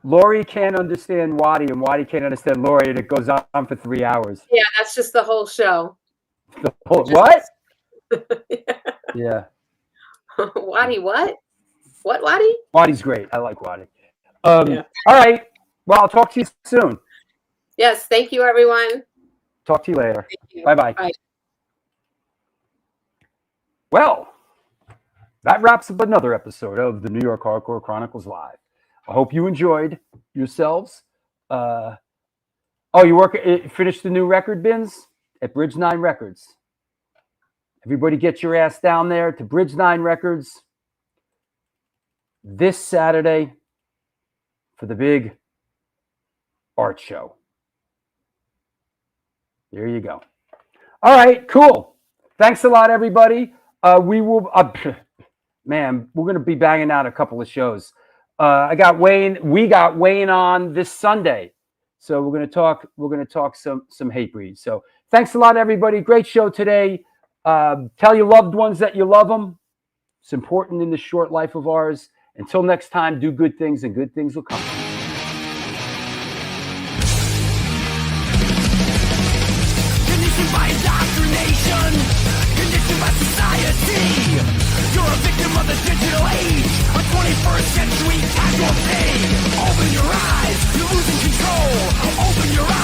Lori can't understand Waddy, and Waddy can't understand Lori, and it goes on for 3 hours. Yeah, that's just the whole show. What? Yeah. Waddy, what? What, Waddy? Waddy's great. I like Waddy. All right. Well, I'll talk to you soon. Yes. Thank you, everyone. Talk to you later. You. Bye-bye. Bye. Well, that wraps up another episode of the New York Hardcore Chronicles Live. I hope you enjoyed yourselves. You finished the new record bins at Bridge 9 Records. Everybody get your ass down there to Bridge 9 Records this Saturday for the big art show. There you go. All right, cool. Thanks a lot, everybody. We will, man, we're going to be banging out a couple of shows. We got Wayne on this Sunday. So we're going to talk some hate breed. So thanks a lot, everybody. Great show today. Tell your loved ones that you love them. It's important in this short life of ours. Until next time, do good things and good things will come. Conditioned by indoctrination, conditioned by society. You're a victim of the digital age, a 21st century casualty. Open your eyes, you're losing control. Open your eyes.